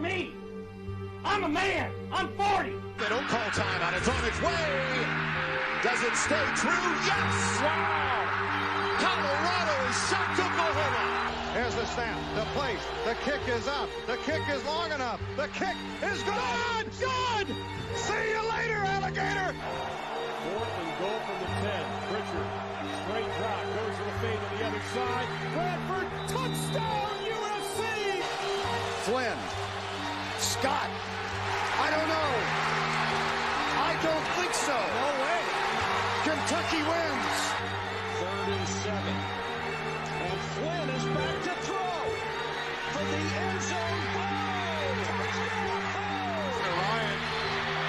me. I'm a man. I'm 40. They don't call timeout. It's on its way. Does it stay true? Yes! Wow! Colorado is shocked Oklahoma. Here's the snap, the place, the kick is up, the kick is long enough, the kick is good! Good! See you later, alligator! 4th and goal from the 10. Pritchard, straight drop, goes to the fade on the other side. Bradford, touchdown, USC! Flynn, Scott, I don't know. I don't think so. No way. Kentucky wins. 3rd and 7. And Flynn is back to throw from the end zone. Oh! Touchdown! Ryan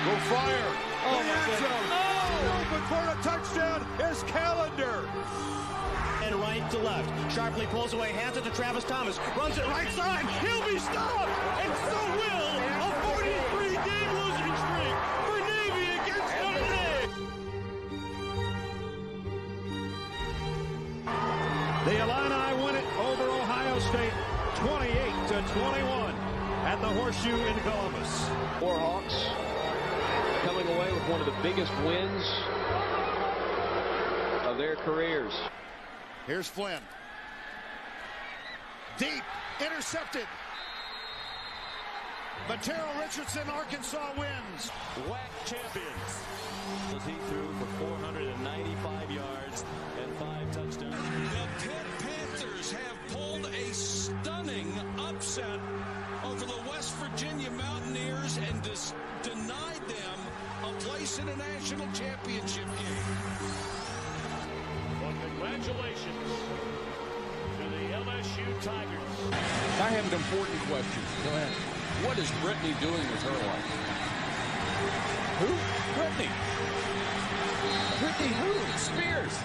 will fire. Oh, my goodness. Open for a touchdown is Calendar. And right to left. Sharply pulls away, hands it to Travis Thomas. Runs it right side. He'll be stopped. And so will a 43-game losing streak for Navy against Notre Dame. The Illini win it over Ohio State 28-21 at the Horseshoe in Columbus. Warhawks coming away with one of the biggest wins of their careers. Here's Flynn. Deep, intercepted. Matero Richardson, Arkansas wins. WAC champions. As he threw for 495 yards and 5 touchdowns. The Pitt Panthers have pulled a stunning upset over the West Virginia Mountaineers and denied them a place in a national championship game. Well, congratulations to the LSU Tigers. I have an important question. Go ahead. What is Brittany doing with her life? Who? Brittany. Brittany who? Spears.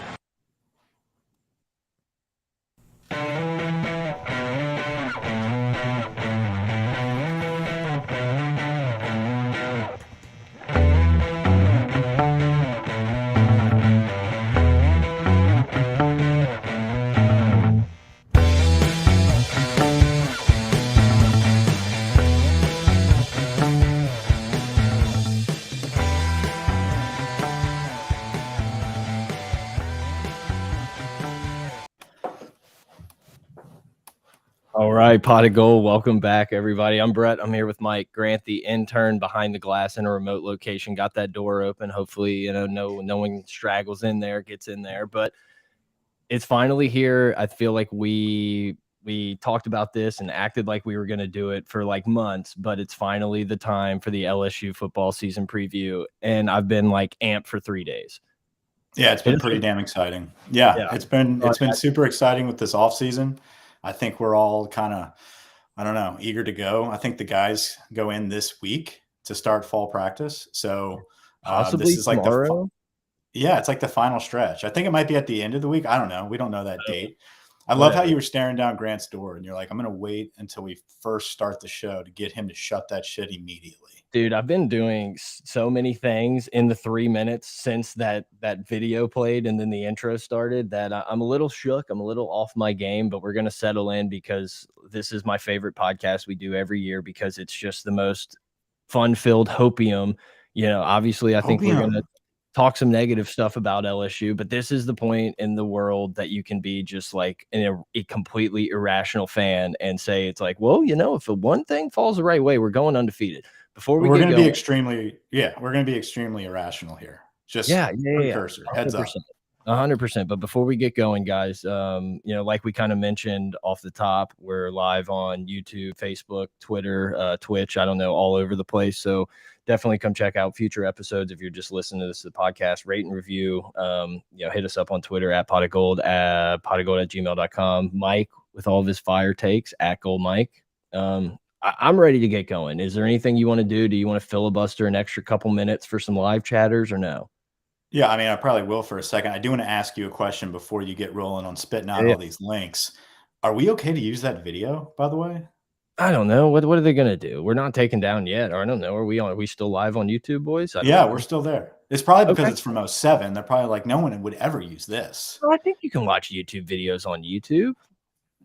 All right, Pot of Gold. Welcome back, everybody. I'm Brett. I'm here with Mike Grant, the intern behind the glass in a remote location. Got that door open. Hopefully, no one straggles in there, gets in there. But it's finally here. I feel like we talked about this and acted like we were going to do it for like months, but it's finally the time for the LSU football season preview. And I've been like amped for 3 days. Yeah, it's been pretty damn exciting. Yeah. It's been super exciting with this offseason. I think we're all kind of, I don't know, eager to go. I think the guys go in this week to start fall practice. So possibly this is like tomorrow. It's like the final stretch. I think it might be at the end of the week. I don't know. We don't know that date. I love how you were staring down Grant's door and you're like, I'm going to wait until we first start the show to get him to shut that shit immediately. Dude, I've been doing so many things in the 3 minutes since that video played and then the intro started that I'm a little shook. I'm a little off my game, but we're going to settle in because this is my favorite podcast we do every year because it's just the most fun-filled hopium. Obviously, I think we're going to talk some negative stuff about LSU, but this is the point in the world that you can be just like a completely irrational fan and say it's like, well, if one thing falls the right way, we're going undefeated. Before we're going to be extremely irrational here. Just precursor, heads up. 100%. But before we get going, guys, like we kind of mentioned off the top, we're live on YouTube, Facebook, Twitter, Twitch. I don't know, all over the place. So definitely come check out future episodes. If you're just listening to this podcast, rate and review. Hit us up on Twitter at Podofgeauxld, podofgeauxld@gmail.com. Mike with all of his fire takes at Gold Mike. I'm ready to get going. Is there anything you want to do? Do you want to filibuster an extra couple minutes for some live chatters or no? Yeah, I mean, I probably will for a second. I do want to ask you a question before you get rolling on spitting out all these links. Are we okay to use that video, by the way? I don't know. What are they going to do? We're not taken down yet. Or I don't know. Are we still live on YouTube, boys? We're still there. It's probably because it's from 07. They're probably like, no one would ever use this. Well, I think you can watch YouTube videos on YouTube.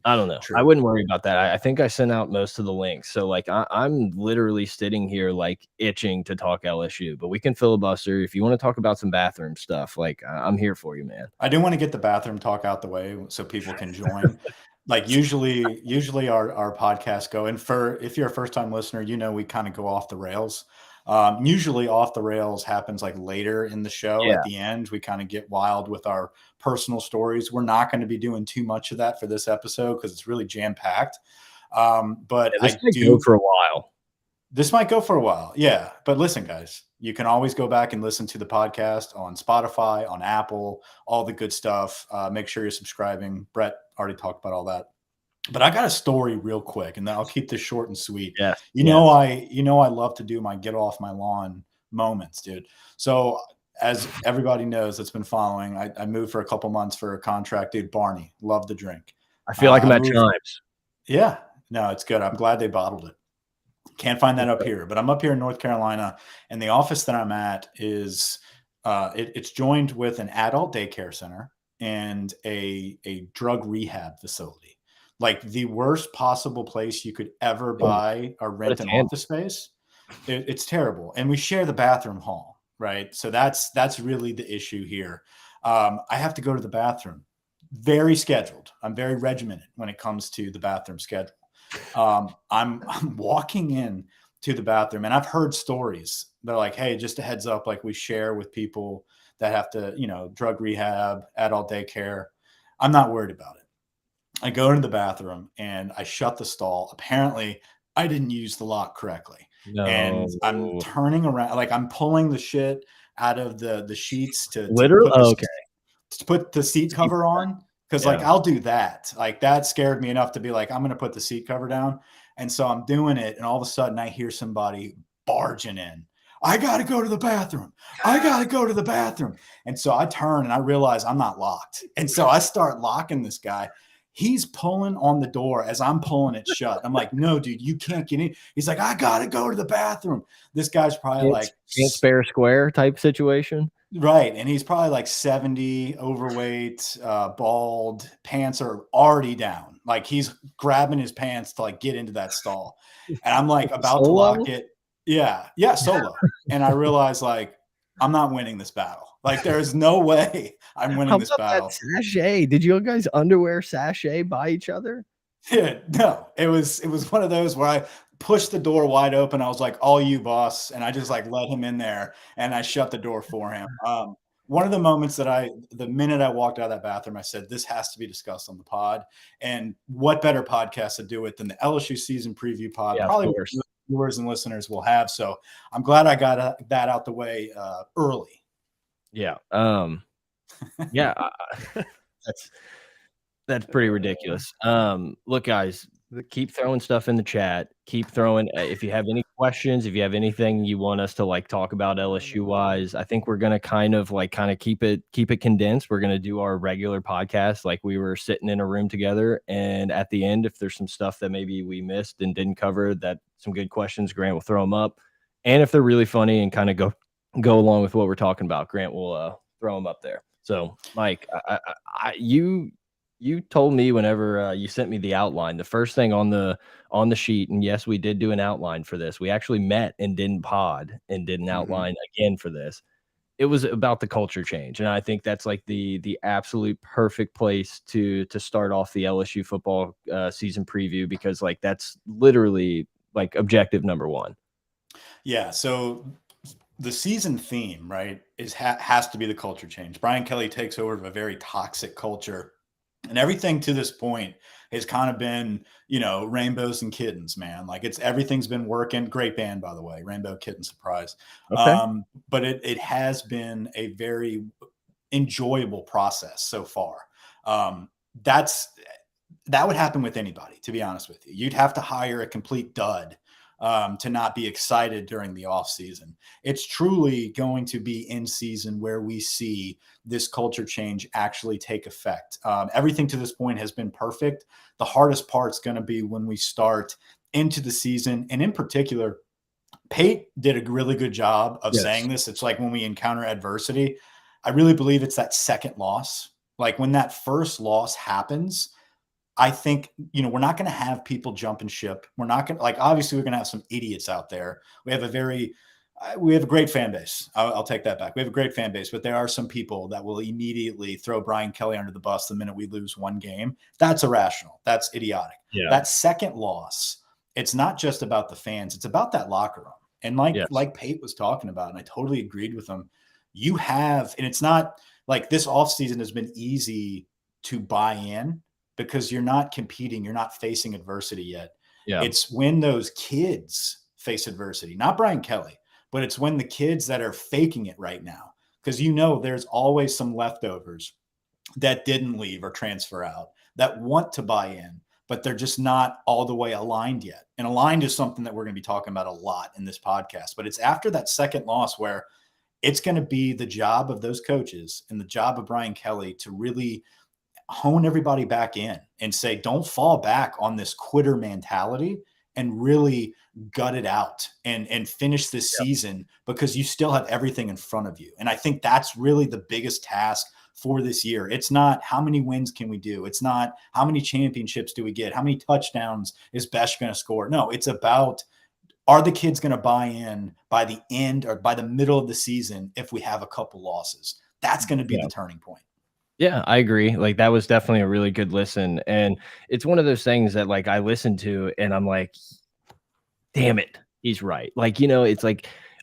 I don't know. True. I wouldn't worry about that. I think I sent out most of the links. So like I'm literally sitting here like itching to talk LSU, but we can filibuster. If you want to talk about some bathroom stuff, like I'm here for you, man. I do want to get the bathroom talk out the way so people can join. Like usually our podcasts go, and if you're a first time listener, we kind of go off the rails. Usually off the rails happens like later in the show. At the end, we kind of get wild with our personal stories. We're not going to be doing too much of that for this episode because it's really jam packed. But this might go for a while. This might go for a while. Yeah. But listen, guys, you can always go back and listen to the podcast on Spotify, on Apple, all the good stuff. Make sure you're subscribing. Brett already talked about all that. But I got a story real quick, and then I'll keep this short and sweet. Yeah. I love to do my get off my lawn moments, dude. So as everybody knows that's been following, I moved for a couple months for a contract. Dude, Barney, love the drink. I feel like I'm at Chimes. Yeah. No, it's good. I'm glad they bottled it. Can't find that up here, but I'm up here in North Carolina, and the office that I'm at is it's joined with an adult daycare center and a drug rehab facility. Like the worst possible place you could ever buy or rent an office space. It's terrible. And we share the bathroom hall, right? So that's really the issue here. I have to go to the bathroom. Very scheduled. I'm very regimented when it comes to the bathroom schedule. I'm walking in to the bathroom, and I've heard stories. They're like, hey, just a heads up, like we share with people that have to, drug rehab, adult daycare. I'm not worried about it. I go into the bathroom and I shut the stall. Apparently I didn't use the lock correctly. No. And I'm turning around, like I'm pulling the shit out of the sheets to put the seat cover on. Cause like, I'll do that. Like that scared me enough to be like, I'm going to put the seat cover down. And so I'm doing it. And all of a sudden I hear somebody barging in. I got to go to the bathroom. I got to go to the bathroom. And so I turn and I realize I'm not locked. And so I start locking this guy. He's pulling on the door as I'm pulling it shut. I'm like, no, dude, you can't get in. He's like, I got to go to the bathroom. This guy's probably can't spare square type situation. Right. And he's probably like 70, overweight, bald, pants are already down. Like he's grabbing his pants to like get into that stall. And I'm like about to lock it. Yeah. Yeah. Solo. And I realize like, I'm not winning this battle. Like there's no way I'm winning this battle. That sachet? Did you guys underwear sachet by each other? Yeah, no, it was one of those where I pushed the door wide open. I was like, all you, boss. And I just like let him in there and I shut the door for him. One of the moments the minute I walked out of that bathroom, I said, this has to be discussed on the pod. And what better podcast to do it than the LSU season preview pod? Yeah, probably viewers and listeners will have. So I'm glad I got that out the way early. Yeah. Yeah. That's pretty ridiculous. Look, guys, keep throwing stuff in the chat. Keep throwing. If you have any questions, if you have anything you want us to like talk about LSU wise, I think we're gonna kind of keep it condensed. We're gonna do our regular podcast like we were sitting in a room together. And at the end, if there's some stuff that maybe we missed and didn't cover, that some good questions, Grant will throw them up. And if they're really funny and kind of go along with what we're talking about, Grant will throw them up there. So, Mike, you told me whenever you sent me the outline, the first thing on the sheet, and yes, we did do an outline for this. We actually met and didn't pod and did an outline again for this. It was about the culture change, and I think that's like the absolute perfect place to start off the LSU football season preview, because like that's literally like objective number one. Yeah. So the season theme, right, has to be the culture change. Brian Kelly takes over a very toxic culture. And everything to this point has kind of been, rainbows and kittens, man. Like everything's been working. Great band, by the way, Rainbow Kitten Surprise. Okay. But it has been a very enjoyable process so far. That would happen with anybody, to be honest with you. You'd have to hire a complete dud to not be excited during the off season. It's truly going to be in season where we see this culture change actually take effect. Everything to this point has been perfect. The hardest part's going to be when we start into the season. And in particular, Pate did a really good job of saying this. It's like when we encounter adversity, I really believe it's that second loss. Like when that first loss happens, I think, we're not going to have people jumping ship. We're not going to, obviously we're going to have some idiots out there. We have a great fan base. I'll take that back. We have a great fan base, but there are some people that will immediately throw Brian Kelly under the bus the minute we lose one game. That's irrational. That's idiotic. Yeah. That second loss, it's not just about the fans. It's about that locker room. And like Pate was talking about, and I totally agreed with him, and it's not like this offseason has been easy to buy in because you're not competing. You're not facing adversity yet. Yeah. It's when those kids face adversity, not Brian Kelly, but it's when the kids that are faking it right now, because there's always some leftovers that didn't leave or transfer out that want to buy in, but they're just not all the way aligned yet. And aligned is something that we're going to be talking about a lot in this podcast. But it's after that second loss where it's going to be the job of those coaches and the job of Brian Kelly to really hone everybody back in and say, don't fall back on this quitter mentality and really gut it out and finish this season, because you still have everything in front of you. And I think that's really the biggest task for this year. It's not how many wins can we do. It's not how many championships do we get? How many touchdowns is Besh going to score? No, it's about, are the kids going to buy in by the end or by the middle of the season if we have a couple losses? That's going to be the turning point. Yeah, I agree. That was definitely a really good listen. And it's one of those things that I listened to and I'm like, damn it, he's right. It's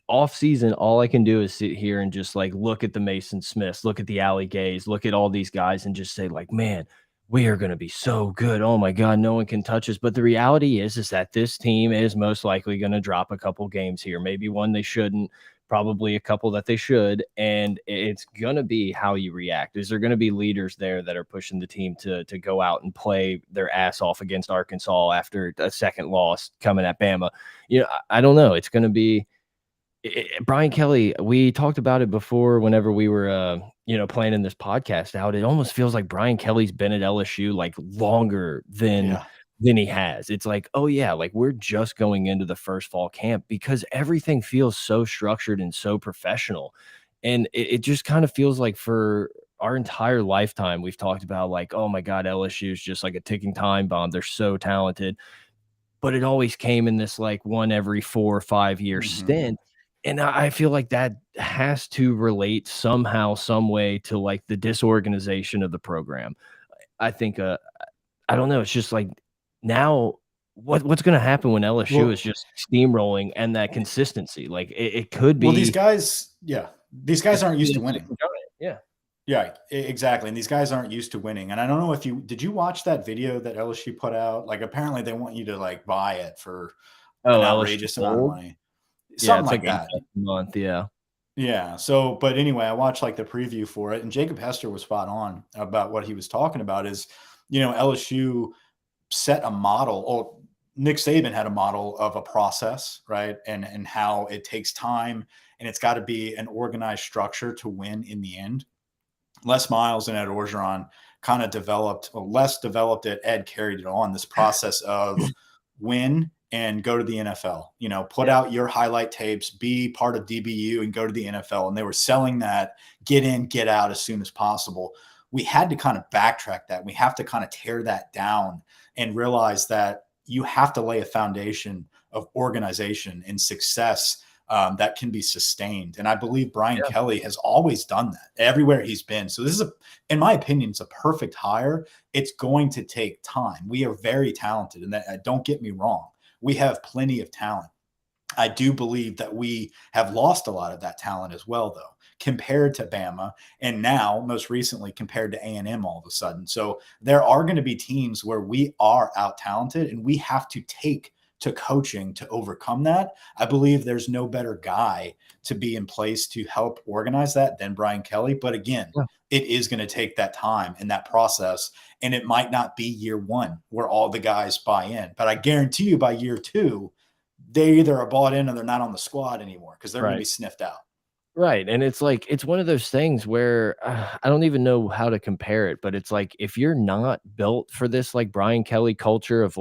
off season, all I can do is sit here and just look at the Mason Smiths, look at the Allie Gays, look at all these guys and just say man, we are going to be so good. Oh my God, no one can touch us. But the reality is that this team is most likely going to drop a couple games here, maybe one they shouldn't, probably a couple that they should. And it's going to be how you react. Is there going to be leaders there that are pushing the team to go out and play their ass off against Arkansas after a second loss coming at Bama? I don't know. It's going to be Brian Kelly. We talked about it before whenever we were, planning this podcast out. It almost feels like Brian Kelly's been at LSU longer than he has. It's we're just going into the first fall camp because everything feels so structured and so professional. And it just kind of feels like for our entire lifetime, we've talked about oh my God, LSU is just a ticking time bomb. They're so talented, but it always came in this one every 4 or 5 year stint. And I feel like that has to relate somehow, some way to the disorganization of the program. I think, I don't know. It's just now what's going to happen when LSU is just steamrolling and that consistency? It could be. Well, these guys aren't used to winning. Yeah, exactly. And these guys aren't used to winning. And I don't know if did you watch that video that LSU put out? Apparently they want you to buy it for an outrageous amount of money. Something like that. A month, yeah. Yeah. So, but anyway, I watched the preview for it, and Jacob Hester was spot on about what he was talking about. Is LSU set a model, or Nick Saban had a model of a process, right? And how it takes time, and it's got to be an organized structure to win in the end. Les Miles and Ed Orgeron kind of developed, or Les developed it, Ed carried it on, this process of win and go to the NFL, put out your highlight tapes, be part of DBU and go to the NFL. And they were selling that, get in, get out as soon as possible. We had to kind of backtrack that. We have to kind of tear that down and realize that you have to lay a foundation of organization and success that can be sustained. And I believe Brian Kelly has always done that everywhere he's been. So this is, in my opinion, it's a perfect hire. It's going to take time. We are very talented, and that, don't get me wrong, we have plenty of talent. I do believe that we have lost a lot of that talent as well, though, compared to Bama, and now most recently compared to A&M all of a sudden. So there are going to be teams where we are out talented, and we have to take to coaching to overcome that. I believe there's no better guy to be in place to help organize that than Brian Kelly. But again, it is going to take that time and that process. And it might not be year one where all the guys buy in, but I guarantee you by year two, they either are bought in or they're not on the squad anymore because they're going to be sniffed out. Right. And it's it's one of those things where I don't even know how to compare it, but it's if you're not built for this, Brian Kelly culture of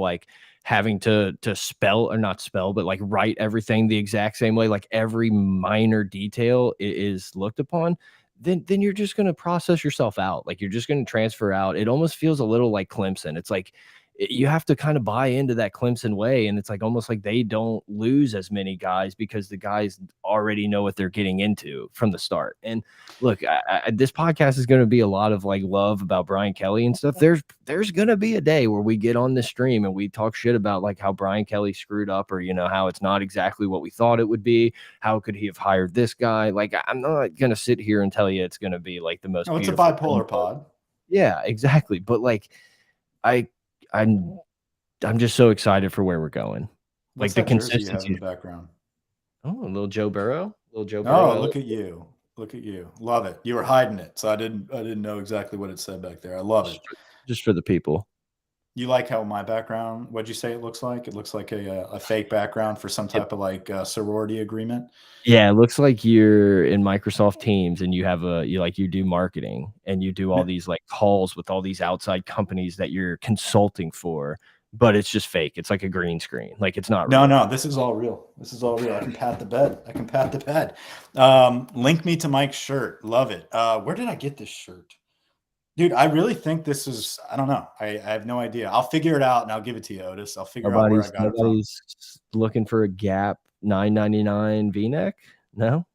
having to spell or not spell, but write everything the exact same way, every minor detail is looked upon, then you're just going to process yourself out. Like, you're just going to transfer out. It almost feels a little like Clemson. It's like you have to kind of buy into that Clemson way. And it's like almost like they don't lose as many guys because the guys already know what they're getting into from the start. And look, this podcast is going to be a lot of like love about Brian Kelly and stuff. There's going to be a day where we get on the stream and we talk shit about like how Brian Kelly screwed up, or, how it's not exactly what we thought it would be. How could he have hired this guy? Like, I'm not going to sit here and tell you it's going to be like the most. No, it's a bipolar pod. Yeah, exactly. But like, I'm just so excited for where we're going. What's like the consistency you have in the background. Oh, a little Joe Burrow. Oh, look at you. Look at you. Love it. You were hiding it, so I didn't know exactly what it said back there. I love it. Just for the people. You like how my background, what'd you say it looks like? It looks like a fake background for some type of like sorority agreement. Yeah, it looks like you're in Microsoft Teams and you have you do marketing and you do all these like calls with all these outside companies that you're consulting for, but it's just fake. It's like a green screen. Like, it's not real. No, this is all real. This is all real. I can pat the bed. Link me to Mike's shirt. Love it. Where did I get this shirt? Dude, I really think this is, I don't know. I have no idea. I'll figure it out and I'll give it to you, Otis. I'll figure out where I got it from. Nobody's looking for a Gap $9.99 V-neck? No?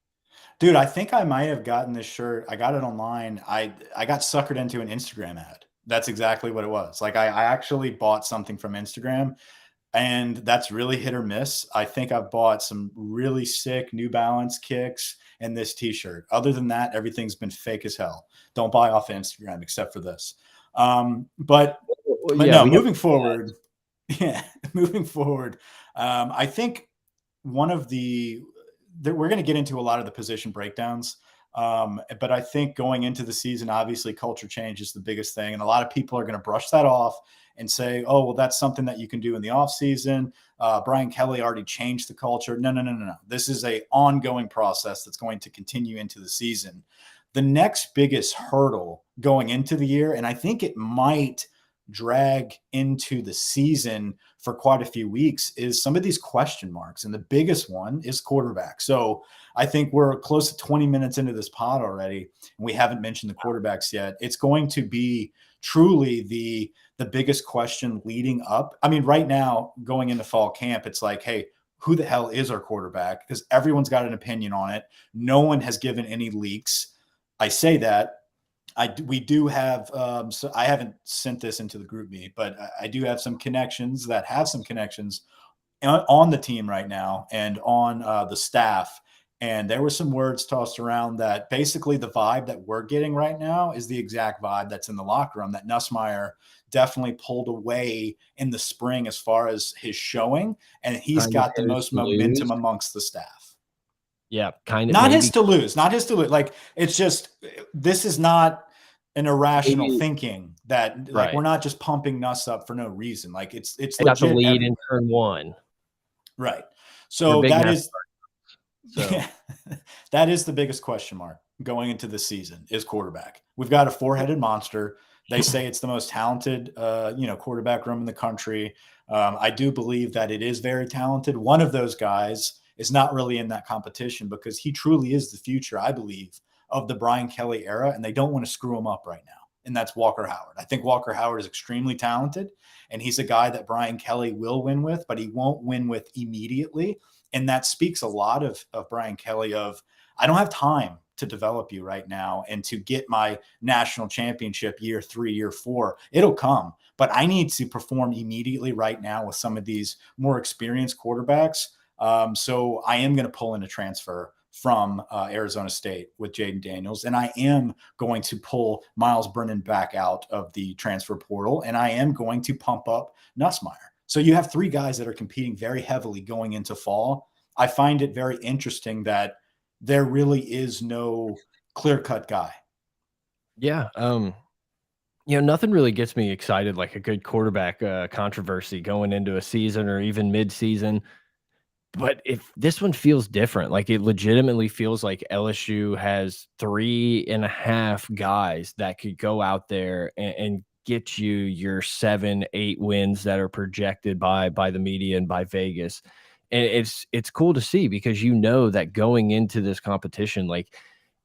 Dude, I think I might have gotten this shirt. I got it online. I got suckered into an Instagram ad. That's exactly what it was. Like, I actually bought something from Instagram, and that's really hit or miss. I think I've bought some really sick New Balance kicks and this t-shirt. Other than that, everything's been fake as hell. Don't buy off Instagram except for this. But moving forward, I think one of we're going to get into a lot of the position breakdowns. But I think going into the season, obviously culture change is the biggest thing. And a lot of people are going to brush that off and say, oh, well, that's something that you can do in the off season. Brian Kelly already changed the culture. No. This is a ongoing process that's going to continue into the season. The next biggest hurdle going into the year, and I think it might drag into the season for quite a few weeks, is some of these question marks. And the biggest one is quarterback. So I think we're close to 20 minutes into this pod already, and we haven't mentioned the quarterbacks yet. It's going to be truly the biggest question leading up. I mean, right now, going into fall camp, it's like, hey, who the hell is our quarterback? Because everyone's got an opinion on it. No one has given any leaks. I say that. We do have, so I haven't sent this into the group meet, but I do have some connections on the team right now and on the staff. And there were some words tossed around that basically the vibe that we're getting right now is the exact vibe that's in the locker room, that Nussmeier definitely pulled away in the spring as far as his showing. And he's got the most momentum amongst the staff. Yeah, kind of. Not his to lose. Like, it's just, this is not an irrational thinking that like we're not just pumping Nuss up for no reason. Like, it's got the lead in turn one. Right. So that is that is the biggest question mark going into the season is quarterback. We've got a four-headed monster. They say it's the most talented quarterback room in the country. I do believe that it is very talented. One of those guys is not really in that competition because he truly is the future, I believe, of the Brian Kelly era, and they don't want to screw him up right now. And that's Walker Howard. I think Walker Howard is extremely talented, and he's a guy that Brian Kelly will win with, but he won't win with immediately. And that speaks a lot of Brian Kelly of, I don't have time to develop you right now and to get my national championship year 3, year 4. It'll come, but I need to perform immediately right now with some of these more experienced quarterbacks. So I am going to pull in a transfer from Arizona State with Jaden Daniels, and I am going to pull Miles Brennan back out of the transfer portal, and I am going to pump up Nussmeier. So you have 3 guys that are competing very heavily going into fall. I find it very interesting that there really is no clear-cut guy. Yeah. Nothing really gets me excited like a good quarterback controversy going into a season or even mid-season. But if this one feels different, like it legitimately feels like LSU has 3.5 guys that could go out there and get you your 7-8 wins that are projected by the media and by Vegas. And it's cool to see because that going into this competition, like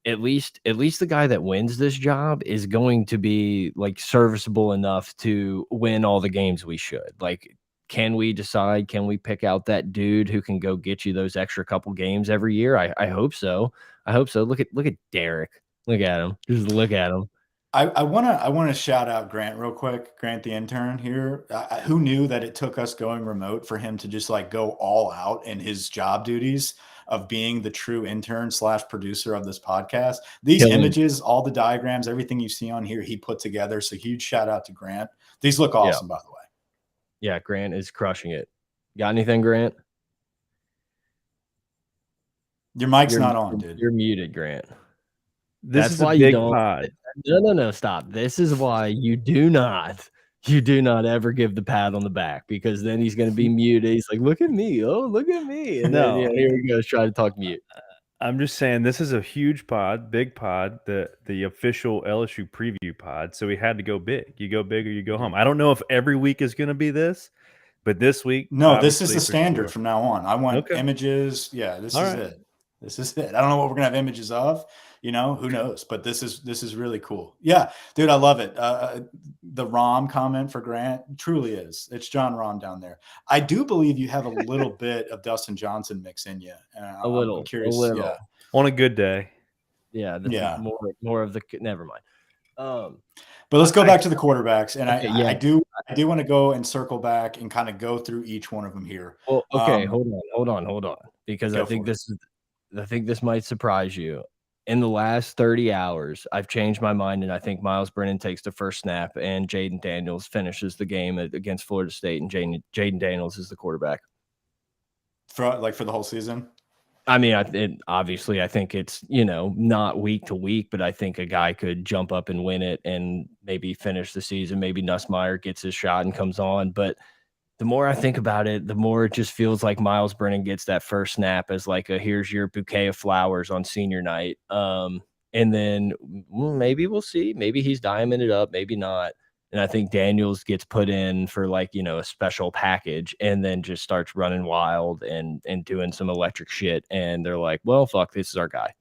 at least the guy that wins this job is going to be like serviceable enough to win all the games we should. Like, can we decide? Can we pick out that dude who can go get you those extra couple games every year? I hope so. I hope so. Look at Derek. Look at him. Just look at him. I wanna shout out Grant real quick. Grant, the intern here. Who knew that it took us going remote for him to just like go all out in his job duties of being the true intern / producer of this podcast. These images, all the diagrams, everything you see on here, he put together. So huge shout out to Grant. These look awesome, by the way. Yeah, Grant is crushing it. Got anything, Grant? Your mic's not on, dude. You're muted, Grant. That's is why a big pod. No, stop. This is why you do not ever give the pat on the back, because then he's going to be muted. He's like, look at me. Oh, look at me. And then here he goes, try to talk mute. I'm just saying this is a huge pod, big pod, the official LSU preview pod. So we had to go big. You go big or you go home. I don't know if every week is going to be this, but this week. No, this is the standard from now on. I want images. Yeah, this is it. This is it. I don't know what we're going to have images of. Who knows? But this is really cool. Yeah, dude, I love it. The Rom comment for Grant truly is. It's John Rom down there. I do believe you have a little bit of Dustin Johnson mix in you. A little. Yeah. On a good day. Yeah. This is more of the. Never mind. But let's go back to the quarterbacks, and I do want to go and circle back and kind of go through each one of them here. Well, okay, hold on, because I think this might surprise you. In the last 30 hours, I've changed my mind, and I think Miles Brennan takes the first snap, and Jaden Daniels finishes the game against Florida State, and Jaden Daniels is the quarterback. For the whole season? I mean, obviously, I think it's, not week to week, but I think a guy could jump up and win it and maybe finish the season. Maybe Nussmeier gets his shot and comes on, but the more I think about it, the more it just feels like Miles Brennan gets that first snap as like here's your bouquet of flowers on senior night. And then maybe we'll see. Maybe he's diamond it up, maybe not. And I think Daniels gets put in for a special package and then just starts running wild and doing some electric shit. And they're like, well, fuck, this is our guy.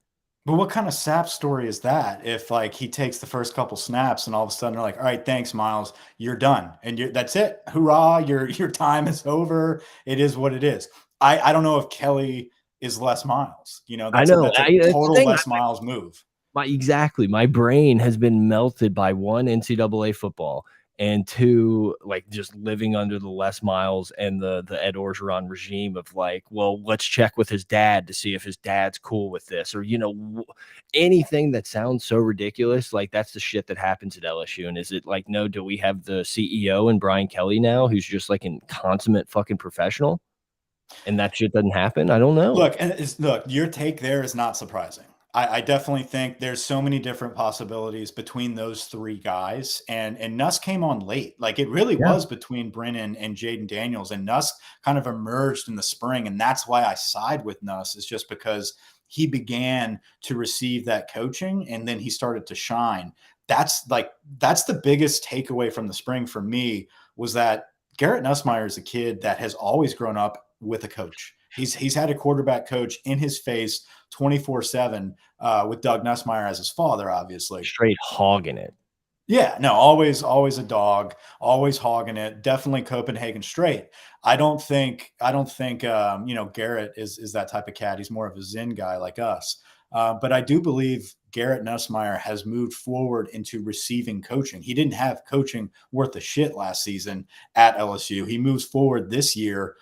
But what kind of sap story is that if he takes the first couple snaps and all of a sudden they're like, all right, thanks, Miles, you're done. And that's it. Hoorah, your time is over. It is what it is. I don't know if Kelly is Les Miles. That's a total Les Miles move. Exactly. My brain has been melted by one, NCAA football, and two, just living under the Les Miles and the Ed Orgeron regime of well, let's check with his dad to see if his dad's cool with this, or anything that sounds so ridiculous. That's the shit that happens at LSU. And is it no, do we have the CEO and Brian Kelly now who's just a consummate fucking professional, and that shit doesn't happen? I don't know. Look, your take there is not surprising. I definitely think there's so many different possibilities between those three guys, and Nuss came on late. It really was between Brennan and Jaden Daniels, and Nuss kind of emerged in the spring. And that's why I side with Nuss, is just because he began to receive that coaching and then he started to shine. That's the biggest takeaway from the spring for me, was that Garrett Nussmeier is a kid that has always grown up with a coach. He's had a quarterback coach in his face 24/7 with Doug Nussmeier as his father, obviously. Straight hogging it. Yeah, no, always a dog, always hogging it. Definitely Copenhagen straight. I don't think Garrett is that type of cat. He's more of a Zen guy like us. But I do believe Garrett Nussmeier has moved forward into receiving coaching. He didn't have coaching worth a shit last season at LSU. He moves forward this year,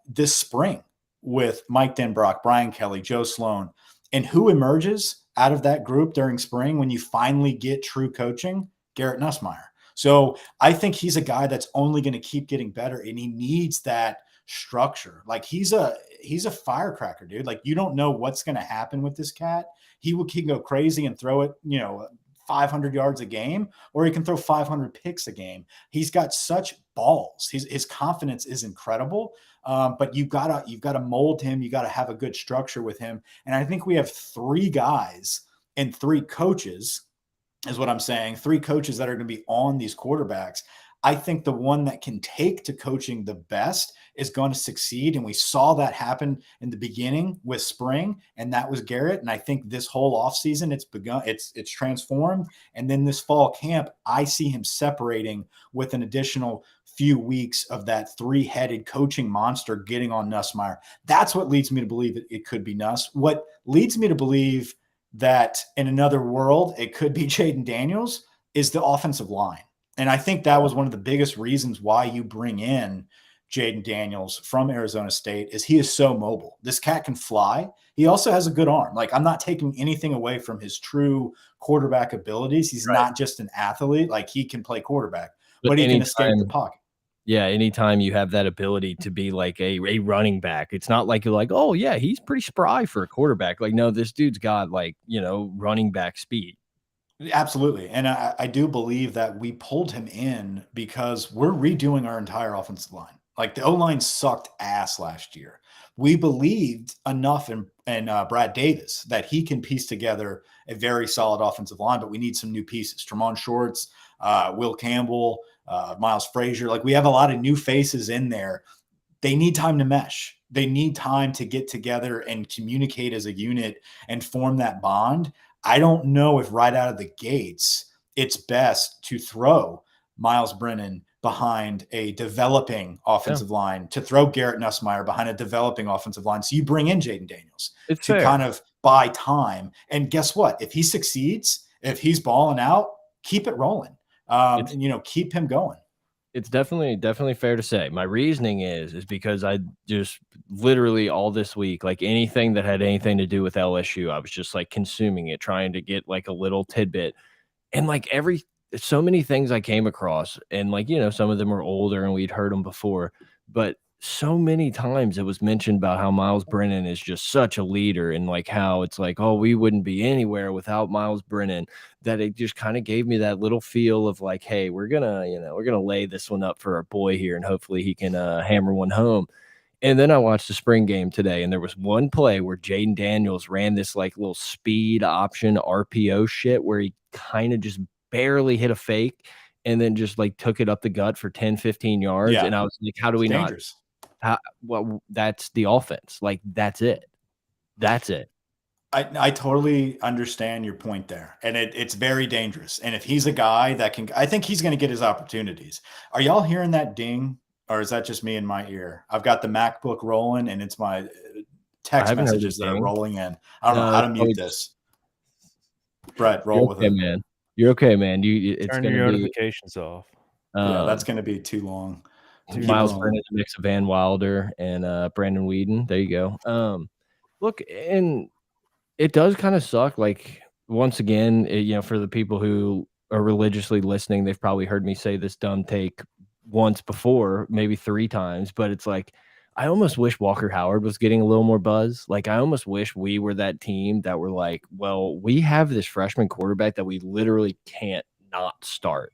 this spring, with Mike Denbrock, Brian Kelly, Joe Sloan. And who emerges out of that group during spring when you finally get true coaching? Garrett Nussmeier. So I think he's a guy that's only going to keep getting better, and he needs that structure. He's a firecracker, dude. You don't know what's going to happen with this cat. He can go crazy and throw it, 500 yards a game, or he can throw 500 picks a game. He's got such balls. His confidence is incredible. But you've got to mold him. You got to have a good structure with him. And I think we have three guys and three coaches, is what I'm saying. Three coaches that are going to be on these quarterbacks. I think the one that can take to coaching the best is going to succeed. And we saw that happen in the beginning with spring, and that was Garrett. And I think this whole offseason, it's transformed. And then this fall camp, I see him separating with an additional few weeks of that three-headed coaching monster getting on Nussmeier. That's what leads me to believe it could be Nuss. What leads me to believe that in another world, it could be Jaden Daniels is the offensive line. And I think that was one of the biggest reasons why you bring in Jaden Daniels from Arizona State is he is so mobile. This cat can fly. He also has a good arm. Like, I'm not taking anything away from his true quarterback abilities. He's not just an athlete. Like, he can play quarterback, but he can escape the pocket. Yeah, anytime you have that ability to be like a running back, it's not like you're like, oh, yeah, he's pretty spry for a quarterback. Like, no, this dude's got, like, running back speed. Absolutely. And I do believe that we pulled him in because we're redoing our entire offensive line. Like, the O-line sucked ass last year. We believed enough in Brad Davis that he can piece together a very solid offensive line, but we need some new pieces. Tremont Schwartz, Will Campbell, Miles Frazier. Like, we have a lot of new faces in there. They need time to mesh. They need time to get together and communicate as a unit and form that bond. I don't know if right out of the gates, it's best to throw Miles Brennan behind a developing offensive line, to throw Garrett Nussmeier behind a developing offensive line. So you bring in Jaden Daniels to kind of buy time. And guess what? If he succeeds, if he's balling out, keep it rolling. And, keep him going. It's definitely fair to say. My reasoning is because I just literally all this week, like anything that had anything to do with LSU, I was just like consuming it, trying to get like a little tidbit. And like so many things I came across, and like, some of them are older and we'd heard them before, but so many times it was mentioned about how Miles Brennan is just such a leader, and like how it's like, oh, we wouldn't be anywhere without Miles Brennan, that it just kind of gave me that little feel of like, hey, we're gonna lay this one up for our boy here, and hopefully he can hammer one home. And then I watched the spring game today, and there was one play where Jaden Daniels ran this like little speed option RPO shit where he kind of just barely hit a fake and then just like took it up the gut for 10, 15 yards. Yeah. And I was like, how do we dangerous. Well, that's the offense. Like, that's it. I totally understand your point there. And it's very dangerous. And if he's a guy that can, I think he's going to get his opportunities. Are y'all hearing that ding? Or is that just me in my ear? I've got the MacBook rolling, and it's my text messages that are rolling in. I don't know how to mute this. Brett, roll with it. Man. You're okay, man. It's turn your notifications off. Yeah, that's going to be too long. Miles Brennan, a mix of Van Wilder and Brandon Whedon. There you go. Look, and it does kind of suck. Like, once again, for the people who are religiously listening, they've probably heard me say this dumb take once before, maybe 3 times, but it's like, I almost wish Walker Howard was getting a little more buzz. Like, I almost wish we were that team that were like, well, we have this freshman quarterback that we literally can't not start.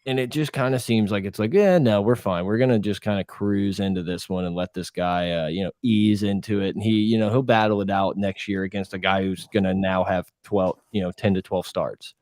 And it just kind of seems like it's like, yeah, no, we're fine. We're going to just kind of cruise into this one and let this guy, ease into it. And he'll battle it out next year against a guy who's going to now have 10 to 12 starts.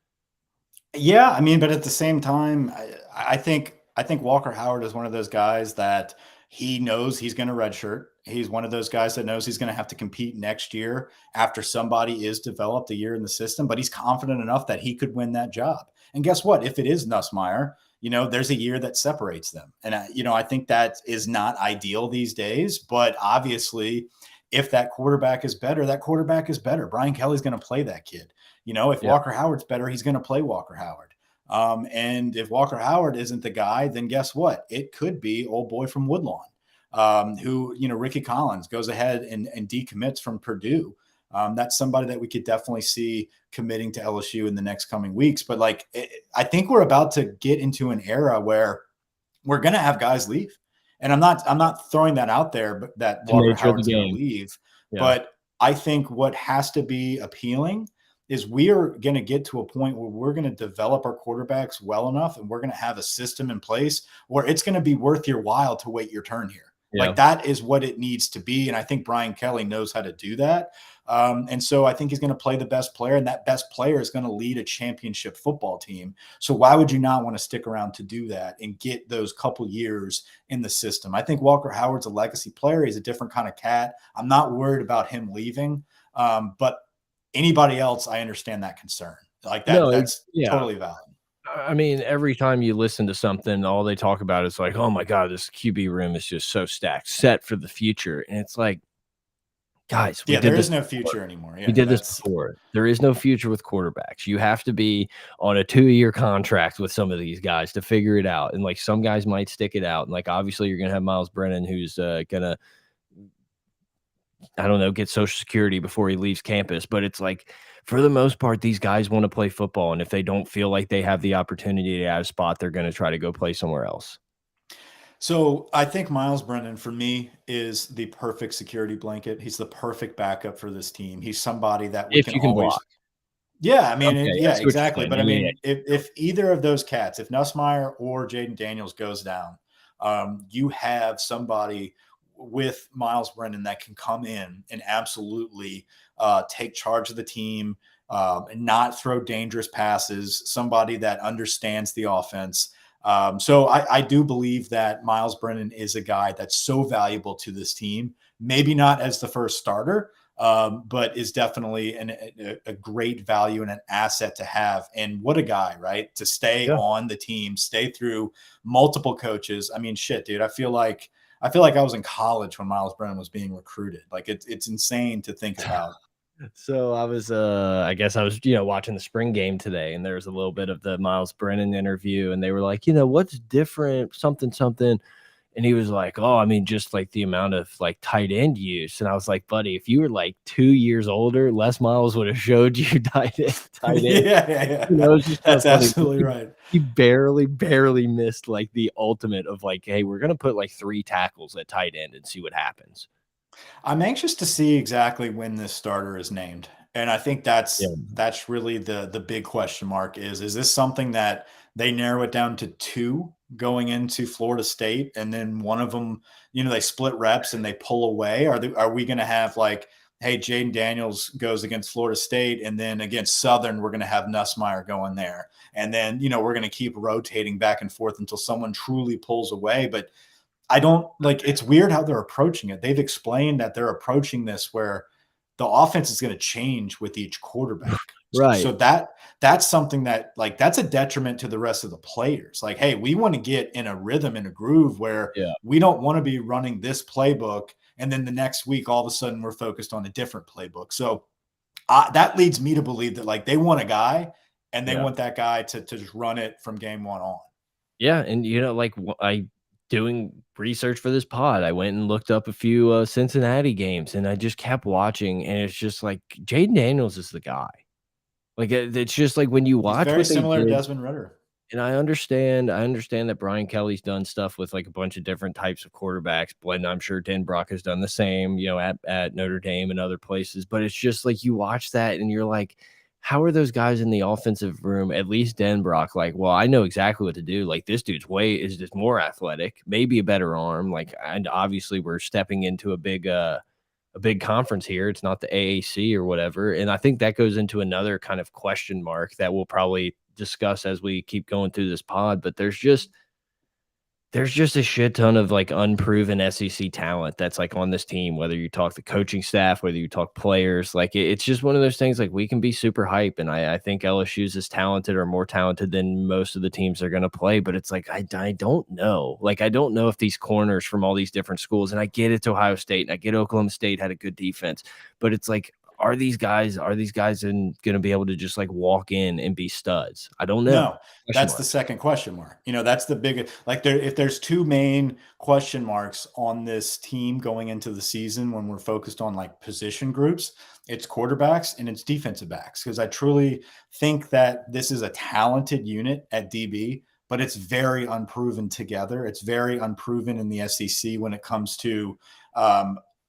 Yeah. I mean, but at the same time, I think Walker Howard is one of those guys that he knows he's going to redshirt. He's one of those guys that knows he's going to have to compete next year after somebody is developed a year in the system, but he's confident enough that he could win that job. And guess what? If it is Nussmeier, there's a year that separates them. And, I think that is not ideal these days, but obviously if that quarterback is better, that quarterback is better. Brian Kelly's going to play that kid. If Walker Howard's better, he's going to play Walker Howard. And if Walker Howard isn't the guy, then guess what? It could be old boy from Woodlawn, who, Ricky Collins goes ahead and decommits from Purdue. That's somebody that we could definitely see committing to LSU in the next coming weeks. But I think we're about to get into an era where we're going to have guys leave. And I'm not throwing that out there, but that Walker Howard's going to leave. Yeah. But I think what has to be appealing is we are going to get to a point where we're going to develop our quarterbacks well enough, and we're going to have a system in place where it's going to be worth your while to wait your turn here. Like that is what it needs to be. And I think Brian Kelly knows how to do that. And so I think he's going to play the best player, and that best player is going to lead a championship football team. So why would you not want to stick around to do that and get those couple years in the system? I think Walker Howard's a legacy player. He's a different kind of cat. I'm not worried about him leaving. But anybody else, I understand that concern. Like that, that's totally valid. I mean, every time you listen to something, all they talk about is like, oh my God, this QB room is just so stacked, set for the future. And it's like, guys, there is no future anymore. Yeah, we did this before. There is no future with quarterbacks. You have to be on a 2-year contract with some of these guys to figure it out. And like some guys might stick it out. And like obviously you're gonna have Miles Brennan who's gonna, I don't know, get Social Security before he leaves campus. But it's like for the most part, these guys want to play football. And if they don't feel like they have the opportunity to have a spot, they're gonna try to go play somewhere else. So I think Miles Brennan, for me, is the perfect security blanket. He's the perfect backup for this team. He's somebody that we can always block. Yeah, I mean, exactly. But I mean, if either of those cats, if Nussmeier or Jaden Daniels goes down, you have somebody with Miles Brennan that can come in and absolutely take charge of the team and not throw dangerous passes, somebody that understands the offense. So I do believe that Miles Brennan is a guy that's so valuable to this team, maybe not as the first starter, but is definitely a great value and an asset to have. And what a guy, right? To stay on the team, stay through multiple coaches. I mean, shit, dude, I feel like I was in college when Miles Brennan was being recruited. Like it's insane to think about. So I was, I guess I was, watching the spring game today, and there was a little bit of the Miles Brennan interview, and they were like, what's different, something. And he was like, oh, I mean, just like the amount of like tight end use. And I was like, buddy, if you were like 2 years older, Les Miles would have showed you tight end. Yeah. That's absolutely right. He barely missed like the ultimate of like, hey, we're going to put like 3 tackles at tight end and see what happens. I'm anxious to see exactly when this starter is named. And I think that's really the big question mark is this something that they narrow it down to 2 going into Florida State, and then one of them, they split reps and they pull away? Are we going to have like, hey, Jaden Daniels goes against Florida State, and then against Southern, we're going to have Nussmeier going there. And then, we're going to keep rotating back and forth until someone truly pulls away. But I don't like, it's weird how they're approaching it. They've explained that they're approaching this where the offense is going to change with each quarterback. Right. So that's something that like, that's a detriment to the rest of the players. Like, hey, we want to get in a rhythm, in a groove where we don't want to be running this playbook, and then the next week, all of a sudden we're focused on a different playbook. So that leads me to believe that like they want a guy, and they want that guy to just run it from game one on. Yeah. And, like doing research for this pod, I went and looked up a few Cincinnati games, and I just kept watching, and it's just like Jaden Daniels is the guy. Like it's just like when you watch, he's very similar to Desmond Ridder. And I understand that Brian Kelly's done stuff with like a bunch of different types of quarterbacks. Blend, I'm sure Dan Brock has done the same, at Notre Dame and other places. But it's just like you watch that and you're like, how are those guys in the offensive room, at least Dan Brock, like, well, I know exactly what to do. Like this dude's is just more athletic, maybe a better arm. Like, and obviously we're stepping into a big conference here. It's not the AAC or whatever. And I think that goes into another kind of question mark that we'll probably discuss as we keep going through this pod. But there's just a shit ton of like unproven SEC talent that's like on this team, whether you talk the coaching staff, whether you talk players. Like it's just one of those things, like we can be super hype. And I think LSU's as talented or more talented than most of the teams they're going to play. But it's like, I don't know. Like, I don't know if these corners from all these different schools, and I get it's Ohio State and I get Oklahoma State had a good defense, but it's like, are these guys going to be able to just like walk in and be studs? I don't know. No, that's the second question mark. That's the biggest, like if there's 2 main question marks on this team going into the season, when we're focused on like position groups, it's quarterbacks and it's defensive backs. Cause I truly think that this is a talented unit at DB, but it's very unproven together. It's very unproven in the SEC when it comes to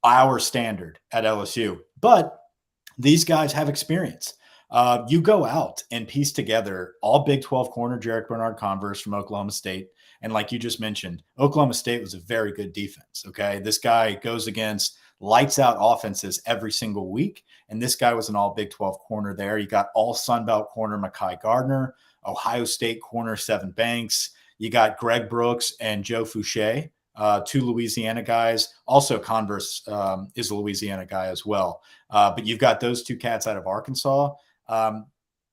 our standard at LSU, but these guys have experience. You go out and piece together all Big 12 corner Jarek Bernard Converse from Oklahoma State, And like you just mentioned, Oklahoma State was a very good defense. Okay. This guy goes against lights out offenses every single week. And this guy was an all Big 12 corner there. You got all Sun Belt corner Makai Gardner, Ohio State corner Sevyn Banks. You got Greg Brooks and Joe Fouché, two Louisiana guys. Also Converse is a Louisiana guy as well. But you've got those two cats out of Arkansas.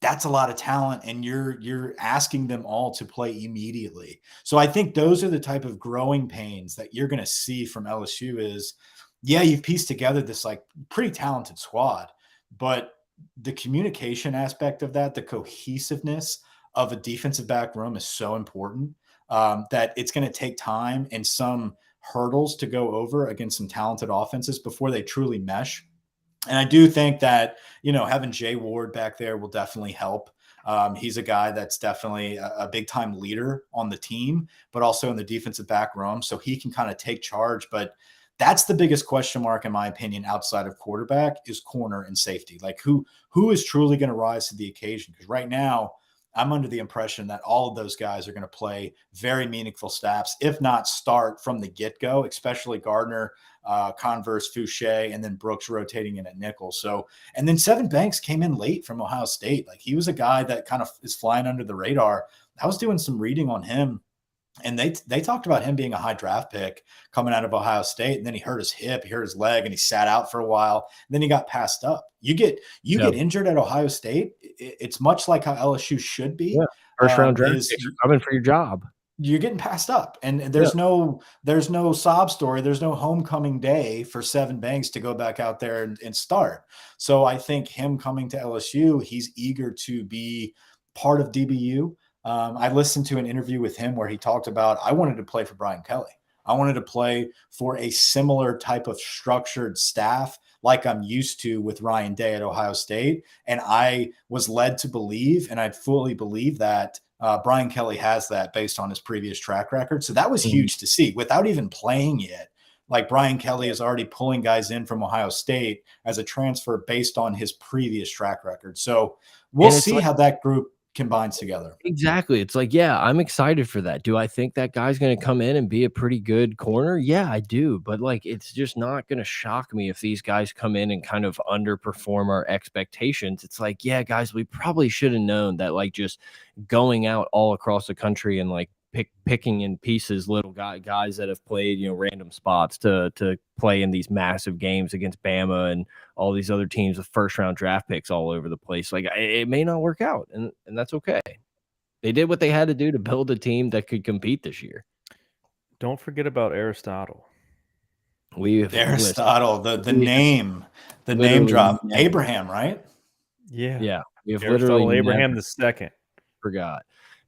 That's a lot of talent, and you're asking them all to play immediately. So I think those are the type of growing pains that you're going to see from LSU is, yeah, you've pieced together this like pretty talented squad, but the communication aspect of that, the cohesiveness of a defensive back room is so important that it's going to take time and some hurdles to go over against some talented offenses before they truly mesh. And I do think that, having Jay Ward back there will definitely help. He's a guy that's definitely a big time leader on the team, but also in the defensive back room. So he can kind of take charge. But that's the biggest question mark, in my opinion, outside of quarterback is corner and safety. Like who is truly going to rise to the occasion? Because right now I'm under the impression that all of those guys are going to play very meaningful snaps, if not start from the get-go, especially Gardner, Converse, Fouché, and then Brooks rotating in at nickel. So, and then Sevyn Banks came in late from Ohio State. Like he was a guy that kind of is flying under the radar. I was doing some reading on him, and they talked about him being a high draft pick coming out of Ohio State. And then he hurt his hip, he hurt his leg, and he sat out for a while. And then he got passed up. You get injured at Ohio State. It's much like how LSU should be. Yeah. First round draft picks are coming for your job. You're getting passed up, and there's no sob story. There's no homecoming day for Sevyn Banks to go back out there and start. So I think him coming to LSU, he's eager to be part of DBU. I listened to an interview with him where he talked about, I wanted to play for Brian Kelly. I wanted to play for a similar type of structured staff like I'm used to with Ryan Day at Ohio State. And I was led to believe, and I fully believe that Brian Kelly has that based on his previous track record. So that was huge to see without even playing yet. Like Brian Kelly is already pulling guys in from Ohio State as a transfer based on his previous track record. So we'll see how that group combines together. Exactly. It's like, yeah, I'm excited for that. Do I think that guy's going to come in and be a pretty good corner? Yeah, I do. But like, it's just not going to shock me if these guys come in and kind of underperform our expectations. It's like, yeah, guys, we probably should have known that, like, just going out all across the country and like picking in pieces little guys that have played, random spots to play in these massive games against Bama and all these other teams with first round draft picks all over the place. Like, it may not work out, and that's okay. They did what they had to do to build a team that could compete this year. Don't forget about Aristotle. Aristotle, the name drop. Abraham, right? Yeah. We have Aristotle literally Abraham the second. Forgot.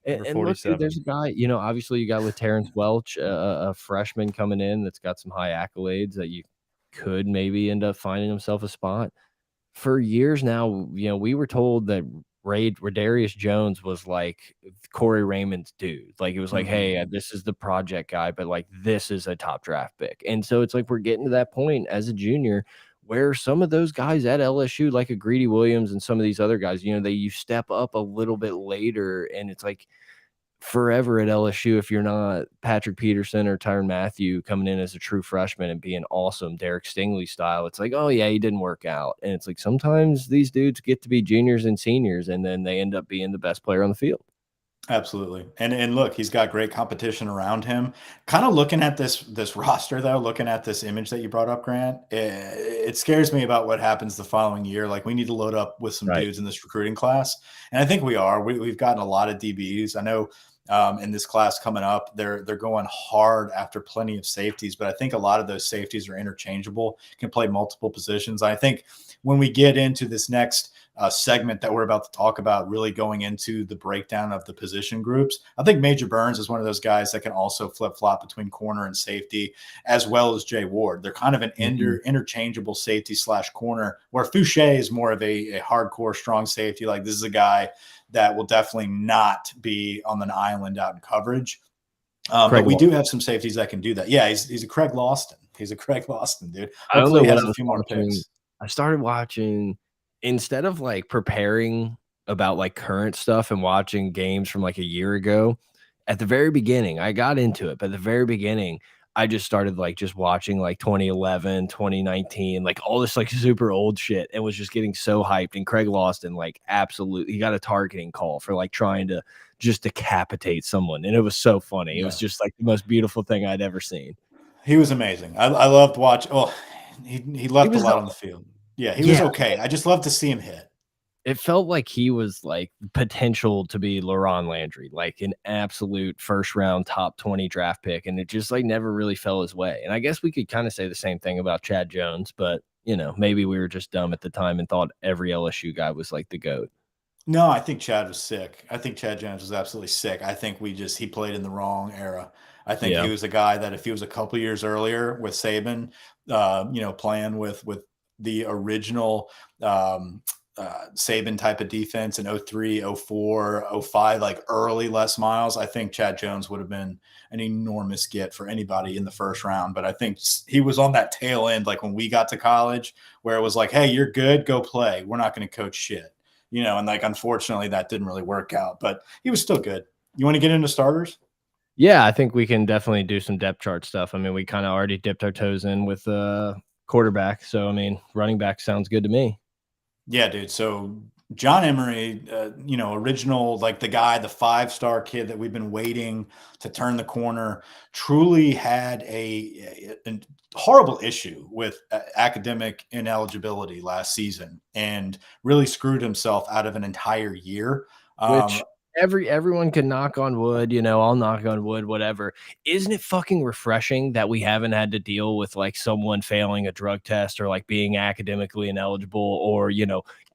And look, dude, there's a guy, obviously you got with Terrence Welch, a freshman coming in that's got some high accolades that you could maybe end up finding himself a spot. For years now, we were told that Radarius Jones was like Corey Raymond's dude. Like, it was like, hey, this is the project guy, but like, this is a top draft pick. And so it's like, we're getting to that point as a junior where some of those guys at LSU, like a Greedy Williams and some of these other guys, you step up a little bit later, and it's like forever at LSU if you're not Patrick Peterson or Tyrann Mathieu coming in as a true freshman and being awesome, Derek Stingley style. It's like, oh yeah, he didn't work out. And it's like, sometimes these dudes get to be juniors and seniors, and then they end up being the best player on the field. Absolutely. And look, he's got great competition around him. Kind of looking at this roster, though, looking at this image that you brought up, Grant, it scares me about what happens the following year. Like, we need to load up with some dudes in this recruiting class. And I think we are. We've gotten a lot of DBs. I know in this class coming up, they're going hard after plenty of safeties, but I think a lot of those safeties are interchangeable, can play multiple positions. I think when we get into this next segment that we're about to talk about, really going into the breakdown of the position groups, I think Major Burns is one of those guys that can also flip-flop between corner and safety, as well as Jay Ward. They're kind of an interchangeable safety / corner, where Fouché is more of a hardcore strong safety. Like, this is a guy that will definitely not be on an island out in coverage. But we do have some safeties that can do that. Yeah, he's a Craig Lawston. He's a Craig Lawston, dude. Hopefully he has a few more picks. I started watching, instead of like preparing about like current stuff and watching games from like a year ago, at the very beginning, I got into it, but at the very beginning, I just started like just watching like 2011, 2019, like all this like super old shit, and was just getting so hyped. And Craig Lawson, like, absolutely, he got a targeting call for like trying to just decapitate someone, and it was so funny. Yeah. It was just like the most beautiful thing I'd ever seen. He was amazing. I loved watching. Oh, he left a lot on the field. Yeah, he was okay. I just love to see him hit. It felt like he was like potential to be LaRon Landry, like an absolute first round top 20 draft pick. And it just like never really fell his way. And I guess we could kind of say the same thing about Chad Jones, but you know, maybe we were just dumb at the time and thought every LSU guy was like the GOAT. No, I think Chad was sick. I think Chad Jones was absolutely sick. I think he played in the wrong era. I think he was a guy that if he was a couple years earlier with Saban, playing with the original Saban type of defense in 03, 04, 05, like early Les Miles, I think Chad Jones would have been an enormous get for anybody in the first round. But I think he was on that tail end, like when we got to college, where it was like, hey, you're good, go play. We're not going to coach shit. And like, unfortunately, that didn't really work out, but he was still good. You want to get into starters? Yeah, I think we can definitely do some depth chart stuff. I mean, we kind of already dipped our toes in with quarterback. So, I mean, running back sounds good to me. Yeah, dude. So John Emery, original, like the guy, the 5-star kid that we've been waiting to turn the corner, truly had a horrible issue with academic ineligibility last season and really screwed himself out of an entire year. Which everyone can knock on wood, I'll knock on wood, whatever. Isn't it fucking refreshing that we haven't had to deal with like someone failing a drug test or like being academically ineligible or,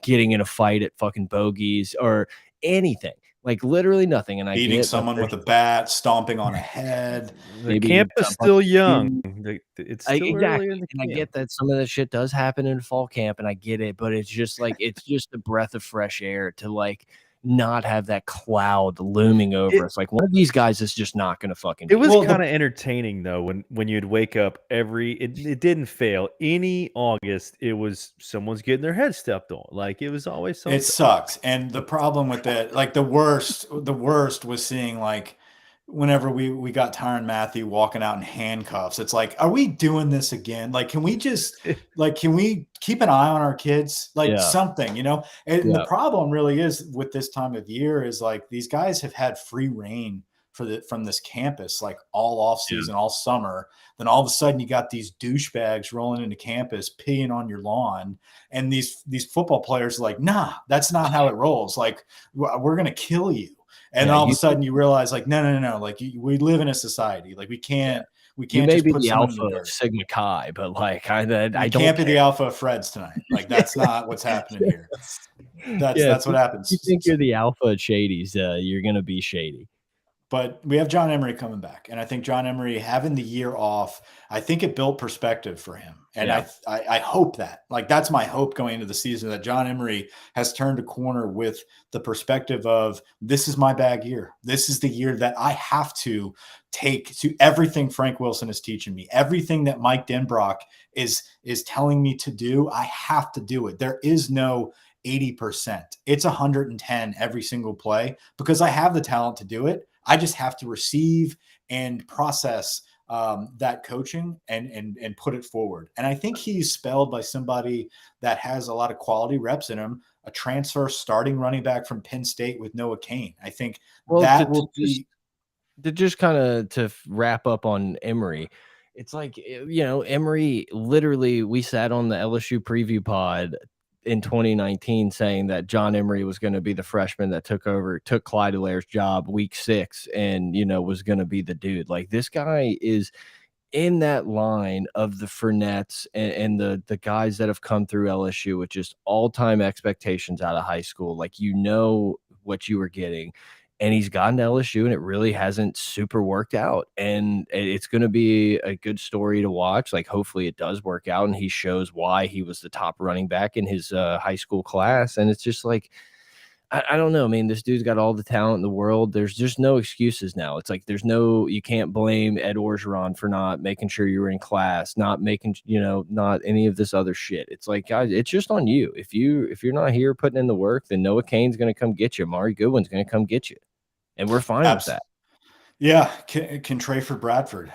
getting in a fight at fucking bogeys or anything? Like literally nothing. And beating someone with a bat, stomping on a head. The camp is still young. It's still exactly. early in the and camp. I get that some of that shit does happen in fall camp, and I get it, but it's just like it's just a breath of fresh air to like not have that cloud looming over us. Like one of these guys is just not going to fucking. It was kind of entertaining though when you'd wake up it didn't fail. Any August, it was someone's getting their head stepped on. Like it was always something. It sucks. And the problem with it, like the worst was seeing like whenever we got Tyrann Mathieu walking out in handcuffs. It's like, are we doing this again? Like, can we keep an eye on our kids? Like something, And the problem really is with this time of year is like these guys have had free reign from this campus, like all off season, all summer. Then all of a sudden you got these douchebags rolling into campus, peeing on your lawn. And these football players are like, nah, that's not how it rolls. Like we're going to kill you. And all of a sudden you realize like, no. Like we live in a society. Like we can't you may be the alpha of Sigma Chi, but like I can't be the alpha of Fred's tonight. Like that's not what's happening here. That's what happens. If you think you're the alpha of shadies, you're going to be shady. But we have John Emery coming back. And I think John Emery having the year off, I think it built perspective for him. And I hope that, like, that's my hope going into the season, that John Emery has turned a corner with the perspective of this is my bag year. This is the year that I have to take to everything Frank Wilson is teaching me. Everything that Mike Denbrock is telling me to do, I have to do it. There is no 80%. It's 110 every single play because I have the talent to do it. I just have to receive and process that coaching and put it forward. And I think he's spelled by somebody that has a lot of quality reps in him, a transfer starting running back from Penn State with Noah Kane. I think that will be just kind of to wrap up on Emery. It's like, Emery, literally, we sat on the LSU preview pod in 2019 saying that John Emery was going to be the freshman that took Clyde Allaire's job week 6 and, was going to be the dude. Like this guy is in that line of the Fournettes and the guys that have come through LSU with just all-time expectations out of high school. Like, what you were getting. And he's gotten to LSU, and it really hasn't super worked out. And it's going to be a good story to watch. Like, hopefully it does work out, and he shows why he was the top running back in his high school class. And it's just like, I don't know. I mean, this dude's got all the talent in the world. There's just no excuses now. It's like you can't blame Ed Orgeron for not making sure you were in class, not making, not any of this other shit. It's like, guys, it's just on you. If you're not here putting in the work, then Noah Kane's going to come get you. Mari Goodwin's going to come get you. And we're fine with that. Yeah, Trayford Bradford.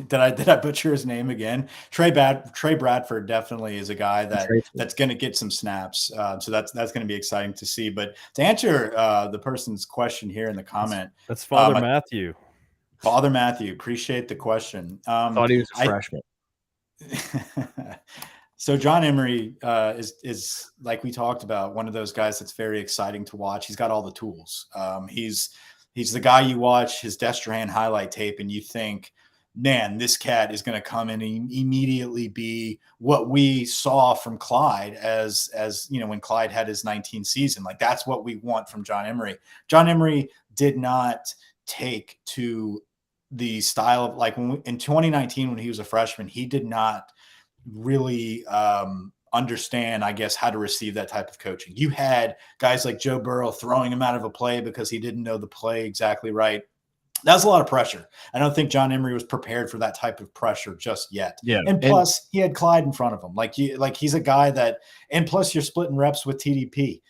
Did I butcher his name again? Trey Bradford definitely is a guy that's going to get some snaps. So that's going to be exciting to see. But to answer the person's question here in the comment, that's Father Matthew. Father Matthew, appreciate the question. Thought he was a freshman. So John Emery is like we talked about, one of those guys that's very exciting to watch. He's got all the tools. He's the guy you watch his Destrehan highlight tape and you think, man, this cat is going to come in and immediately be what we saw from Clyde as when Clyde had his 19th season. Like, that's what we want from John Emery. John Emery did not take to the style of, like, in 2019 when he was a freshman, he did not really understand, I guess, how to receive that type of coaching. You had guys like Joe Burrow throwing him out of a play because he didn't know the play exactly right. That was a lot of pressure. I don't think John Emery was prepared for that type of pressure just yet. Yeah. And plus, he had Clyde in front of him. Like he's a guy that, and plus you're splitting reps with TDP.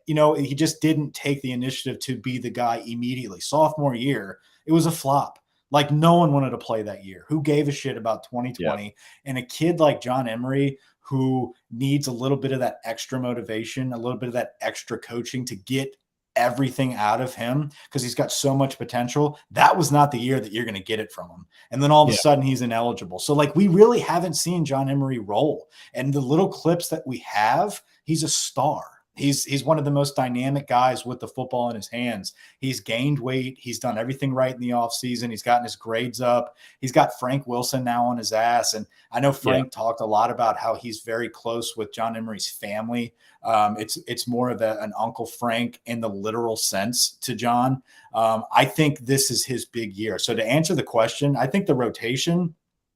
He just didn't take the initiative to be the guy immediately. Sophomore year, it was a flop. Like, no one wanted to play that year. Who gave a shit about 2020? Yeah. And a kid like John Emery, who needs a little bit of that extra motivation, a little bit of that extra coaching to get everything out of him because he's got so much potential. That was not the year that you're going to get it from him. And then all of a sudden he's ineligible. So, like, we really haven't seen John Emery roll. And the little clips that we have, he's a star. He's one of the most dynamic guys with the football in his hands. He's gained weight. He's done everything right in the offseason. He's gotten his grades up. He's got Frank Wilson now on his ass. And I know Frank talked a lot about how he's very close with John Emery's family. It's more of an Uncle Frank in the literal sense to John. I think this is his big year. So to answer the question, I think the rotation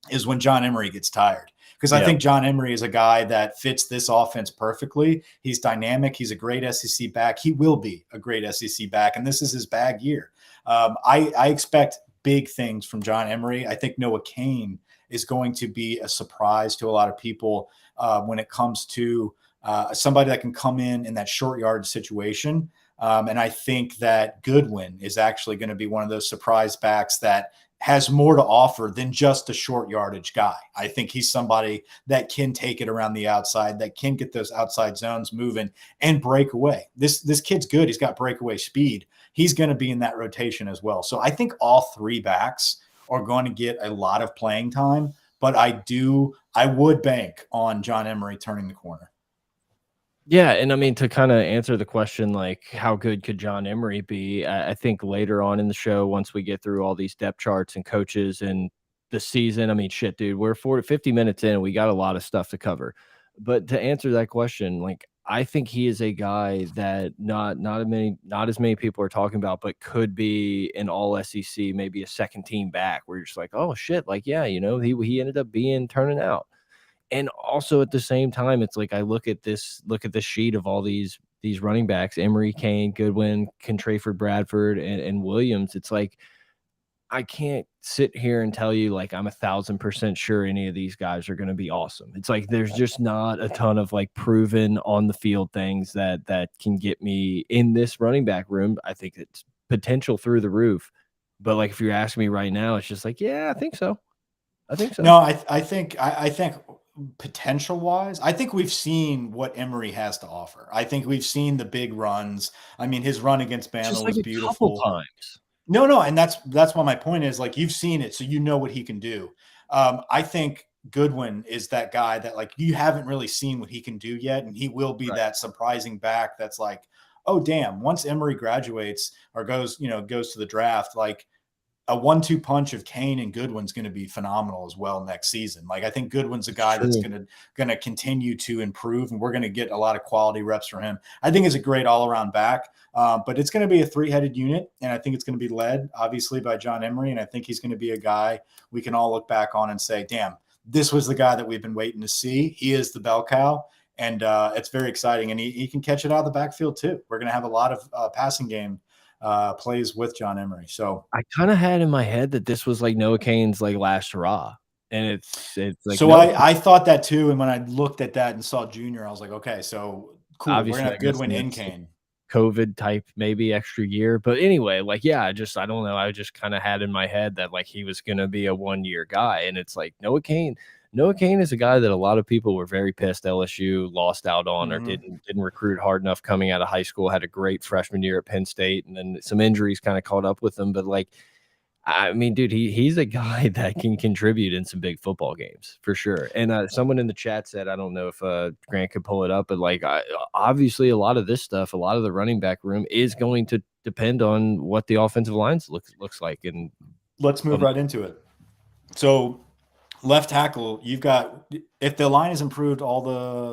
is when John Emery gets tired. Because I think John Emery is a guy that fits this offense perfectly. He's dynamic. He's a great SEC back. He will be a great SEC back, and this is his bag year. I expect big things from John Emery. I think Noah Kane is going to be a surprise to a lot of people when it comes to somebody that can come in that short yard situation. And I think that Goodwin is actually going to be one of those surprise backs that has more to offer than just a short yardage guy. I think he's somebody that can take it around the outside, that can get those outside zones moving and break away. This kid's good. He's got breakaway speed. He's going to be in that rotation as well. So I think all three backs are going to get a lot of playing time, but I would bank on John Emery turning the corner. Yeah, and I mean, to kind of answer the question, like, how good could John Emery be? I think later on in the show, once we get through all these depth charts and coaches and the season, I mean, shit, dude, we're 50 minutes in and we got a lot of stuff to cover. But to answer that question, like, I think he is a guy that not as many people are talking about, but could be an all SEC, maybe a second team back where you're just like, oh shit, like, yeah, he ended up turning out. And also at the same time, it's like I look at this sheet of all these running backs: Emery, Kane, Goodwin, Trayford Bradford, and Williams. It's like I can't sit here and tell you like I'm 1,000% sure any of these guys are going to be awesome. It's like there's just not a ton of like proven on the field things that can get me in this running back room. I think it's potential through the roof, but like if you're asking me right now, it's just like, yeah, I think so. No, I think potential wise, I think we've seen what Emery has to offer. I think we've seen the big runs. I mean, his run against Bama was beautiful. Times. No, and that's why my point is, like, you've seen it, so you know what he can do. I think Goodwin is that guy that, like, you haven't really seen what he can do yet, and he will be that surprising back that's like, oh damn, once Emery graduates or goes to the draft, like, a 1-2 punch of Kane and Goodwin's going to be phenomenal as well next season. Like, I think Goodwin's a guy that's going to continue to improve, and we're going to get a lot of quality reps from him. I think he's a great all-around back, but it's going to be a three-headed unit, and I think it's going to be led, obviously, by John Emery, and I think he's going to be a guy we can all look back on and say, damn, this was the guy that we've been waiting to see. He is the bell cow, and it's very exciting, and he can catch it out of the backfield too. We're going to have a lot of passing game plays with John Emery. So I kind of had in my head that this was like Noah Kane's like last hurrah, and it's like, so I thought that too. And when I looked at that and saw Junior, I was like, okay, so cool. Obviously, we're gonna have Goodwin and Kane. COVID type, maybe extra year. But anyway, like, yeah, I don't know. I just kind of had in my head that like he was going to be a 1-year guy. And it's like Noah Kane is a guy that a lot of people were very pissed LSU lost out on or didn't recruit hard enough coming out of high school, had a great freshman year at Penn State, and then some injuries kind of caught up with him. But like, I mean, dude, he's a guy that can contribute in some big football games for sure. And someone in the chat said, I don't know if Grant could pull it up, but like, obviously a lot of this stuff, a lot of the running back room is going to depend on what the offensive lines looks like. And let's move right into it. So left tackle, you've got, if the line is improved, all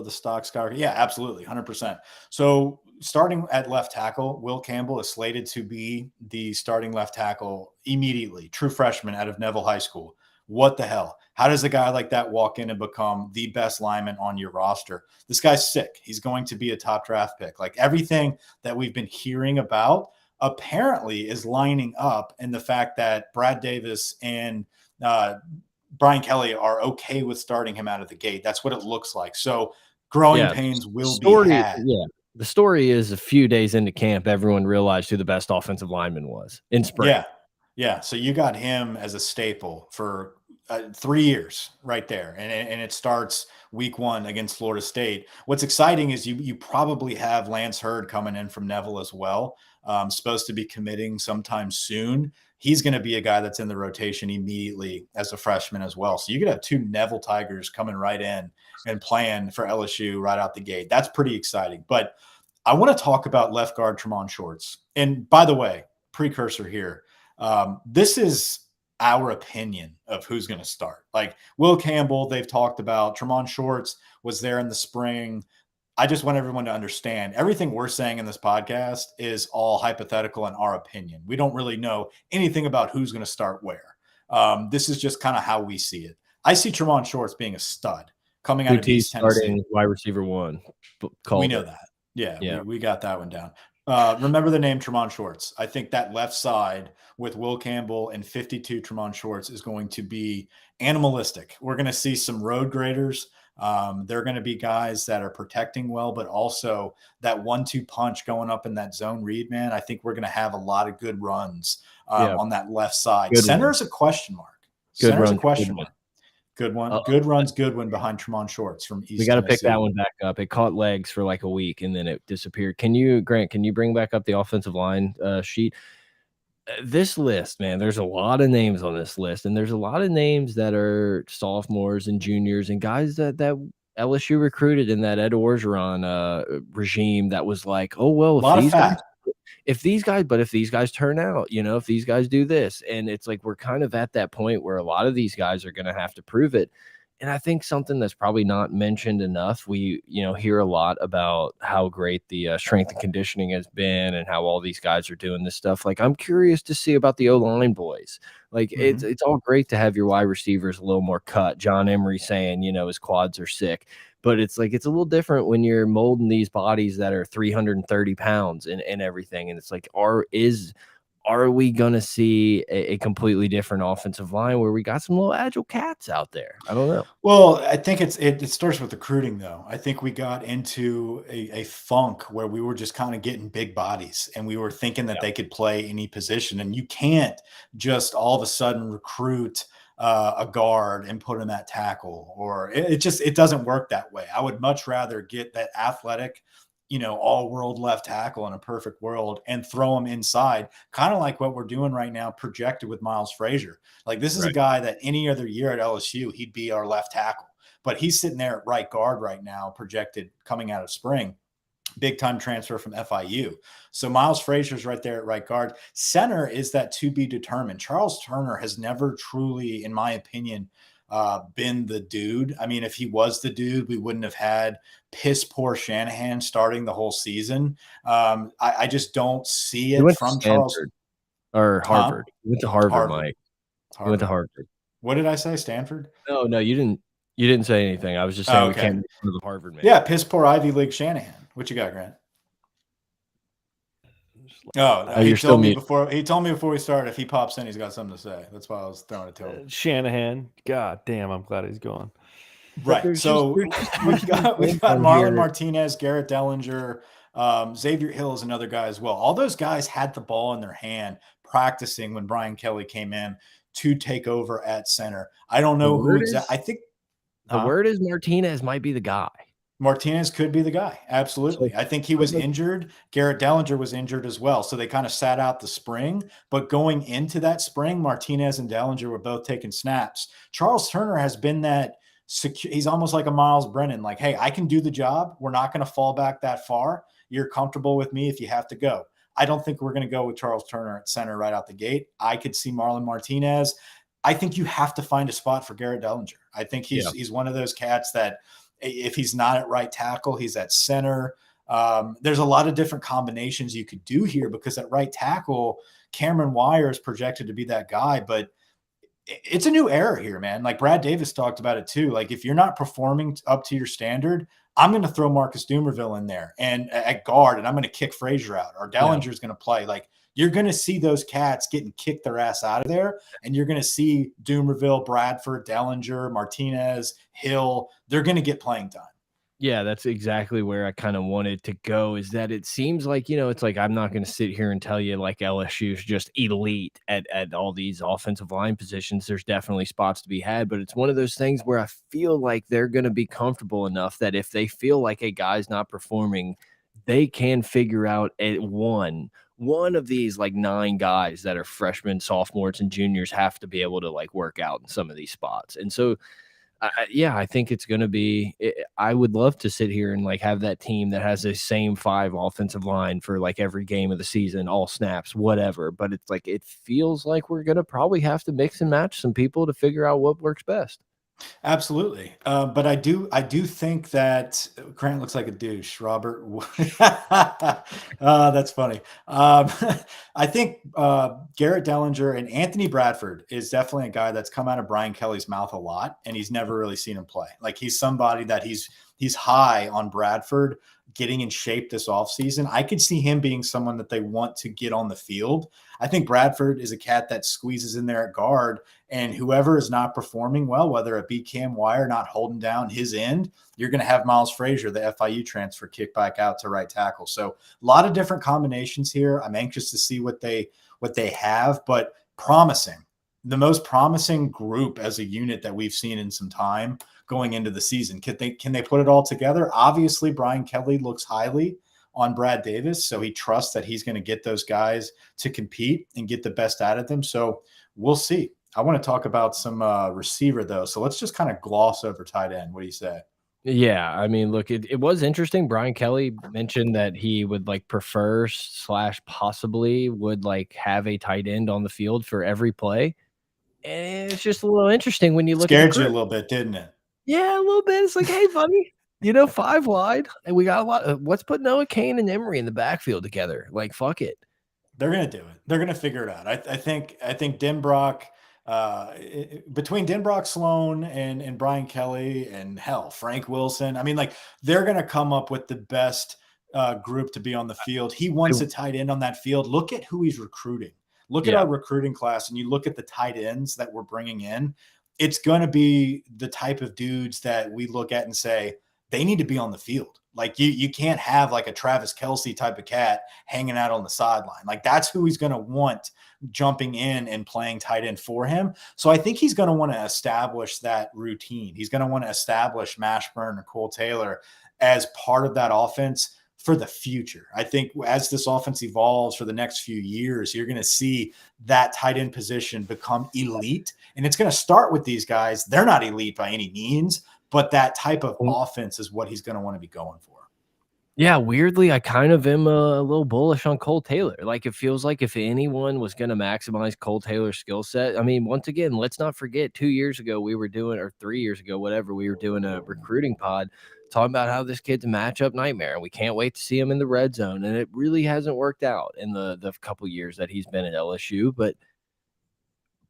the stock skyrocket. Yeah, absolutely. 100%. So starting at left tackle, Will Campbell is slated to be the starting left tackle immediately. True freshman out of Neville High School. What the hell? How does a guy like that walk in and become the best lineman on your roster? This guy's sick. He's going to be a top draft pick. Like everything that we've been hearing about apparently is lining up in the fact that Brad Davis and Brian Kelly are okay with starting him out of the gate. That's what it looks like. So growing pains will be had. Yeah. The story is a few days into camp, everyone realized who the best offensive lineman was in spring. Yeah. Yeah. So you got him as a staple for 3 years right there. And it starts week 1 against Florida State. What's exciting is you probably have Lance Hurd coming in from Neville as well. Supposed to be committing sometime soon. He's going to be a guy that's in the rotation immediately as a freshman as well. So you could have 2 Neville Tigers coming right in and playing for LSU right out the gate. That's pretty exciting. But I want to talk about left guard Tremont Schwartz. And by the way, precursor here, this is our opinion of who's going to start. Like Will Campbell, they've talked about. Tremont Schwartz was there in the spring. I just want everyone to understand everything we're saying in this podcast is all hypothetical in our opinion. We don't really know anything about who's going to start where. This is just kind of how we see it. I see Tremont Schwartz being a stud coming out of East Tennessee. Starting wide receiver 1. We know that. Yeah. We got that one down. Remember the name Tremont Schwartz. I think that left side with Will Campbell and 52 Tremont Schwartz is going to be animalistic. We're going to see some road graders. They're going to be guys that are protecting well, but also that 1-2 punch going up in that zone read, man. I think we're going to have a lot of good runs on that left side. Center is a question mark. Center is a question mark. Good one. Good runs, good one behind Tremont Schwartz from East. We got to pick that one back up. It caught legs for like a week and then it disappeared. Grant, can you bring back up the offensive line sheet? This list, man, there's a lot of names on this list, and there's a lot of names that are sophomores and juniors and guys that LSU recruited in that Ed Orgeron regime that was like, oh, well, if these guys turn out, if these guys do this, and it's like we're kind of at that point where a lot of these guys are going to have to prove it. And I think something that's probably not mentioned enough, we hear a lot about how great the strength and conditioning has been and how all these guys are doing this stuff. Like, I'm curious to see about the O-line boys. Like, it's all great to have your wide receivers a little more cut. John Emery saying, his quads are sick. But it's like, it's a little different when you're molding these bodies that are 330 pounds and everything. And it's like, are we going to see a completely different offensive line where we got some little agile cats out there? I don't know. Well, I think it starts with recruiting, though. I think we got into a funk where we were just kind of getting big bodies and we were thinking that they could play any position. And you can't just all of a sudden recruit a guard and put him at tackle, or it doesn't work that way. I would much rather get that athletic, all-world left tackle in a perfect world and throw him inside, kind of like what we're doing right now, projected with Miles Frazier. Like, this is a guy that any other year at LSU, he'd be our left tackle. But he's sitting there at right guard right now, projected coming out of spring. Big-time transfer from FIU. So Miles Frazier's right there at right guard. Center is that to be determined. Charles Turner has never truly, in my opinion, been the dude. I mean, if he was the dude, we wouldn't have had piss poor Shanahan starting the whole season. I just don't see it from Charles or Harvard. He went to Harvard, Mike. He went to Harvard. What did I say? Stanford? No, you didn't. You didn't say anything. I was just saying we can't go to the Harvard man. Yeah, piss poor Ivy League Shanahan. What you got, Grant? He told me before we started, if he pops in, he's got something to say. That's why I was throwing it to him. Shanahan. God damn, I'm glad he's gone. Right. So we've got Marlon Martinez, Garrett Dellinger, Xavier Hill is another guy as well. All those guys had the ball in their hand practicing when Brian Kelly came in to take over at center. I don't know who exactly. I think the word is Martinez might be the guy. Martinez could be the guy. Absolutely. I think he was injured. Garrett Dellinger was injured as well. So they kind of sat out the spring. But going into that spring, Martinez and Dellinger were both taking snaps. Charles Turner has been that secure. He's almost like a Miles Brennan. Like, hey, I can do the job. We're not going to fall back that far. You're comfortable with me if you have to go. I don't think we're going to go with Charles Turner at center right out the gate. I could see Marlon Martinez. I think you have to find a spot for Garrett Dellinger. I think he's one of those cats that if he's not at right tackle, he's at center. There's a lot of different combinations you could do here because at right tackle, Cameron Wire is projected to be that guy, but it's a new era here, man. Like Brad Davis talked about it too. Like if you're not performing up to your standard, I'm going to throw Marcus Dumerville in there and at guard, and I'm going to kick Frazier out, or Dellinger's going to play. Like you're going to see those cats getting kicked their ass out of there, and you're going to see Dumerville, Bradford, Dellinger, Martinez, Hill. They're going to get playing time. Yeah, that's exactly where I kind of wanted to go, is that it seems like, it's like I'm not going to sit here and tell you like LSU is just elite at all these offensive line positions. There's definitely spots to be had, but it's one of those things where I feel like they're going to be comfortable enough that if they feel like a guy's not performing, they can figure out one of these like 9 guys that are freshmen, sophomores, and juniors have to be able to like work out in some of these spots. And so I think it's going to be I would love to sit here and like have that team that has the same 5 offensive line for like every game of the season, all snaps, whatever. But it's like it feels like we're going to probably have to mix and match some people to figure out what works best. Absolutely. But I do think that Grant looks like a douche, Robert. That's funny. I think Garrett Dellinger and Anthony Bradford is definitely a guy that's come out of Brian Kelly's mouth a lot, and he's never really seen him play. Like he's somebody that he's high on Bradford getting in shape this offseason. I could see him being someone that they want to get on the field. I think Bradford is a cat that squeezes in there at guard, and whoever is not performing well, whether it be Cam Wire not holding down his end, you're going to have Miles Frazier, the FIU transfer, kick back out to right tackle. So a lot of different combinations here. I'm anxious to see what they have, but promising. The most promising group as a unit that we've seen in some time going into the season. Can they put it all together? Obviously, Brian Kelly looks highly on Brad Davis, so he trusts that he's going to get those guys to compete and get the best out of them. So we'll see. I want to talk about some receiver, though. So let's just kind of gloss over tight end. What do you say? Yeah, I mean, look, it was interesting. Brian Kelly mentioned that he would like prefer / possibly would like have a tight end on the field for every play. And it's just a little interesting when you look at it. Scared you a little bit, didn't it? Yeah, a little bit. It's like, hey, buddy, 5 wide, and we got a lot. Let's put Noah Kane and Emery in the backfield together. Like, fuck it. They're gonna do it. They're gonna figure it out. I think Denbrock, between Denbrock, Sloan, and Brian Kelly, and hell, Frank Wilson. I mean, like they're gonna come up with the best group to be on the field. He wants a tight end on that field. Look at who he's recruiting. Look at our recruiting class, and you look at the tight ends that we're bringing in. It's going to be the type of dudes that we look at and say, they need to be on the field. Like you can't have like a Travis Kelce type of cat hanging out on the sideline. Like that's who he's going to want jumping in and playing tight end for him. So I think he's going to want to establish that routine. He's going to want to establish Mashburn or Cole Taylor as part of that offense for the future. I think as this offense evolves for the next few years, you're going to see that tight end position become elite. And it's going to start with these guys. They're not elite by any means, but that type of offense is what he's going to want to be going for. Yeah, weirdly, I kind of am a little bullish on Cole Taylor. Like, it feels like if anyone was going to maximize Cole Taylor's skill set, I mean, once again, let's not forget 2 years ago we were doing, or 3 years ago, whatever, we were doing a recruiting pod talking about how this kid's a matchup nightmare and we can't wait to see him in the red zone. And it really hasn't worked out in the couple years that he's been at LSU. But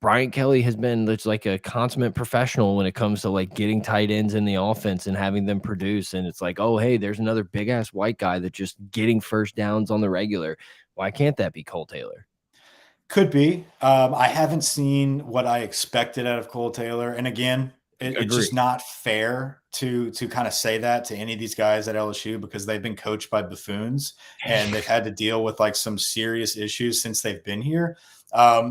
Brian Kelly has been just like a consummate professional when it comes to like getting tight ends in the offense and having them produce. And it's like, oh, hey, there's another big ass white guy that's just getting first downs on the regular. Why can't that be Cole Taylor? Could be. I haven't seen what I expected out of Cole Taylor. And again, It's just not fair to kind of say that to any of these guys at LSU because they've been coached by buffoons and they've had to deal with like some serious issues since they've been here.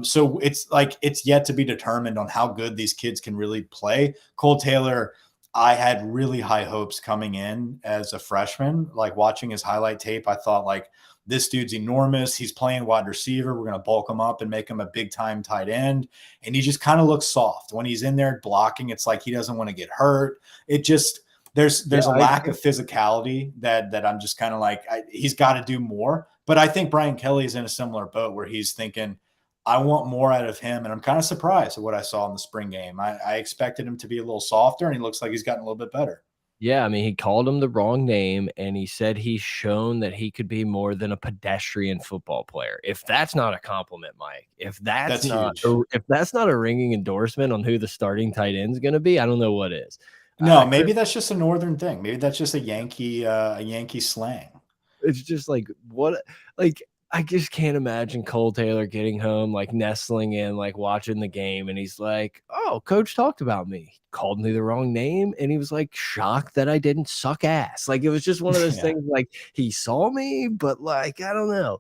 So it's yet to be determined on how good these kids can really play. Cole Taylor, I had really high hopes coming in as a freshman. Like watching his highlight tape, I thought like, this dude's enormous. He's playing wide receiver. We're going to bulk him up and make him a big-time tight end. And he just kind of looks soft. When he's in there blocking, it's like he doesn't want to get hurt. It just – there's a lack of physicality that I'm just kind of like he's got to do more. But I think Brian Kelly is in a similar boat where he's thinking, I want more out of him. And I'm kind of surprised at what I saw in the spring game. I expected him to be a little softer, and he looks like he's gotten a little bit better. Yeah, I mean, he called him the wrong name, and he said he's shown that he could be more than a pedestrian football player. If that's not a compliment, Mike, if that's not a ringing endorsement on who the starting tight end is going to be, I don't know what is. No, maybe that's just a northern thing. Maybe that's just a Yankee slang. It's just like what, like I just can't imagine Cole Taylor getting home, like nestling in, like watching the game, and he's like, "Oh, coach talked about me, called me the wrong name," and he was like shocked that I didn't suck ass. Like it was just one of those things. Like he saw me, but like I don't know.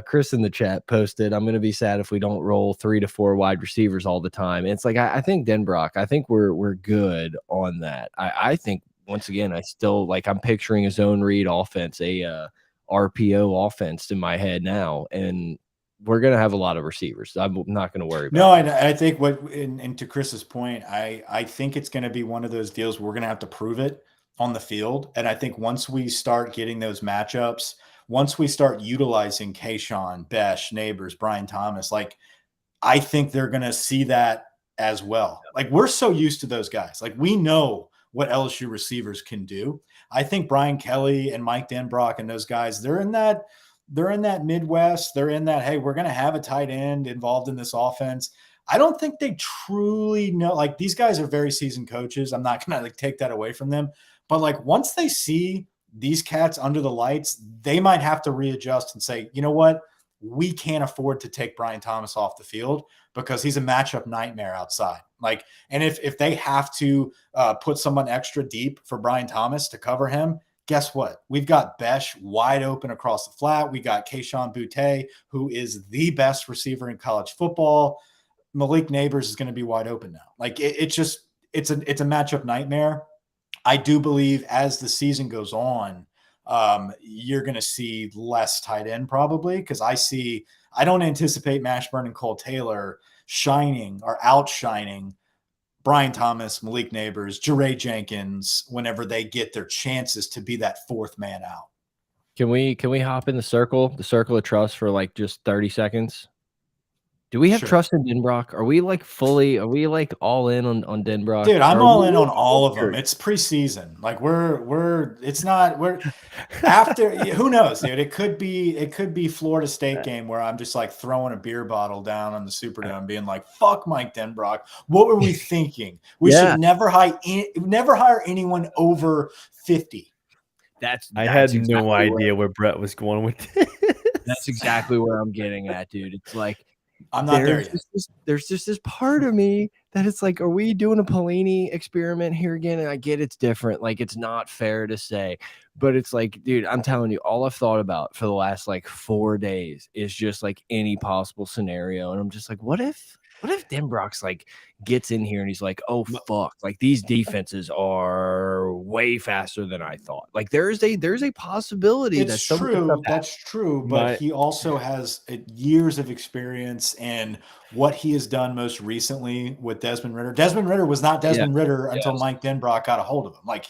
Chris in the chat posted, "I'm going to be sad if we don't roll 3 to 4 wide receivers all the time." And it's like I think Denbrock. I think we're good on that. I think once again, I still like I'm picturing a zone read offense, a RPO offense in my head now, and we're going to have a lot of receivers. I'm not going to worry about it. No, I think and to Chris's point, I think it's going to be one of those deals where we're going to have to prove it on the field. And I think once we start getting those matchups, once we start utilizing Kayshawn, Besh, Neighbors, Brian Thomas, like I think they're going to see that as well. Like we're so used to those guys. Like we know what LSU receivers can do. I think Brian Kelly and Mike Denbrock and those guys, they're in that Midwest. They're in that, hey, we're going to have a tight end involved in this offense. I don't think they truly know. Like these guys are very seasoned coaches. I'm not going to like take that away from them. But like once they see these cats under the lights, they might have to readjust and say, you know what? We can't afford to take Brian Thomas off the field because he's a matchup nightmare outside. Like, and if they have to put someone extra deep for Brian Thomas to cover him, guess what? We've got Besh wide open across the flat. We got Kayshon Boutte, who is the best receiver in college football. Malik Neighbors is going to be wide open now. Like it's a matchup nightmare. I do believe as the season goes on, you're going to see less tight end probably because I don't anticipate Mashburn and Cole Taylor shining or outshining Brian Thomas, Malik Neighbors, Jeray Jenkins whenever they get their chances to be that fourth man out. Can we hop in the circle of trust for like just 30 seconds? Do we have trust in Denbrock? Are we like all in on Denbrock? Dude, I'm all in on all of them. It's preseason. Like we're after who knows, dude. It could be Florida State game where I'm just like throwing a beer bottle down on the Superdome being like, fuck Mike Denbrock. What were we thinking? We should never hire anyone over 50. I had no idea where Brett was going with this. That's exactly where I'm getting at, dude. It's like I'm not there yet. There's just this part of me that it's like, are we doing a Pelini experiment here again? And I get it's different. Like, it's not fair to say. But it's like, dude, I'm telling you, all I've thought about for the last like 4 days is just like any possible scenario. And I'm just like, what if Denbrock's like gets in here and he's like, oh fuck, like these defenses are way faster than I thought. Like there's a possibility that's true, but he also has years of experience in what he has done most recently with Desmond Ridder. Desmond Ridder was not Desmond Ridder until Mike Denbrock got a hold of him.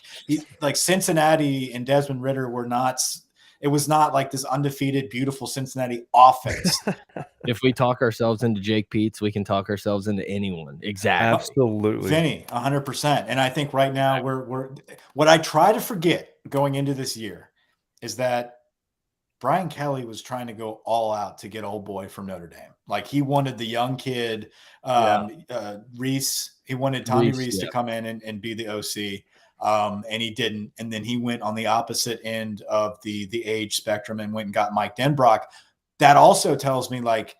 Like Cincinnati and Desmond Ridder were not. It was not like this undefeated, beautiful Cincinnati offense. If we talk ourselves into Jake Peets, we can talk ourselves into anyone. Exactly. Absolutely. Vinny, 100%. And I think right now we're what I try to forget going into this year is that Brian Kelly was trying to go all out to get old boy from Notre Dame. Like he wanted the young kid, Reese. He wanted Tommy Reese to come in and be the OC. And he didn't. And then he went on the opposite end of the age spectrum and went and got Mike Denbrock. That also tells me like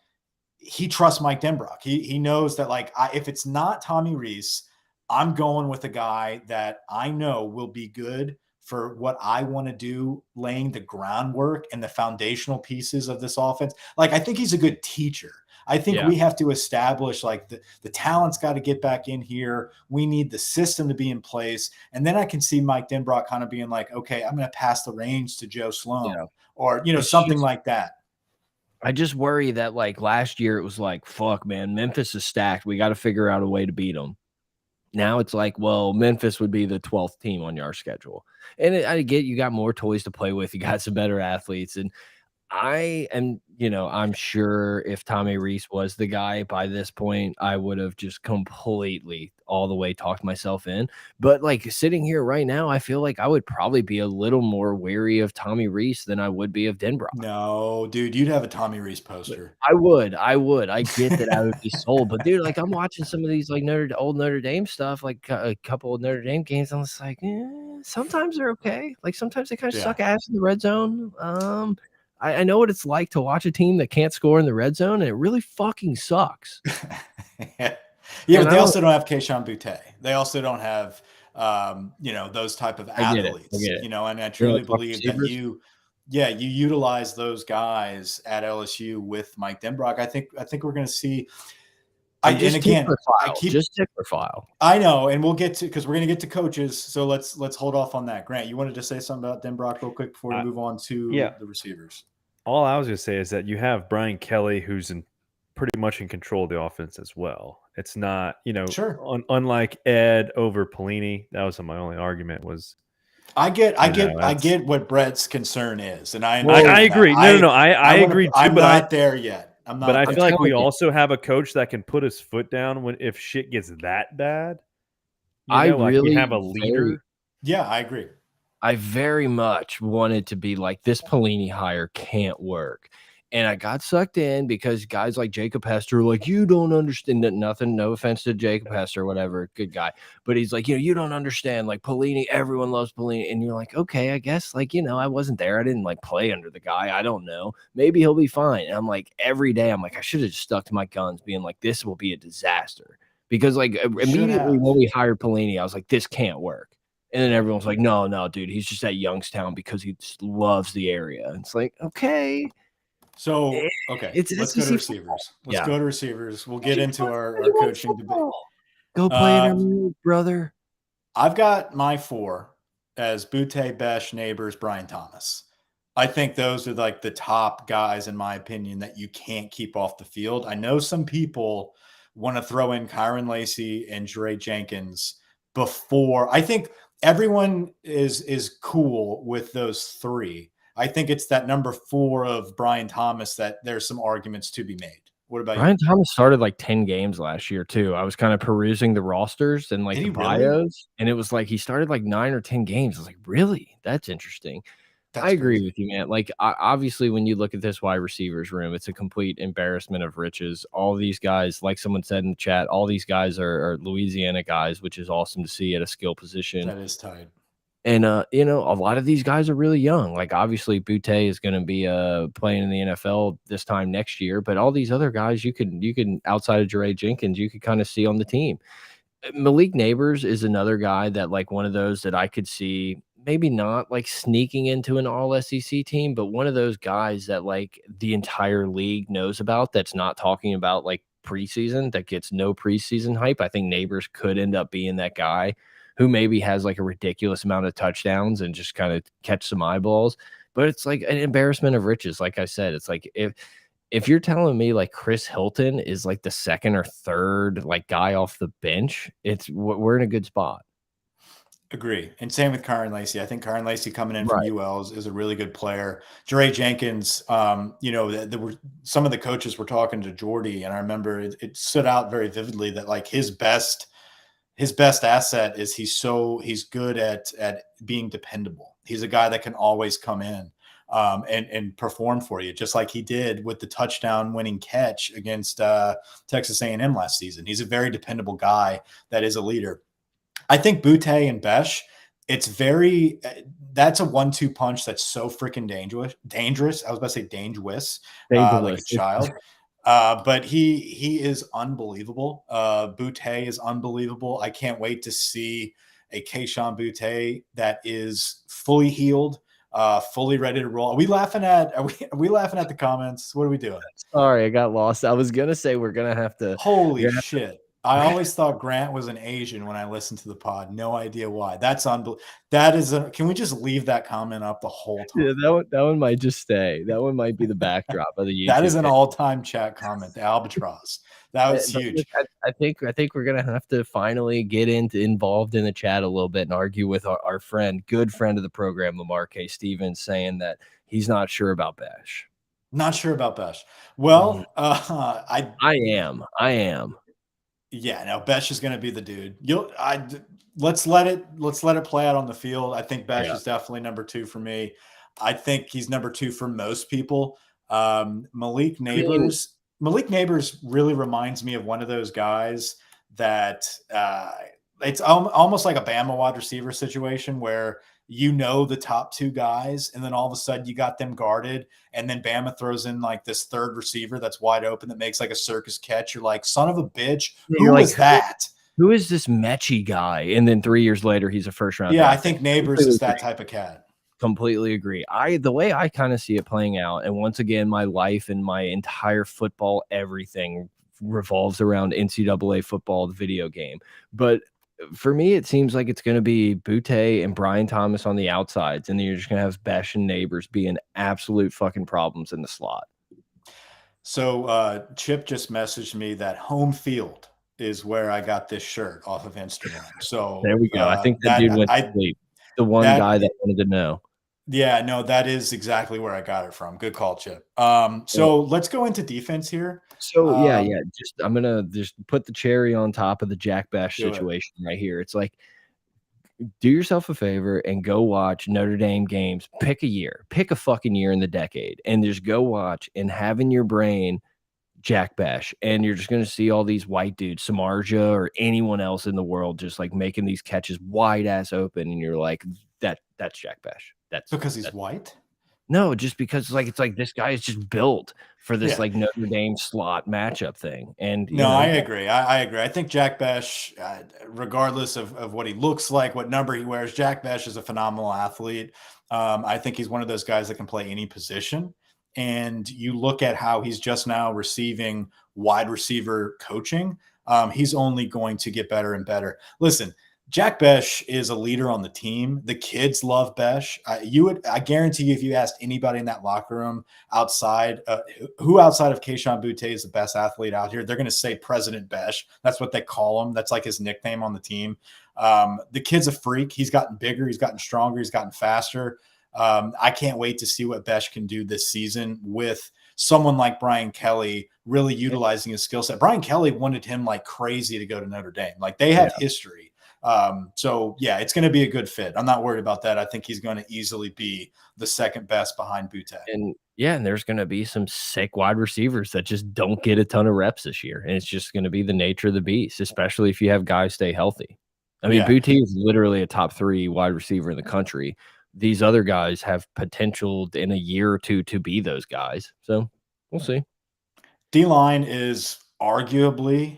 he trusts Mike Denbrock. He knows that like if it's not Tommy Reese, I'm going with a guy that I know will be good for what I want to do, laying the groundwork and the foundational pieces of this offense. Like, I think he's a good teacher. I think we have to establish, like, the talent's got to get back in here. We need the system to be in place. And then I can see Mike Denbrock kind of being like, okay, I'm going to pass the reins to Joe Sloan or, something like that. I just worry that, like, last year it was like, fuck, man, Memphis is stacked. We got to figure out a way to beat them. Now it's like, well, Memphis would be the 12th team on your schedule. And I get you got more toys to play with. You got some better athletes. And I am, I'm sure if Tommy Rees was the guy by this point, I would have just completely all the way talked myself in. But like sitting here right now, I feel like I would probably be a little more wary of Tommy Rees than I would be of Denbrock. No, dude, you'd have a Tommy Rees poster. I would. I get that I would be sold, but dude, like I'm watching some of these like old Notre Dame stuff, like a couple of Notre Dame games. I'm just like, sometimes they're okay. Like sometimes they kind of suck ass in the red zone. I know what it's like to watch a team that can't score in the red zone, and it really fucking sucks. But they also don't have Keyshawn Boutte. They also don't have, those type of athletes. And I truly believe that you utilize those guys at LSU with Mike Denbrock. I think we're going to see. Just tick profile. I know, and we'll get to, because we're going to get to coaches. So let's hold off on that. Grant, you wanted to say something about Denbrock real quick before we move on to the receivers. All I was going to say is that you have Brian Kelly, who's pretty much in control of the offense as well. It's not, unlike Ed over Pelini. That was my only argument was. I get what Brett's concern is, and I agree. I agree too. I'm not there yet. But I feel like we also have a coach that can put his foot down if shit gets that bad. We have a leader. I agree. I very much wanted to be like, this Pelini hire can't work. And I got sucked in because guys like Jacob Hester, like, you don't understand nothing. No offense to Jacob Hester, whatever, good guy. But he's like, you don't understand. Like Pelini, everyone loves Pelini. And you're like, okay, I guess, like, I wasn't there. I didn't like play under the guy. I don't know. Maybe he'll be fine. And I'm like, every day, I'm like, I should have just stuck to my guns, being like, this will be a disaster. Because like immediately when we hired Pelini, I was like, this can't work. And then everyone's like, no, dude, he's just at Youngstown because he just loves the area. And it's like, okay. So, okay, let's go to receivers. Let's go to receivers. We'll get into our coaching debate. Go play interview, brother. I've got my 4 as Boutte, Besh, Neighbors, Brian Thomas. I think those are like the top guys, in my opinion, that you can't keep off the field. I know some people want to throw in Kyron Lacy and Jure Jenkins before. I think everyone is cool with those 3. I think it's that number 4 of Brian Thomas that there's some arguments to be made. What about Brian Thomas started like 10 games last year too. I was kind of perusing the rosters and like the bios, and it was like he started like 9 or 10 games. I was like, really? That's interesting. I agree with you, man. Like, obviously, when you look at this wide receivers room, it's a complete embarrassment of riches. All these guys, like someone said in the chat, all these guys are Louisiana guys, which is awesome to see at a skill position. That is tight. And, a lot of these guys are really young. Like, obviously, Boutte is going to be playing in the NFL this time next year. But all these other guys, you can outside of Jure Jenkins, you could kind of see on the team. Malik Neighbors is another guy that, like, one of those that I could see maybe not, like, sneaking into an all-SEC team, but one of those guys that, like, the entire league knows about that's not talking about, like, preseason, that gets no preseason hype. I think Neighbors could end up being that guy who maybe has like a ridiculous amount of touchdowns and just kind of catch some eyeballs. But it's like an embarrassment of riches. Like I said, it's like if you're telling me like Chris Hilton is like the 2nd or 3rd like guy off the bench, we're in a good spot. Agree. And same with Kyron Lacy. I think Kyron Lacy coming in from UL is a really good player. Jure Jenkins, there were some of the coaches were talking to Jordy, and I remember it stood out very vividly that like his best asset is he's good at being dependable. He's a guy that can always come in and perform for you, just like he did with the touchdown winning catch against Texas A&M last season. He's a very dependable guy that is a leader. I think Boutte and Besh, that's a 1-2 punch that's so freaking dangerous. I was about to say dangerous, like a child. But he is unbelievable. Boutte is unbelievable. I can't wait to see a Kayshon Boutte that is fully healed, fully ready to roll. Are we laughing at the comments? What are we doing? Sorry, I got lost. I was gonna say we're gonna have to. Holy shit. I always thought Grant was an Asian when I listened to the pod. No idea why. That's unbelievable. Can we just leave that comment up the whole time? Yeah, that one might just stay. That one might be the backdrop of the YouTube. That is an all-time chat comment, the albatross. That was huge. I think we're gonna have to finally get involved in the chat a little bit and argue with our good friend of the program, Lamar K. Stevens, saying that he's not sure about Besh. Not sure about Besh. Well, I am. Yeah, no, Besh is going to be the dude. Let's let it play out on the field. I think Besh is definitely number 2 for me. I think he's number 2 for most people. Malik Neighbors really reminds me of one of those guys that it's almost like a Bama wide receiver situation where the top 2 guys, and then all of a sudden you got them guarded, and then Bama throws in like this third receiver that's wide open that makes like a circus catch. You're like, son of a bitch, who was that? Who is this Mechie guy? And then 3 years later, he's a first round. Yeah, I think Neighbors is that type of cat. Completely agree. The way I kind of see it playing out, and once again, my life and my entire football, everything revolves around NCAA football, the video game. But for me, it seems like it's going to be Boutte and Brian Thomas on the outsides, and then you're just going to have Besh and Neighbors being absolute fucking problems in the slot. So Chip just messaged me that home field is where I got this shirt off of Instagram. So there we go. I think that dude went to sleep. The one guy that wanted to know. Yeah, no, that is exactly where I got it from. Good call, Chip. So let's go into defense here. So I'm gonna just put the cherry on top of the Jack Besh situation right here. It's like, do yourself a favor and go watch Notre Dame games. Pick a fucking year in the decade, and just go watch and have in your brain Jack Besh, and you're just gonna see all these white dudes, Samardzija or anyone else in the world, just like making these catches wide ass open, and you're like, that's Jack Besh. That's because he's white. No, just because it's like this guy is just built for this like Notre Dame slot matchup thing. And I agree. I agree. I think Jack Besh, regardless of what he looks like, what number he wears, Jack Besh is a phenomenal athlete. I think he's one of those guys that can play any position. And you look at how he's just now receiving wide receiver coaching. He's only going to get better and better. Listen, Jack Besh is a leader on the team. The kids love Besh. I guarantee you, if you asked anybody in that locker room outside of Kayshon Boutte is the best athlete out here, they're going to say President Besh. That's what they call him. That's like his nickname on the team. The kid's a freak. He's gotten bigger. He's gotten stronger. He's gotten faster. I can't wait to see what Besh can do this season with someone like Brian Kelly really utilizing his skill set. Brian Kelly wanted him like crazy to go to Notre Dame. Like they have history. It's going to be a good fit. I'm not worried about that. I think he's going to easily be the second best behind Boutte. And there's going to be some sick wide receivers that just don't get a ton of reps this year. And it's just going to be the nature of the beast, especially if you have guys stay healthy. I mean, Boutte is literally a top 3 wide receiver in the country. These other guys have potential in a year or two to be those guys. So we'll see. D-line is arguably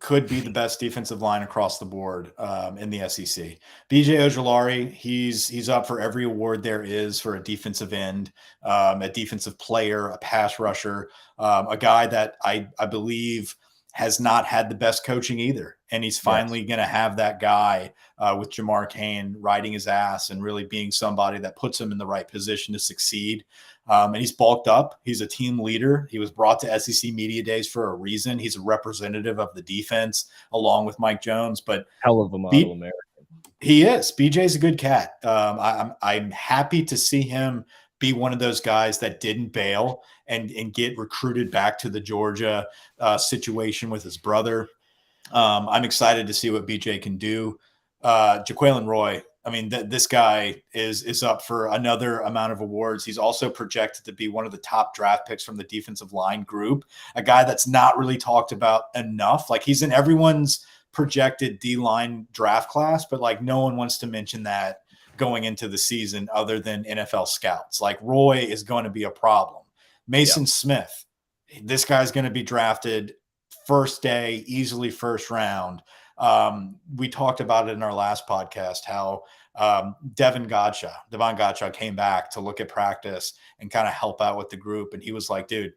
could be the best defensive line across the board in the SEC. BJ Ojulari, he's up for every award there is for a defensive end, a defensive player, a pass rusher, a guy that I believe has not had the best coaching either. And he's finally going to have that guy with Jamar Kane riding his ass and really being somebody that puts him in the right position to succeed. And he's bulked up. He's a team leader. He was brought to SEC Media Days for a reason. He's a representative of the defense along with Mike Jones. But hell of a model American. He is. BJ's a good cat. I'm happy to see him be one of those guys that didn't bail and get recruited back to the Georgia situation with his brother. I'm excited to see what BJ can do. Jacqueline Roy, I mean, this guy is up for another amount of awards. He's also projected to be one of the top draft picks from the defensive line group, a guy that's not really talked about enough. Like he's in everyone's projected D-line draft class, but like no one wants to mention that going into the season other than NFL scouts. Like Roy is going to be a problem. Mason Smith, this guy's going to be drafted first day, easily first round. We talked about it in our last podcast, how Devon Gottschalk came back to look at practice and kind of help out with the group. And he was like, dude,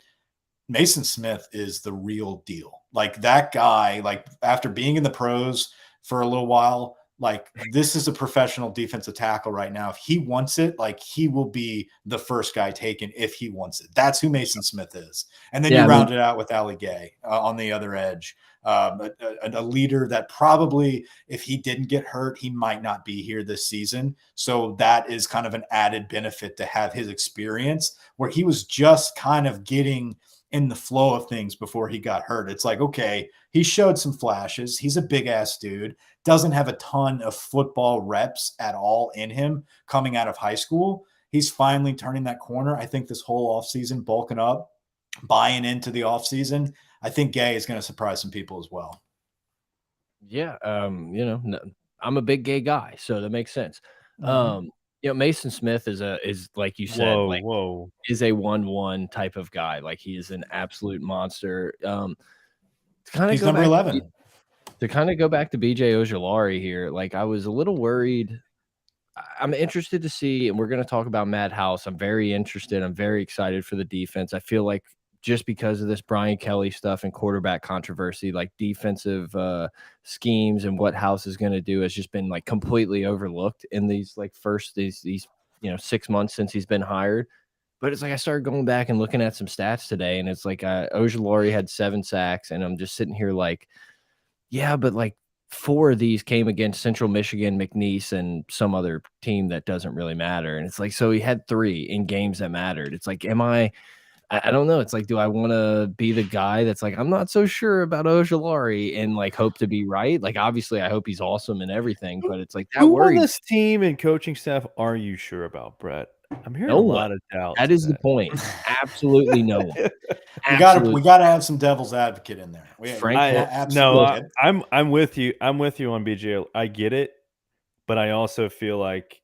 Mason Smith is the real deal. Like that guy, like after being in the pros for a little while, like this is a professional defensive tackle right now. If he wants it, like he will be the first guy taken if he wants it. That's who Mason Smith is. And then you round it out with Ali Gay on the other edge, a leader that probably, if he didn't get hurt, he might not be here this season. So that is kind of an added benefit to have his experience where he was just kind of getting in the flow of things before he got hurt. It's like, okay, he showed some flashes. He's a big ass dude, doesn't have a ton of football reps at all in him coming out of high school. He's finally turning that corner. I think this whole offseason, bulking up, buying into the offseason, I think Gay is going to surprise some people as well. Yeah. I'm a big Gay guy, so that makes sense. Mason Smith is like you said, is a 1-1 type of guy. Like he is an absolute monster. He's number 11. To kind of go back to BJ Ojulari here, like I was a little worried. I'm interested to see, and we're going to talk about Matt House. I'm very interested. I'm very excited for the defense. I feel like just because of this Brian Kelly stuff and quarterback controversy, like defensive schemes and what House is going to do has just been like completely overlooked in these like these 6 months since he's been hired. But it's like I started going back and looking at some stats today, and it's like Ojulari had 7 sacks, and I'm just sitting here like, yeah, but like 4 of these came against Central Michigan, McNeese, and some other team that doesn't really matter. And it's like, so he had 3 in games that mattered. It's like, I don't know. It's like, do I want to be the guy that's like, I'm not so sure about Ojulari and like hope to be right? Like, obviously, I hope he's awesome and everything, but it's like that who on this team and coaching staff are you sure about, Brett? I'm hearing a lot of doubt. That is the point. Absolutely no one. We got to have some devil's advocate in there. I'm with you. I'm with you on BJ. I get it, but I also feel like,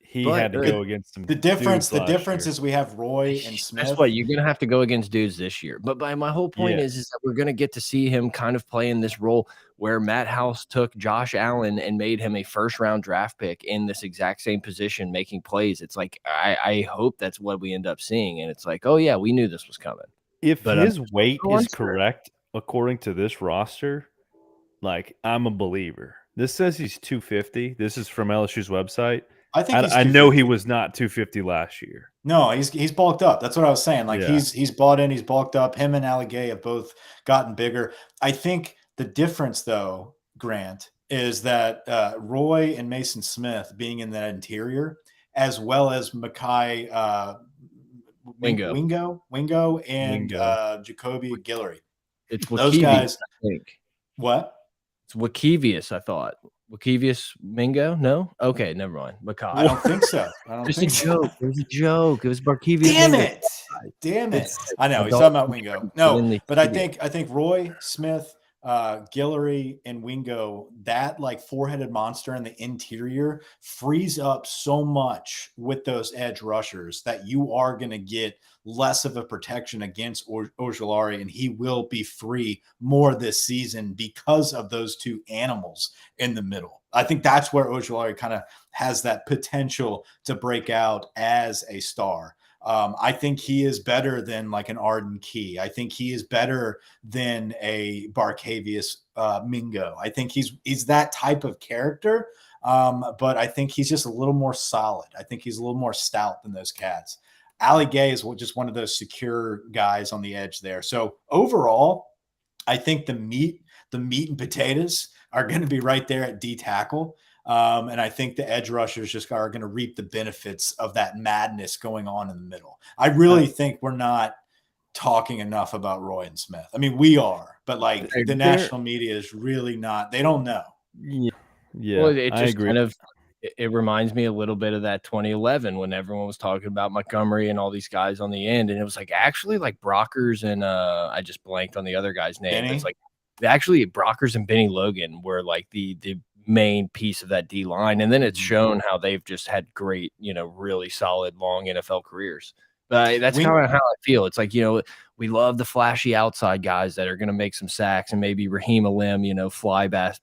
he had to go against some. The difference is we have Roy and Smith. That's what you're going to have to go against dudes this year. But my whole point is that we're going to get to see him kind of play in this role where Matt House took Josh Allen and made him a first-round draft pick in this exact same position, making plays. It's like I hope that's what we end up seeing, and it's like, oh yeah, we knew this was coming. If his weight is correct according to this roster, like I'm a believer. This says he's 250. This is from LSU's website. I know he was not 250 last year. No, he's bulked up. That's what I was saying. Like he's bought in, he's bulked up. Him and Ali Gay have both gotten bigger. I think the difference, though, Grant, is that Roy and Mason Smith being in that interior, as well as Makai Wingo and Jacoby Guillory. It's those guys. I think. What? It's Wakevius, I thought. Wakevius Mingo? No? Okay, never mind. Makai. I don't think so. Just a joke. It was a joke. It was Barkevius. Damn it. I know. He's talking about Wingo. No, but I think Roy, Smith, Guillory, and Wingo, that like 4-headed monster in the interior frees up so much with those edge rushers that you are going to get less of a protection against Ojulari, and he will be free more this season because of those 2 animals in the middle. I think that's where Ojulari kind of has that potential to break out as a star. I think he is better than like an Arden Key. I think he is better than a Barkevius Mingo. I think he's that type of character, but I think he's just a little more solid. I think he's a little more stout than those cats. Ali Gay is just one of those secure guys on the edge there. So overall, I think the meat and potatoes are going to be right there at D tackle. And I think the edge rushers just are going to reap the benefits of that madness going on in the middle. I really think we're not talking enough about Roy and Smith. I mean, we are, but like the national media is really not. They don't know. Yeah, well, it just kind of it reminds me a little bit of that 2011 when everyone was talking about Montgomery and all these guys on the end, and it was like actually like Brockers and I just blanked on the other guy's name. Benny? It's like actually Brockers and Benny Logan were like the main piece of that D line, and then it's shown how they've just had great, really solid long NFL careers. That's kind of how I feel. It's like, we love the flashy outside guys that are going to make some sacks and maybe Raheem Alim, fly past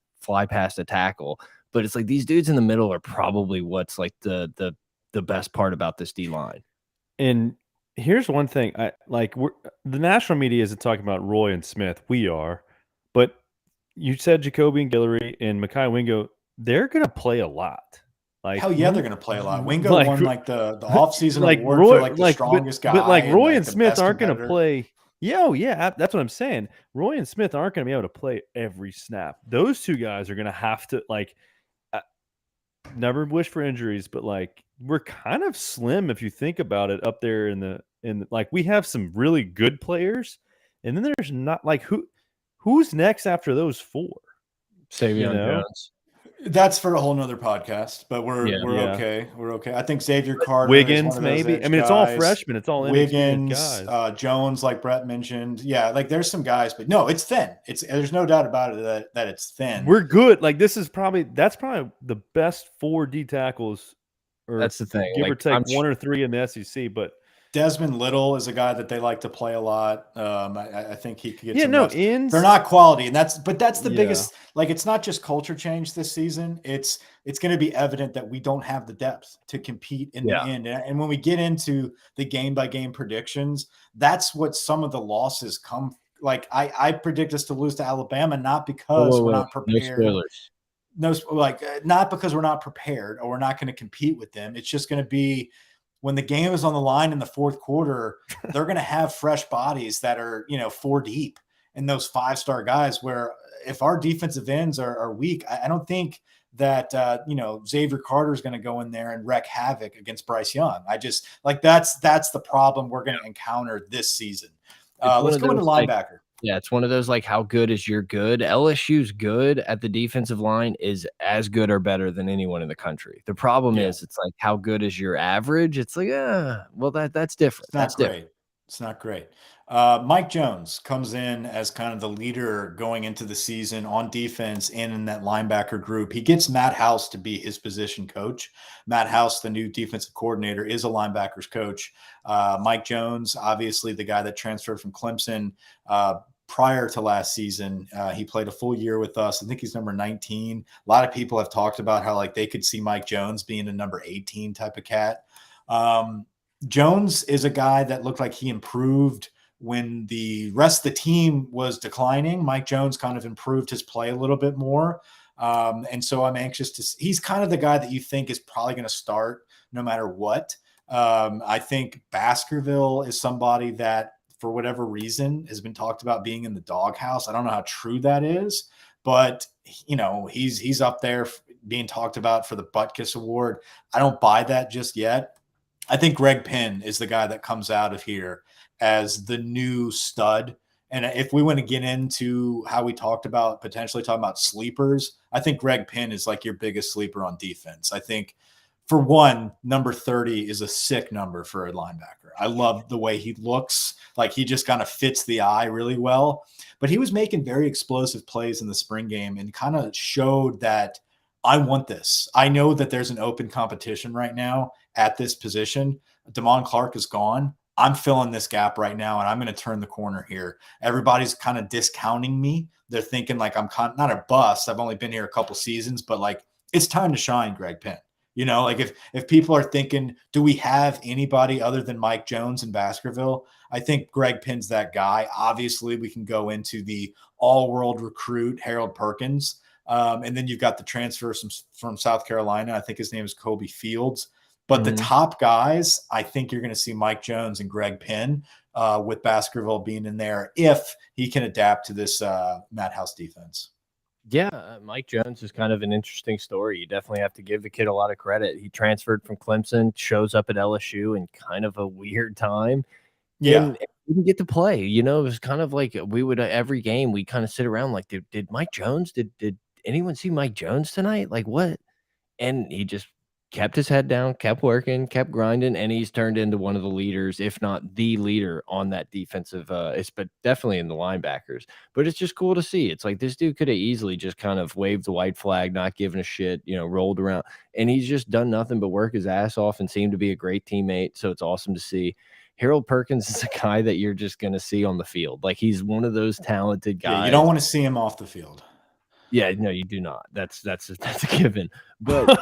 a tackle. But it's like these dudes in the middle are probably what's like the best part about this D line. And here's one thing: the national media isn't talking about Roy and Smith. We are, but you said Jacoby and Guillory and Makai Wingo, they're going to play a lot. Like, hell yeah, they're going to play a lot. Wingo won the offseason award Roy, for the strongest guy. But Roy and Smith aren't going to play. Yeah, that's what I'm saying. Roy and Smith aren't going to be able to play every snap. Those two guys are going to have to never wish for injuries, but we're kind of slim if you think about it up there in we have some really good players, and then there's not who's next after those four. Savion Jones. That's for a whole nother podcast, but we're okay. We're okay. I think Xavier Carter, Wiggins, maybe. I mean, it's all freshmen. It's all Wiggins, guys. Jones, like Brett mentioned. Yeah, there's some guys, but no, it's thin. There's no doubt about it that it's thin. We're good. That's probably the best 4 D tackles. That's the thing. Give or take 1 or 3 in the SEC, but Desmond Little is a guy that they like to play a lot. I think he could get some reps. Ends. They're not quality, and that's the biggest. It's not just culture change this season. It's going to be evident that we don't have the depth to compete in the end. And when we get into the game by game predictions, that's what some of the losses come. I predict us to lose to Alabama, not because we're not prepared. No spoilers. Not because we're not prepared or we're not going to compete with them. It's just going to be, when the game is on the line in the fourth quarter, they're going to have fresh bodies that are, 4 deep, and those 5-star guys, where if our defensive ends are weak, I don't think that, Xavier Carter is going to go in there and wreak havoc against Bryce Young. I just that's the problem we're going to encounter this season. Let's go into linebacker. It's one of those, how good is your good? LSU's good at the defensive line is as good or better than anyone in the country. The problem is it's how good is your average? It's that's different. That's great. It's not great. Mike Jones comes in as kind of the leader going into the season on defense and in that linebacker group. He gets Matt House to be his position coach. Matt House, the new defensive coordinator, is a linebackers coach. Mike Jones, obviously the guy that transferred from Clemson prior to last season. He played a full year with us. I think he's number 19. A lot of people have talked about how they could see Mike Jones being a number 18 type of cat. Jones is a guy that looked like he improved when the rest of the team was declining. Mike Jones kind of improved his play a little bit more. And so I'm anxious to see. He's kind of the guy that you think is probably going to start no matter what. I think Baskerville is somebody that, for whatever reason, has been talked about being in the doghouse. I don't know how true that is, but he's up there being talked about for the Butkus Award. I don't buy that just yet. I think Greg Penn is the guy that comes out of here as the new stud. And if we want to get into how we potentially talking about sleepers, I think Greg Penn is your biggest sleeper on defense. I think, for one, number 30 is a sick number for a linebacker. I love the way he looks. He just kind of fits the eye really well. But he was making very explosive plays in the spring game and kind of showed that I want this. I know that there's an open competition right now at this position. Damon Clark is gone. I'm filling this gap right now, and I'm going to turn the corner here. Everybody's kind of discounting me. They're thinking I'm not a bust. I've only been here a couple seasons, but it's time to shine, Greg Penn. If people are thinking, do we have anybody other than Mike Jones in Baskerville? I think Greg Penn's that guy. Obviously, we can go into the all-world recruit, Harold Perkins. And then you've got the transfer from South Carolina. I think his name is Kobe Fields. But the top guys, I think you're going to see Mike Jones and Greg Penn, with Baskerville being in there if he can adapt to this Matt House defense. Yeah, Mike Jones is kind of an interesting story. You definitely have to give the kid a lot of credit. He transferred from Clemson, shows up at LSU in kind of a weird time. Yeah. And didn't get to play. It was kind of we would every game we kind of sit around did Mike Jones, did anyone see Mike Jones tonight? What? And he just kept his head down, kept working, kept grinding, and he's turned into one of the leaders, if not the leader on that defensive, but definitely in the linebackers. But it's just cool to see. It's this dude could have easily just kind of waved the white flag, not giving a shit, rolled around, and he's just done nothing but work his ass off and seemed to be a great teammate. So it's awesome to see. Harold Perkins is a guy that you're just going to see on the field. Like, he's one of those talented guys. Yeah, you don't want to see him off the field. Yeah, no, you do not. That's a given. But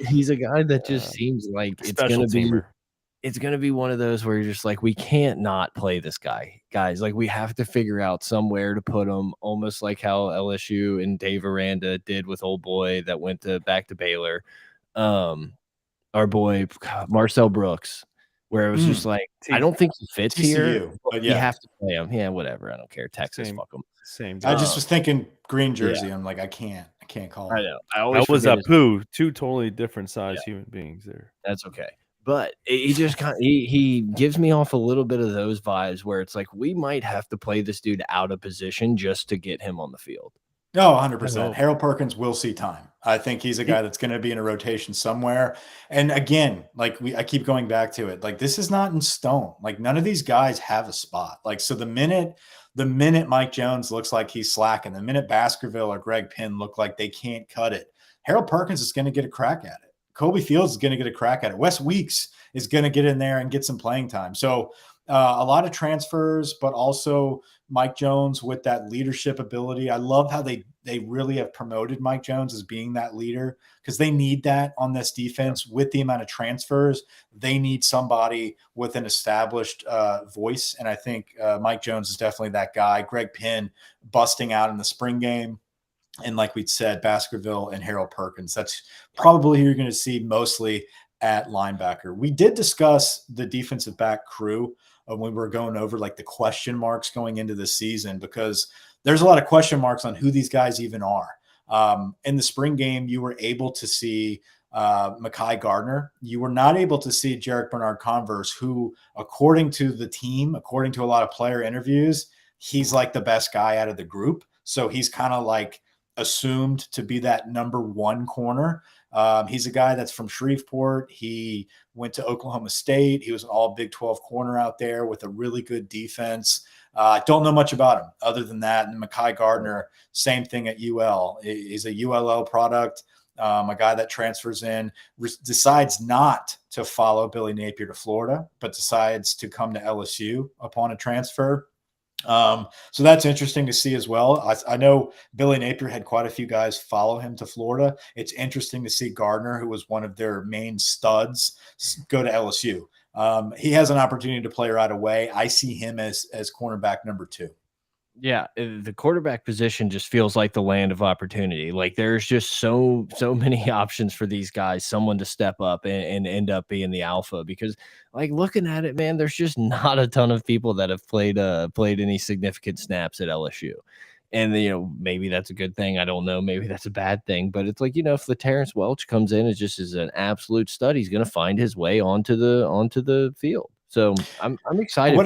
he's a guy that just seems like it's going to be one of those where you're just like, we can't not play this guy, guys. Like, we have to figure out somewhere to put him, almost like how LSU and Dave Aranda did with old boy that went back to Baylor. Our boy Marcel Brooks, where it was just like, I don't think he fits here, but you have to play him. Yeah, whatever. I don't care. Texas, fuck him. Same. I just was thinking green jersey. I'm like, I can't call him. I know. That was Apu, two totally different size human beings there. That's okay. But he just he gives me off a little bit of those vibes where it's like, we might have to play this dude out of position just to get him on the field. No, 100%. Harold Perkins will see time. I think he's a guy that's going to be in a rotation somewhere. And again, like I keep going back to it. Like, this is not in stone. Like, none of these guys have a spot. Like, so the minute Mike Jones looks like he's slacking, the minute Baskerville or Greg Penn look like they can't cut it, Harold Perkins is going to get a crack at it. Kobe Fields is going to get a crack at it. Wes Weeks is going to get in there and get some playing time. So a lot of transfers, but also Mike Jones with that leadership ability. I love how they really have promoted Mike Jones as being that leader, because they need that on this defense. With the amount of transfers, they need somebody with an established voice. And I think Mike Jones is definitely that guy. Greg Penn busting out in the spring game. And like we said, Baskerville and Harold Perkins. That's probably who you're going to see mostly at linebacker. We did discuss the defensive back crew when we were going over like the question marks going into the season, because there's a lot of question marks on who these guys even are. In the spring game, you were able to see Makai Gardner. You were not able to see Jarek Bernard-Converse, who, according to the team, according to a lot of player interviews, he's like the best guy out of the group. So he's kind of like assumed to be that number one corner. He's a guy that's from Shreveport. He went to Oklahoma State. He was an all Big 12 corner out there with a really good defense. Don't know much about him other than that. And Makai Gardner, same thing at UL. He's a ULL product, a guy that transfers in, decides not to follow Billy Napier to Florida, but decides to come to LSU upon a transfer. So that's interesting to see as well. I know Billy Napier had quite a few guys follow him to Florida. It's interesting to see Gardner, who was one of their main studs, go to LSU. He has an opportunity to play right away. I see him as cornerback number 2. Yeah, the quarterback position just feels like the land of opportunity. Like, there's just so many options for these guys, someone to step up and end up being the alpha, because like, looking at it, man, there's just not a ton of people that have played any significant snaps at LSU. And, maybe that's a good thing. I don't know. Maybe that's a bad thing. But it's like, if the Terrence Welch comes in as an absolute stud, he's going to find his way onto the field. So I'm excited.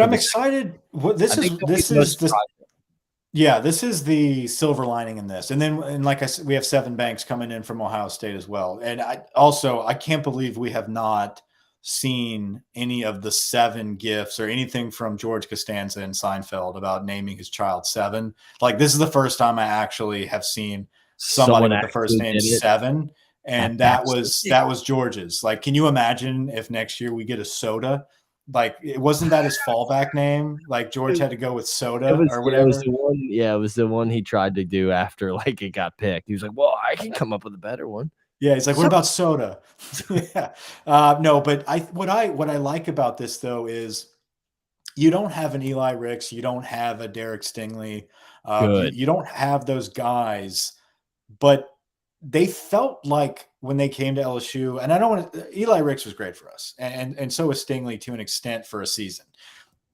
This is the silver lining in this. And like I said, we have Seven Banks coming in from Ohio State as well. And I can't believe we have not seen any of the 7 gifts or anything from George Costanza and Seinfeld about naming his child 7. Like, this is the first time I actually have seen somebody with the first name 7. And that was George's. Like, can you imagine if next year we get a Soda? Like, it wasn't that his fallback name? Like, George had to go with Soda or whatever. It was the one he tried to do after like it got picked. He was like, "Well, I can come up with a better one." Yeah, he's like, "What about Soda?" Yeah, no, but what I like about this though is you don't have an Eli Ricks, you don't have a Derek Stingley, you don't have those guys, but they felt like when they came to LSU, and Eli Ricks was great for us, and so was Stingley to an extent for a season.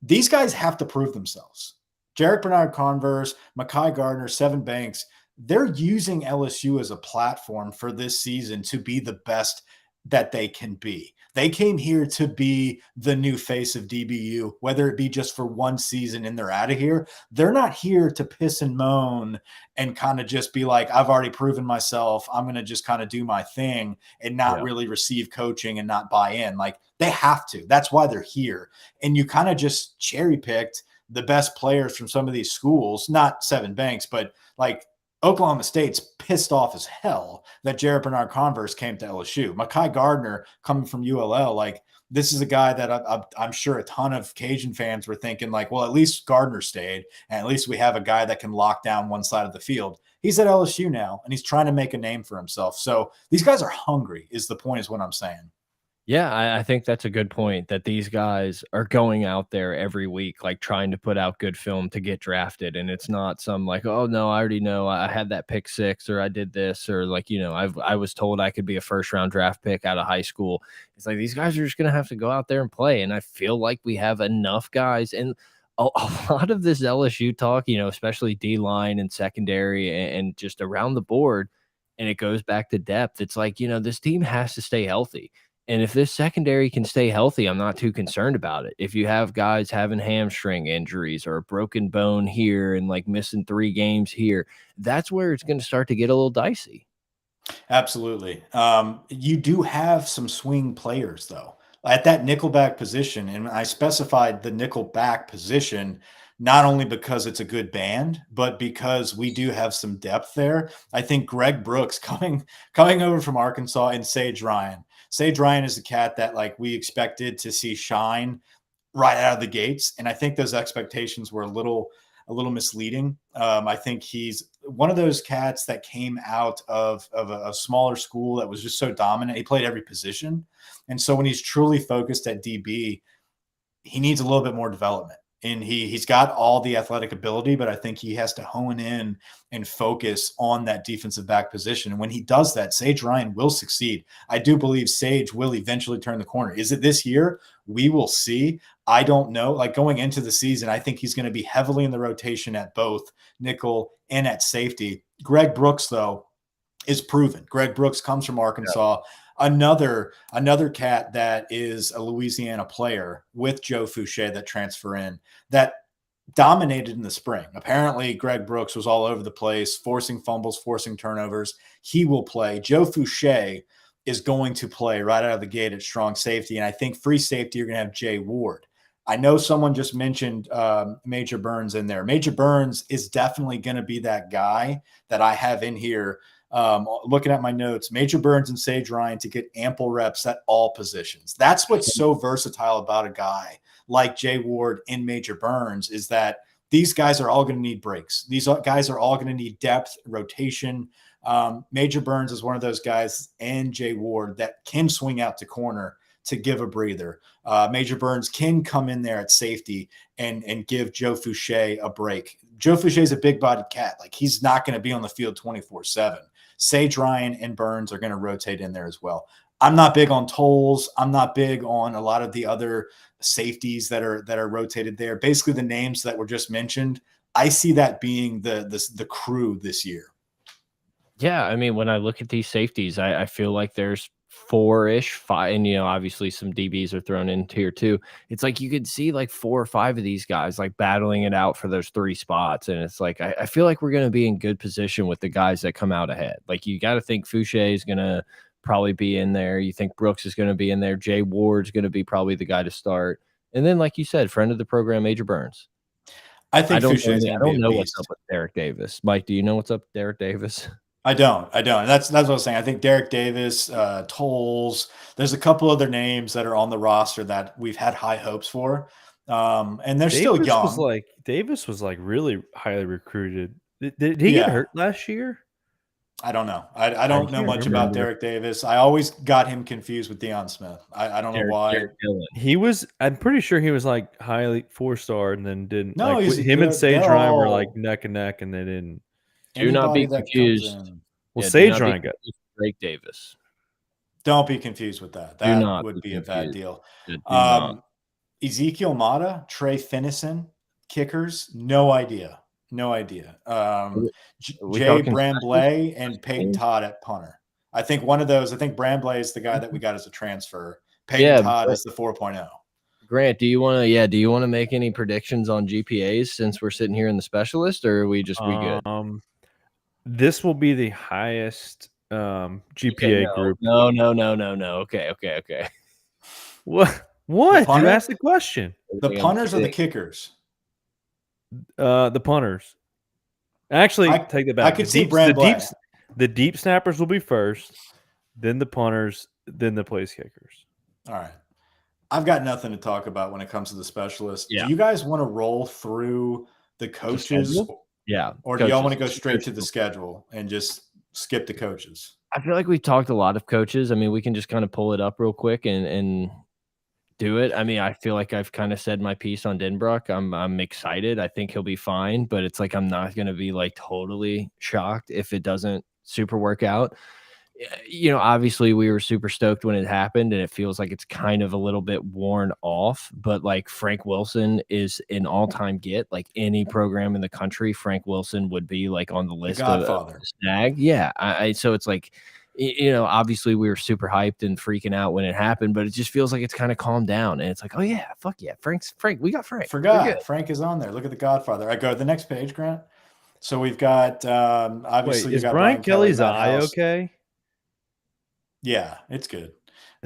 These guys have to prove themselves. Jarek Bernard-Converse, Makai Gardner, Seven Banks, they're using LSU as a platform for this season to be the best that they can be. They came here to be the new face of DBU, whether it be just for one season and they're out of here. They're not here to piss and moan and kind of just be like, I've already proven myself. I'm going to just kind of do my thing and not really receive coaching and not buy in. Like, they have to. That's why they're here. And you kind of just cherry picked the best players from some of these schools, not Seven Banks, but like Oklahoma State's pissed off as hell that Jared Bernard-Converse came to LSU. Makai Gardner coming from ULL, like this is a guy that I'm sure a ton of Cajun fans were thinking like, well, at least Gardner stayed, and at least we have a guy that can lock down one side of the field. He's at LSU now, and he's trying to make a name for himself. So these guys are hungry is the point, is what I'm saying. Yeah, I think that's a good point, that these guys are going out there every week, like trying to put out good film to get drafted. And it's not some like, oh no, I already know I had that pick 6 or I did this, or like, you know, I was told I could be a first-round draft pick out of high school. It's like these guys are just going to have to go out there and play. And I feel like we have enough guys. And a lot of this LSU talk, you know, especially D-line and secondary and just around the board, and it goes back to depth. It's like, you know, this team has to stay healthy. And if this secondary can stay healthy, I'm not too concerned about it. If you have guys having hamstring injuries or a broken bone here and like missing 3 games here, that's where it's going to start to get a little dicey. Absolutely. You do have some swing players, though, at that nickelback position. And I specified the nickelback position not only because it's a good band, but because we do have some depth there. I think Greg Brooks coming over from Arkansas, and Sage Ryan. Sage Ryan is a cat that like we expected to see shine right out of the gates. And I think those expectations were a little misleading. I think he's one of those cats that came out of a smaller school that was just so dominant. He played every position. And so when he's truly focused at DB, he needs a little bit more development. And he's got all the athletic ability, but I think he has to hone in and focus on that defensive back position. And when he does that, Sage Ryan will succeed. I do believe Sage will eventually turn the corner. Is it this year? We will see. I don't know. Like going into the season, I think he's going to be heavily in the rotation at both nickel and at safety. Greg Brooks, though, is proven. Greg Brooks comes from Arkansas. Yeah. Another cat that is a Louisiana player with Joe Fouché that transfer in that dominated in the spring. Apparently, Greg Brooks was all over the place, forcing fumbles, forcing turnovers. He will play. Joe Fouché is going to play right out of the gate at strong safety. And I think free safety, you're going to have Jay Ward. I know someone just mentioned Major Burns in there. Major Burns is definitely going to be that guy that I have in here. Looking at my notes, Major Burns and Sage Ryan to get ample reps at all positions. That's what's so versatile about a guy like Jay Ward and Major Burns, is that these guys are all going to need breaks. These guys are all going to need depth, rotation. Major Burns is one of those guys, and Jay Ward, that can swing out to corner to give a breather. Major Burns can come in there at safety and give Joe Fouché a break. Joe Fouché is a big-bodied cat. Like, he's not going to be on the field 24/7. Sage Ryan and Burns are going to rotate in there as well. I'm not big on tolls. I'm not big on a lot of the other safeties that are rotated there. Basically, the names that were just mentioned, I see that being the crew this year. Yeah, I mean, when I look at these safeties, I feel like there's 4-ish, 5, and you know, obviously some DBs are thrown in tier 2. It's like you could see like 4 or 5 of these guys like battling it out for those 3 spots, and it's like I feel like we're going to be in good position with the guys that come out ahead. Like, you got to think Fouché is going to probably be in there. You think Brooks is going to be in there. Jay Ward's going to be probably the guy to start, and then like you said, friend of the program, Major Burns. I think I don't know what's up with Derek Davis. Mike, do you know what's up with Derek Davis? I don't. And that's what I was saying. I think Derek Davis, Tolles, there's a couple other names that are on the roster that we've had high hopes for. And they're still young. Davis was like really highly recruited. Did he get hurt last year? I don't know. I don't know much about Derek Davis. I always got him confused with Deion Smith. I don't know why. I'm pretty sure he was like highly 4-star and then didn't. No, like, him and Sage Ryan were like neck and neck, and they didn't. Do not be confused. Well, Sage Ryan got Drake Davis. Don't be confused with that. That would be a bad deal. Ezekiel Mata, Trey Finnison, kickers, no idea. Jay Bramblay and Peyton Todd at punter. I think one of those. I think Bramblay is the guy that we got as a transfer. Peyton Todd is the 4.0. Grant, do you want to make any predictions on GPAs since we're sitting here in the specialist, or are we just be good? This will be the highest GPA group. No. Okay. What? You asked the question. The punters or the kickers? The punters. Actually, take that back. I could see Brand Black. The deep snappers will be first, then the punters, then the place kickers. All right. I've got nothing to talk about when it comes to the specialists. Yeah. Do you guys want to roll through the coaches? Yeah. Or do y'all want to go straight to the schedule and just skip the coaches? I feel like we've talked a lot of coaches. I mean, we can just kind of pull it up real quick and do it. I mean, I feel like I've kind of said my piece on Denbrock. I'm excited. I think he'll be fine, but it's like I'm not going to be like totally shocked if it doesn't super work out. You know, obviously we were super stoked when it happened, and it feels like it's kind of a little bit worn off, but like Frank Wilson is an all-time get. Like any program in the country, Frank Wilson would be like on the list of snag. Yeah. So it's like, you know, obviously we were super hyped and freaking out when it happened, but it just feels like it's kind of calmed down, and it's like, oh yeah, fuck yeah, Frank, we got Frank. Forgot Frank is on there. Look at the Godfather. I go to the next page, Grant. So we've got obviously is Brian Kelly's eye okay? Yeah, it's good.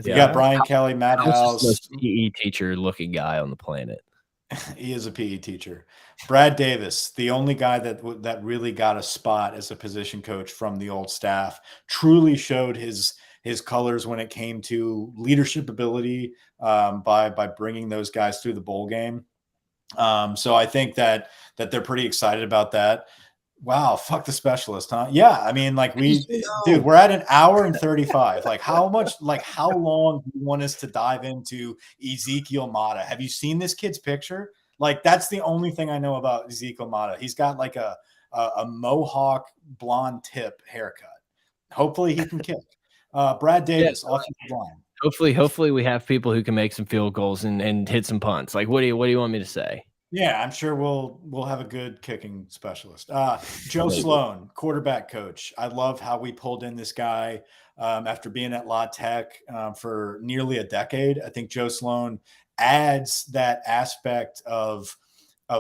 You got Brian Kelly, Matt House, most PE teacher looking guy on the planet. He is a PE teacher. Brad Davis, the only guy that really got a spot as a position coach from the old staff, truly showed his colors when it came to leadership ability by bringing those guys through the bowl game. So I think that they're pretty excited about that. Wow, fuck the specialist, huh? Yeah, I mean, like dude, we're at an hour and 35. Like, how long do you want us to dive into Ezekiel Mata? Have you seen this kid's picture? Like, that's the only thing I know about Ezekiel Mata. He's got like a mohawk blonde tip haircut. Hopefully he can kick. Brad Davis, offensive line. Hopefully we have people who can make some field goals and hit some punts. Like, what do you want me to say? Yeah, I'm sure we'll have a good kicking specialist. Joe Sloan, quarterback coach. I love how we pulled in this guy after being at La Tech for nearly a decade. I think Joe Sloan adds that aspect of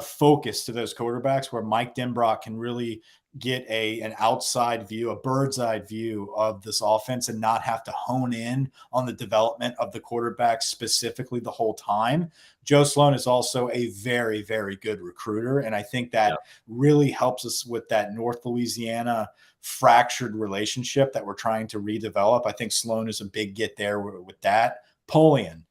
focus to those quarterbacks where Mike Denbrock can really get an outside view, a bird's eye view of this offense and not have to hone in on the development of the quarterback specifically the whole time. Joe Sloan is also a very, very good recruiter. And I think that really helps us with that North Louisiana fractured relationship that we're trying to redevelop. I think Sloan is a big get there with that. Polian.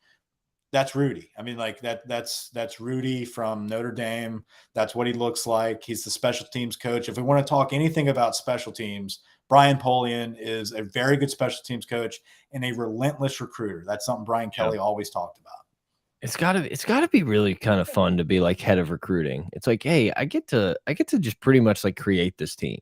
That's Rudy. I mean, like that's Rudy from Notre Dame. That's what he looks like. He's the special teams coach. If we want to talk anything about special teams, Brian Polian is a very good special teams coach and a relentless recruiter. That's something Brian Kelly always talked about. It's gotta be really kind of fun to be like head of recruiting. It's like, hey, I get to just pretty much like create this team.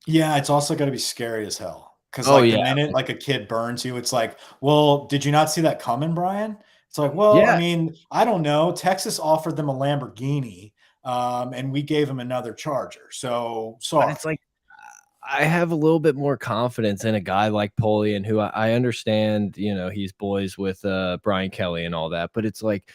Yeah, it's also got to be scary as hell. Because the minute like a kid burns you, it's like, well, did you not see that coming, Brian? It's like, well, I mean, I don't know. Texas offered them a Lamborghini, and we gave them another Charger. So sorry. But it's like, I have a little bit more confidence in a guy like Polian, who I understand, you know, he's boys with Brian Kelly and all that, but it's like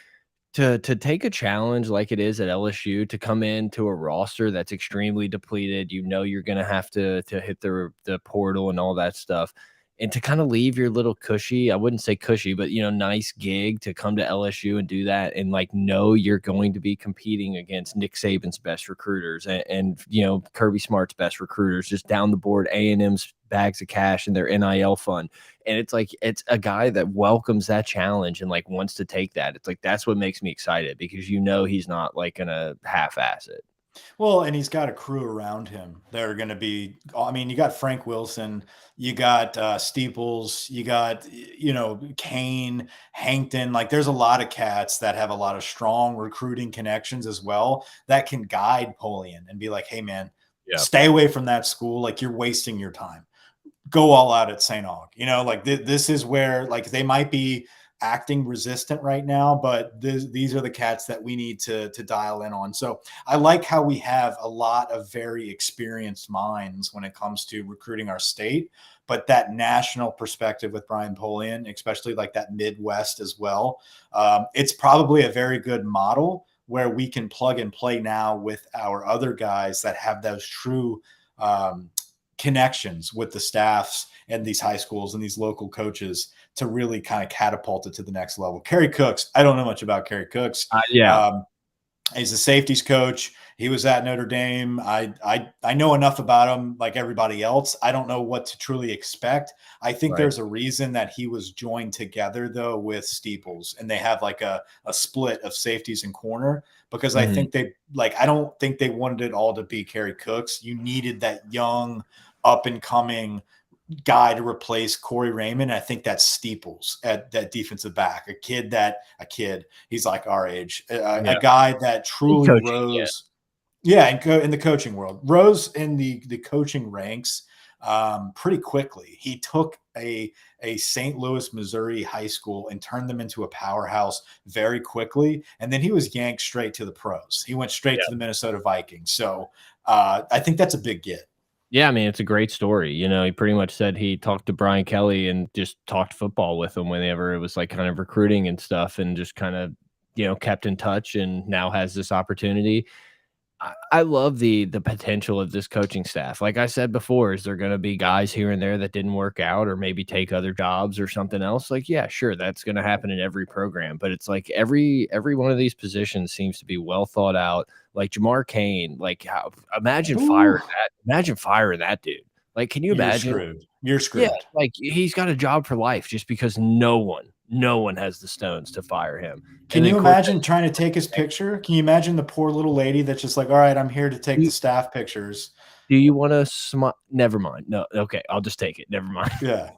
to take a challenge like it is at LSU, to come into a roster that's extremely depleted, you know, you're going to have to hit the portal and all that stuff. And to kind of leave your little cushy, I wouldn't say cushy, but, you know, nice gig to come to LSU and do that and like know you're going to be competing against Nick Saban's best recruiters and you know, Kirby Smart's best recruiters, just down the board, A&M's bags of cash and their NIL fund. And it's like, it's a guy that welcomes that challenge and like wants to take that. It's like, that's what makes me excited, because you know he's not like going to half-ass it. Well, and he's got a crew around him that are going to be, I mean, you got Frank Wilson, you got Steeples, you got, you know, Kane, Hankton. Like, there's a lot of cats that have a lot of strong recruiting connections as well that can guide Polian and be like, hey, man, stay away from that school. Like, you're wasting your time. Go all out at St. Aug. You know, like this is where, like, they might be acting resistant right now, but these are the cats that we need to dial in on. So I like how we have a lot of very experienced minds when it comes to recruiting our state, but that national perspective with Brian Polian, especially like that Midwest as well. It's probably a very good model where we can plug and play now with our other guys that have those true connections with the staffs and these high schools and these local coaches to really kind of catapult it to the next level. Carrie Cooks, I don't know much about Carrie Cooks. Yeah. He's a safeties coach. He was at Notre Dame. I know enough about him like everybody else. I don't know what to truly expect. I think there's a reason that he was joined together, though, with Steeples, and they have like a split of safeties and corner because I think I don't think they wanted it all to be Carrie Cooks. You needed that young, up-and-coming guy to replace Corey Raymond. I think that's Steeples at that defensive back, a kid. He's like our age, a guy that truly rose. In the coaching world, rose in the coaching ranks pretty quickly. He took a St. Louis, Missouri high school and turned them into a powerhouse very quickly. And then he was yanked straight to the pros. He went straight to the Minnesota Vikings. So I think that's a big get. Yeah, I mean, it's a great story. He pretty much said he talked to Brian Kelly and just talked football with him whenever it was like kind of recruiting and stuff, and just kind of, kept in touch, and now has this opportunity. I love the potential of this coaching staff. Like I said before, is there going to be guys here and there that didn't work out or maybe take other jobs or something else? Like, yeah, sure, that's going to happen in every program. But it's like every one of these positions seems to be well thought out. Like Jamar Kane, like imagine firing that dude. Like, can you imagine? You're screwed. Yeah, like he's got a job for life just because no one has the stones to fire him. Can you imagine trying to take his picture? Can you imagine the poor little lady that's just like, all right, I'm here to take the staff pictures. Do you want to never mind. No. Okay. I'll just take it. Never mind. Yeah.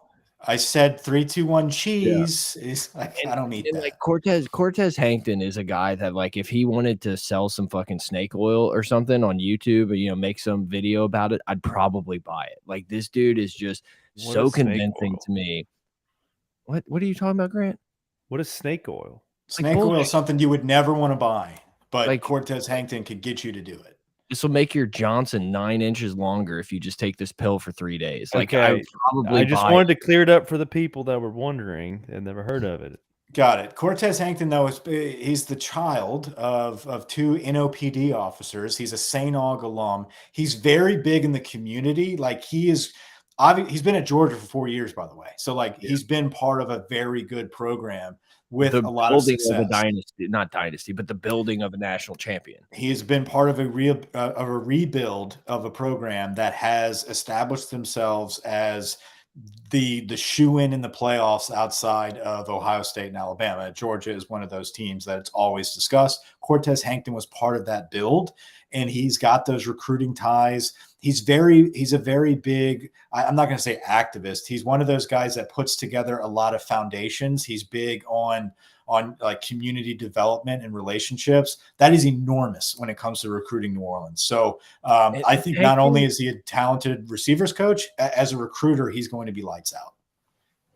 I said 3, 2, 1 cheese. Yeah. It's like, I don't need that. Like Cortez Hankton is a guy that, like, if he wanted to sell some fucking snake oil or something on YouTube or, make some video about it, I'd probably buy it. Like, this dude is just so convincing to me. What are you talking about, Grant? What is snake oil? Snake oil is something you would never want to buy, but like, Cortez Hankton could get you to do it. This will make your Johnson 9 inches longer if you just take this pill for 3 days. Like, okay. I just wanted to clear it up for the people that were wondering and never heard of it. Got it. Cortez Hankton, though, he's the child of 2 NOPD officers. He's a St. Aug alum. He's very big in the community. Like, he's been at Georgia for 4 years, by the way. So, like, he's been part of a very good program with a lot of success. Of a dynasty, not dynasty, but the building of a national champion. He has been part of a rebuild of a program that has established themselves as the shoe-in in the playoffs outside of Ohio State and Alabama. Georgia is one of those teams that it's always discussed. Cortez Hankton was part of that build, and he's got those recruiting ties. He's a very big, I'm not going to say activist. He's one of those guys that puts together a lot of foundations. He's big on like community development and relationships. That is enormous when it comes to recruiting New Orleans. So I think not only is he a talented receivers coach, as a recruiter, he's going to be lights out.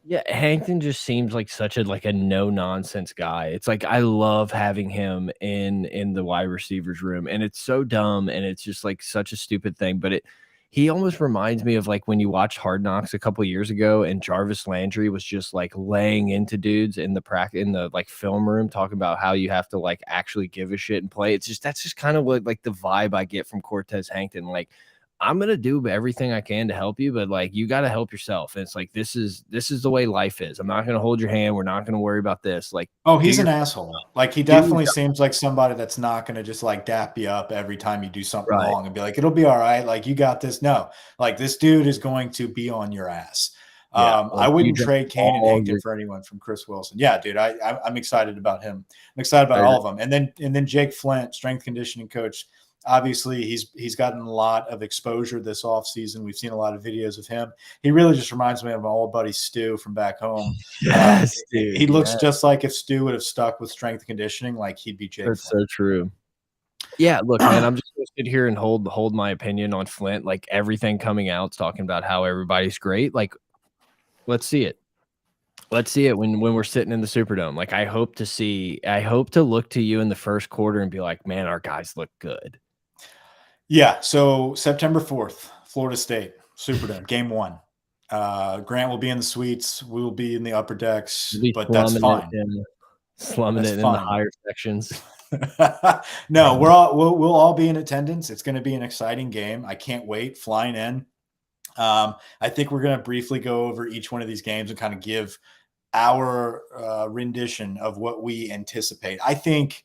Yeah, Hankton just seems like such a no-nonsense guy. It's like I love having him in the wide receivers room, and it's so dumb, and it's just like such a stupid thing. But he almost reminds me of like when you watched Hard Knocks a couple years ago, and Jarvis Landry was just like laying into dudes in the like film room, talking about how you have to like actually give a shit and play. That's just kind of what like the vibe I get from Cortez Hankton. Like, I'm going to do everything I can to help you, but like, you got to help yourself. And it's like, this is the way life is. I'm not going to hold your hand. We're not going to worry about this. Like, oh, he's an asshole. Like, he definitely seems like somebody that's not going to just like dap you up every time you do something wrong and be like, it'll be all right. Like, you got this. No, like, this dude is going to be on your ass. Yeah, I wouldn't trade Kane and Hankton for anyone from Chris Wilson. Yeah, dude, I'm excited about him. I'm excited about all of them. And then Jake Flint, strength conditioning coach. Obviously, he's gotten a lot of exposure this offseason. We've seen a lot of videos of him. He really just reminds me of my old buddy Stu from back home. Yes, dude. He looks just like if Stu would have stuck with strength conditioning, like he'd be Jake That's Flint. So true. Yeah, look, man, I'm just going to sit here and hold my opinion on Flint. Like, everything coming out is talking about how everybody's great. Like, let's see it. Let's see it when we're sitting in the Superdome. Like, I hope to look to you in the first quarter and be like, man, our guys look good. Yeah, so September 4th, Florida State, Superdome, game 1. Grant will be in the suites. We will be in the upper decks, but that's fine. Slumming it in the higher sections. No, we'll all be in attendance. It's going to be an exciting game. I can't wait. Flying in. I think we're going to briefly go over each one of these games and kind of give our rendition of what we anticipate. I think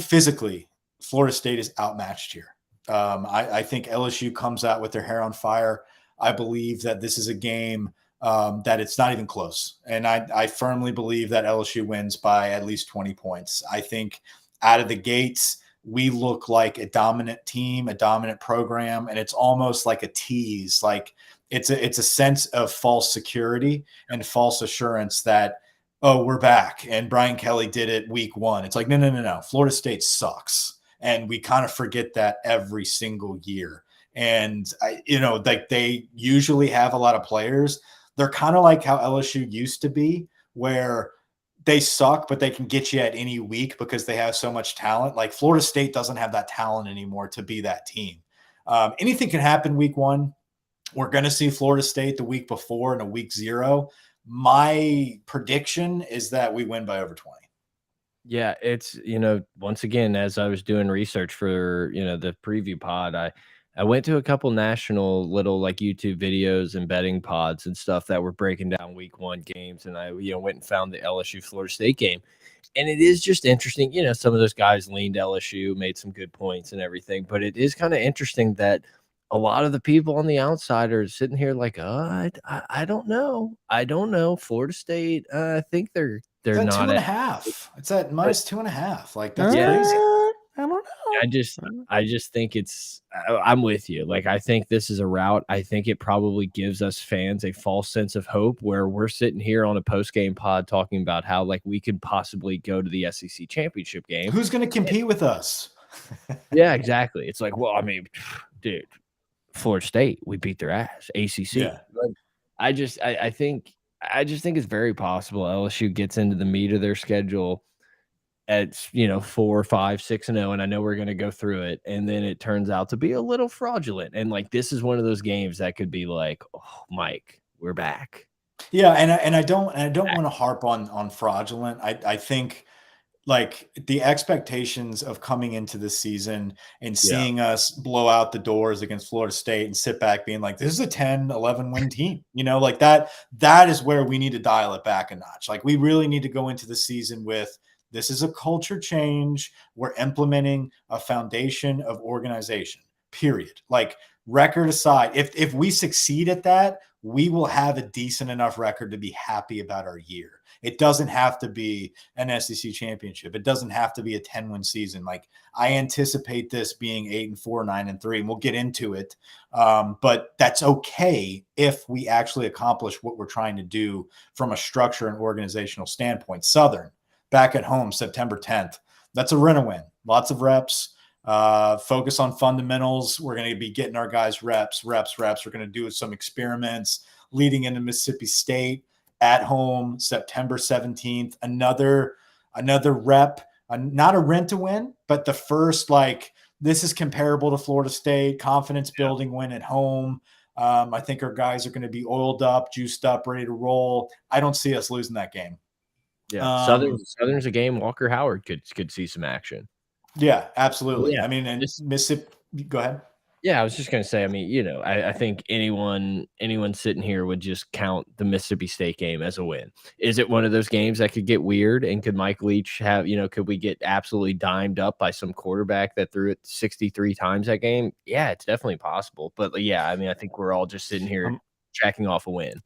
physically, Florida State is outmatched here. I think LSU comes out with their hair on fire. I believe that this is a game that it's not even close. And I firmly believe that LSU wins by at least 20 points. I think out of the gates, we look like a dominant team, a dominant program, and it's almost like a tease. Like it's a sense of false security and false assurance that, oh, we're back. And Brian Kelly did it week 1. It's like, no. Florida State sucks. And we kind of forget that every single year. And like they usually have a lot of players. They're kind of like how LSU used to be, where they suck, but they can get you at any week because they have so much talent. Like Florida State doesn't have that talent anymore to be that team. Anything can happen week 1. We're going to see Florida State the week before in a week 0. My prediction is that we win by over 20. Yeah, it's, once again, as I was doing research for, the preview pod, I went to a couple national little like YouTube videos and betting pods and stuff that were breaking down week 1 games. And I, went and found the LSU Florida State game. And it is just interesting. Some of those guys leaned LSU, made some good points and everything. But it is kind of interesting that a lot of the people on the outside are sitting here like, I don't know. I don't know. Florida State, I think they're not 2.5. It's at minus 2.5. Like that's crazy. I don't know. I just think I'm with you. Like, I think this is a route. I think it probably gives us fans a false sense of hope where we're sitting here on a post-game pod talking about how like we could possibly go to the SEC championship game. Who's going to compete with us? Yeah, exactly. It's like, well, I mean, dude, Florida State, we beat their ass. ACC. Yeah. I just think it's very possible LSU gets into the meat of their schedule at 4, 5, 6-0, and I know we're going to go through it, and then it turns out to be a little fraudulent, and like this is one of those games that could be like, oh, Mike, we're back. Yeah, and I don't want to harp on fraudulent. I think like the expectations of coming into the season and seeing us blow out the doors against Florida State and sit back being like, this is a 10-11 win team, like that is where we need to dial it back a notch. Like we really need to go into the season with, this is a culture change. We're implementing a foundation of organization, period. Like record aside, if we succeed at that, we will have a decent enough record to be happy about our year. It doesn't have to be an SEC championship. It doesn't have to be a 10-win season. Like I anticipate this being 8-4, 9-3, and we'll get into it. But that's okay if we actually accomplish what we're trying to do from a structure and organizational standpoint. Southern, back at home, September 10th. That's a win. Lots of reps. Focus on fundamentals. We're going to be getting our guys reps. We're going to do some experiments leading into Mississippi State at home, September 17th. Another rep, not a rent to win, but the first, like, this is comparable to Florida State, confidence building win at home. I think our guys are going to be oiled up, juiced up, ready to roll. I don't see us losing that game. Yeah, Southern's a game Walker Howard could see some action. Yeah, absolutely. Yeah. I mean, and Mississippi, go ahead. Yeah, I was just going to say, I mean, I think anyone sitting here would just count the Mississippi State game as a win. Is it one of those games that could get weird? And could Mike Leach have, could we get absolutely dimed up by some quarterback that threw it 63 times that game? Yeah, it's definitely possible. But yeah, I mean, I think we're all just sitting here tracking off a win.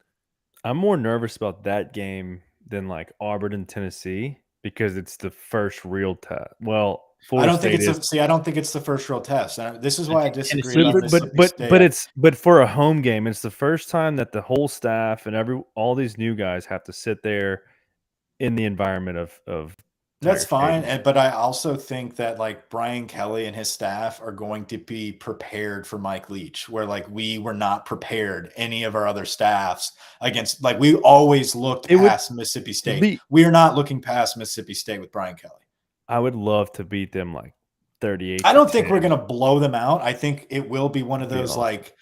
I'm more nervous about that game than like Auburn and Tennessee because it's the first real test. Well, I don't think it's the first real test. This is why I disagree. But for a home game, it's the first time that the whole staff and all these new guys have to sit there in the environment of that's fine. But I also think that like Brian Kelly and his staff are going to be prepared for Mike Leach, where like we were not prepared, any of our other staffs against, like we always looked past Mississippi State. We are not looking past Mississippi State with Brian Kelly. I would love to beat them like 38. I don't think we're going to blow them out. I think it will be one of those like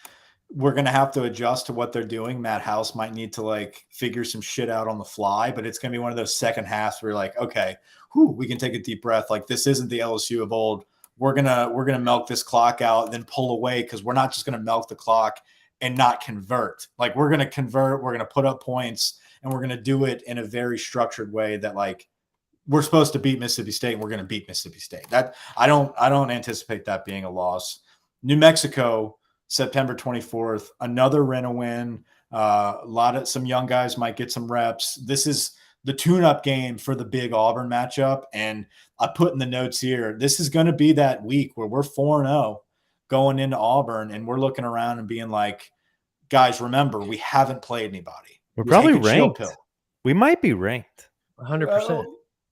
we're going to have to adjust to what they're doing. Matt House might need to like figure some shit out on the fly, but it's going to be one of those second halves where you're like, okay, we can take a deep breath. Like this isn't the LSU of old. We're going to milk this clock out and then pull away because we're not just going to milk the clock and not convert. Like we're going to convert, we're going to put up points, and we're going to do it in a very structured way that like we're supposed to beat Mississippi State and we're going to beat Mississippi State. That I don't anticipate that being a loss. New Mexico, September 24th, another Rena win. Some young guys might get some reps. This is the tune-up game for the big Auburn matchup. And I put in the notes here, this is going to be that week where we're 4-0 going into Auburn, and we're looking around and being like, guys, remember, we haven't played anybody. We're probably ranked. We might be ranked. 100%.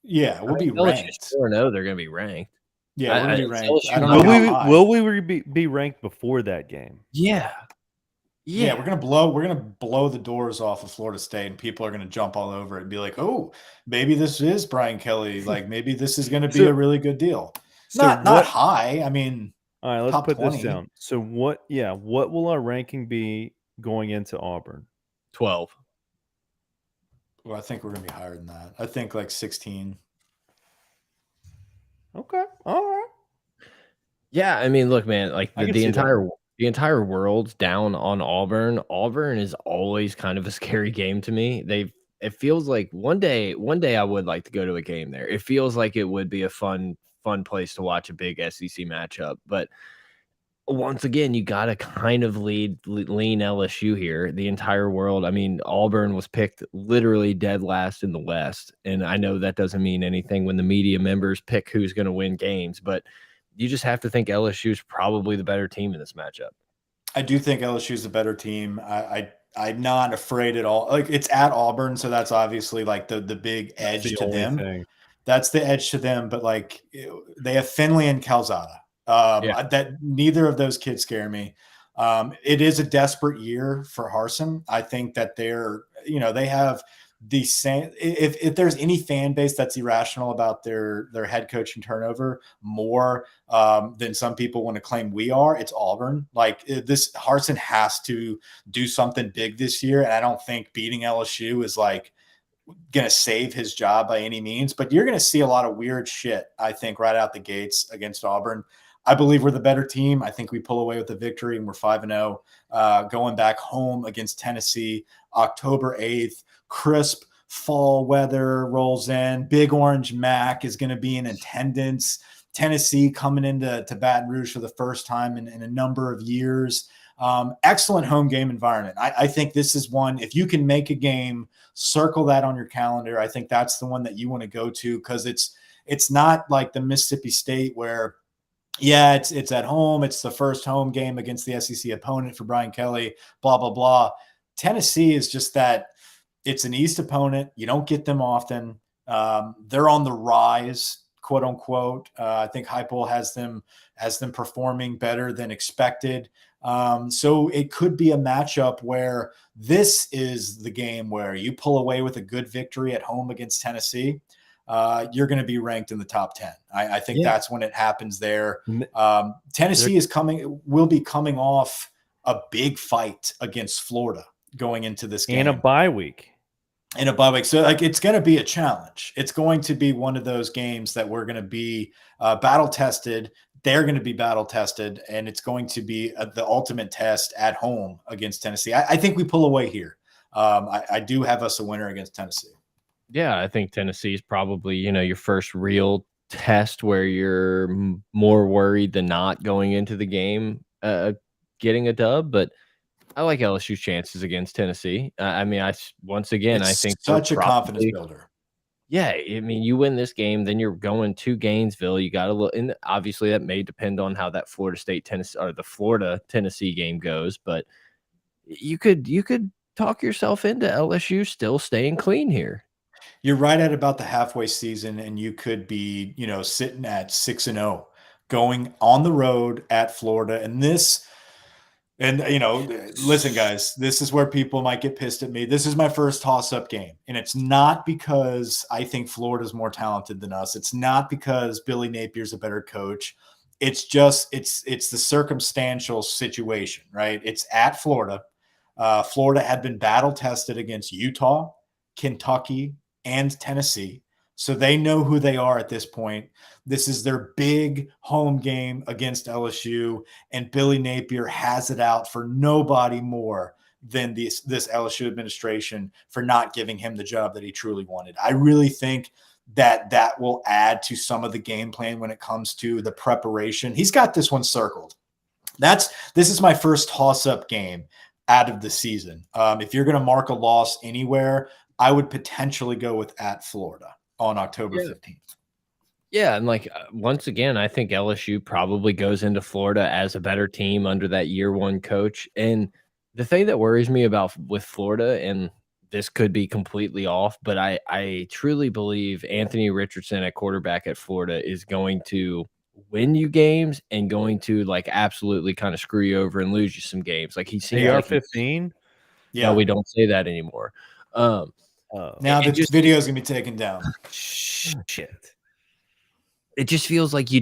Yeah, we'll be ranked. 4-0, they're going to be ranked. Yeah, we're going to be ranked. I don't know will we be ranked before that game? Yeah. Yeah, we're gonna blow the doors off of Florida State, and people are gonna jump all over it and be like, "Oh, maybe this is Brian Kelly. Like, maybe this is gonna be a really good deal." Not high. I mean, all right, let's put 20. this down. So what will our ranking be going into Auburn? 12. Well, I think we're gonna be higher than that. I think like 16. Okay, all right. Yeah, I mean, look, man, like the entire world's down on Auburn. Auburn is always kind of a scary game to me. It feels like one day I would like to go to a game there. It feels like it would be a fun place to watch a big SEC matchup. But once again, you got to kind of lean LSU here. The entire world. I mean, Auburn was picked literally dead last in the West. And I know that doesn't mean anything when the media members pick who's going to win games, but you just have to think LSU is probably the better team in this matchup. I do think LSU is the better team. I'm not afraid at all. Like, it's at Auburn, so that's obviously like the big edge to them. That's the edge to them. But like, they have Finley and Calzada. That neither of those kids scare me. It is a desperate year for Harsin. I think that they have the same. If there's any fan base that's irrational about their head coach and turnover more than some people want to claim we are, it's Auburn. Like, this Harsin has to do something big this year, and I don't think beating LSU is like going to save his job by any means. But you're going to see a lot of weird shit, I think, right out the gates against Auburn. I believe we're the better team. I think we pull away with the victory, and we're 5-0 going back home against Tennessee October 8th. Crisp fall weather rolls in. Big Orange Mac is going to be in attendance. Tennessee coming into Baton Rouge for the first time in a number of years. Excellent home game environment. I think this is one, if you can make a game, circle that on your calendar. I think that's the one that you want to go to, because it's not like the Mississippi State where, yeah, it's at home. It's the first home game against the SEC opponent for Brian Kelly, blah, blah, blah. Tennessee is just that. It's an East opponent. You don't get them often. They're on the rise, quote unquote. I think Heupel has them performing better than expected. So it could be a matchup where this is the game where you pull away with a good victory at home against Tennessee. You're going to be ranked in the top 10. I think that's when it happens there. Tennessee will be coming off a big fight against Florida going into this game. And a bye week. So like, it's going to be a challenge. It's going to be one of those games that we're going to be battle tested. They're going to be battle tested, and it's going to be the ultimate test at home against Tennessee. I think we pull away here. I do have us a winner against Tennessee. Yeah, I think Tennessee is probably, your first real test where you're more worried than not going into the game, getting a dub. But I like LSU's chances against Tennessee. I think such a confidence builder. Yeah, I mean, you win this game, then you're going to Gainesville. You got to look, and obviously that may depend on how that Florida Tennessee game goes. But you could talk yourself into LSU still staying clean here. You're right at about the halfway season, and you could be, sitting at 6-0, going on the road at Florida, And, listen, guys, this is where people might get pissed at me. This is my first toss-up game, and it's not because I think Florida's more talented than us. It's not because Billy Napier's a better coach. It's just it's the circumstantial situation, right? It's at Florida. Florida had been battle-tested against Utah, Kentucky, and Tennessee. So they know who they are at this point. This is their big home game against LSU, and Billy Napier has it out for nobody more than this LSU administration for not giving him the job that he truly wanted. I really think that will add to some of the game plan when it comes to the preparation. He's got this one circled. This is my first toss-up game out of the season. If you're going to mark a loss anywhere, I would potentially go with at Florida on October 15th. Yeah, and once again, I think LSU probably goes into Florida as a better team under that year one coach. And the thing that worries me with Florida, and this could be completely off, but I truly believe Anthony Richardson at quarterback at Florida is going to win you games and going to absolutely kind of screw you over and lose you some games. Like he's AR-15. Yeah, no, we don't say that anymore. Now the video is gonna be taken down. Shit. It just feels like you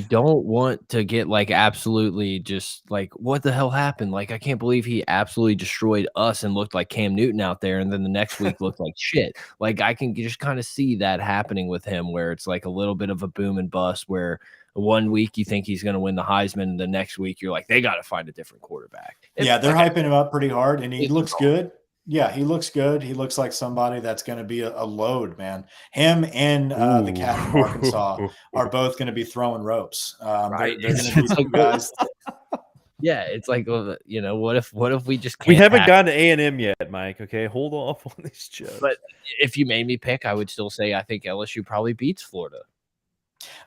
don't want to get absolutely just what the hell happened? I can't believe he absolutely destroyed us and looked like Cam Newton out there, and then the next week looked like shit. I can just kind of see that happening with him, where it's a little bit of a boom and bust, where one week you think he's going to win the Heisman, and the next week you're they got to find a different quarterback. Yeah, they're hyping him up pretty hard, and he looks good. Yeah, he looks good. He looks like somebody that's going to be a load, man. Him and the cat from Arkansas are both going to be throwing ropes. Right. They're going to be some guys. Yeah, it's what if we just can't we haven't gotten to A&M yet, Mike. Okay, hold off on these jokes. But if you made me pick, I would still say I think LSU probably beats Florida.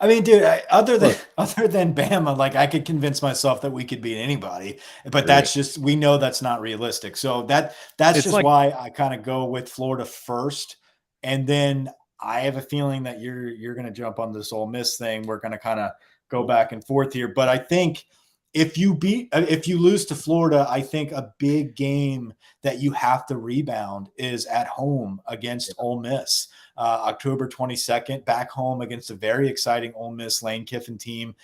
I mean, dude, other than Bama, I could convince myself that we could beat anybody, but that's just, we know that's not realistic. So that's just why I kind of go with Florida first. And then I have a feeling that you're going to jump on this Ole Miss thing. We're going to kind of go back and forth here. But I think if you lose to Florida, I think a big game that you have to rebound is at home against Ole Miss. October 22nd, back home against a very exciting Ole Miss Lane Kiffin team.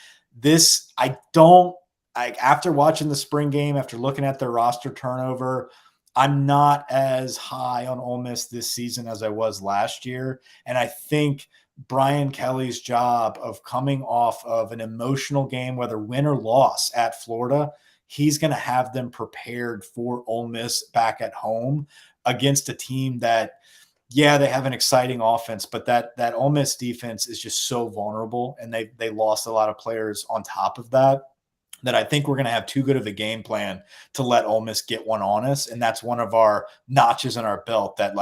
After watching the spring game, after looking at their roster turnover, I'm not as high on Ole Miss this season as I was last year. And I think Brian Kelly's job of coming off of an emotional game, whether win or loss at Florida, he's going to have them prepared for Ole Miss back at home against a team that, yeah, they have an exciting offense, but that Ole Miss defense is just so vulnerable, and they lost a lot of players on top of that I think we're going to have too good of a game plan to let Ole Miss get one on us, and that's one of our notches in our belt that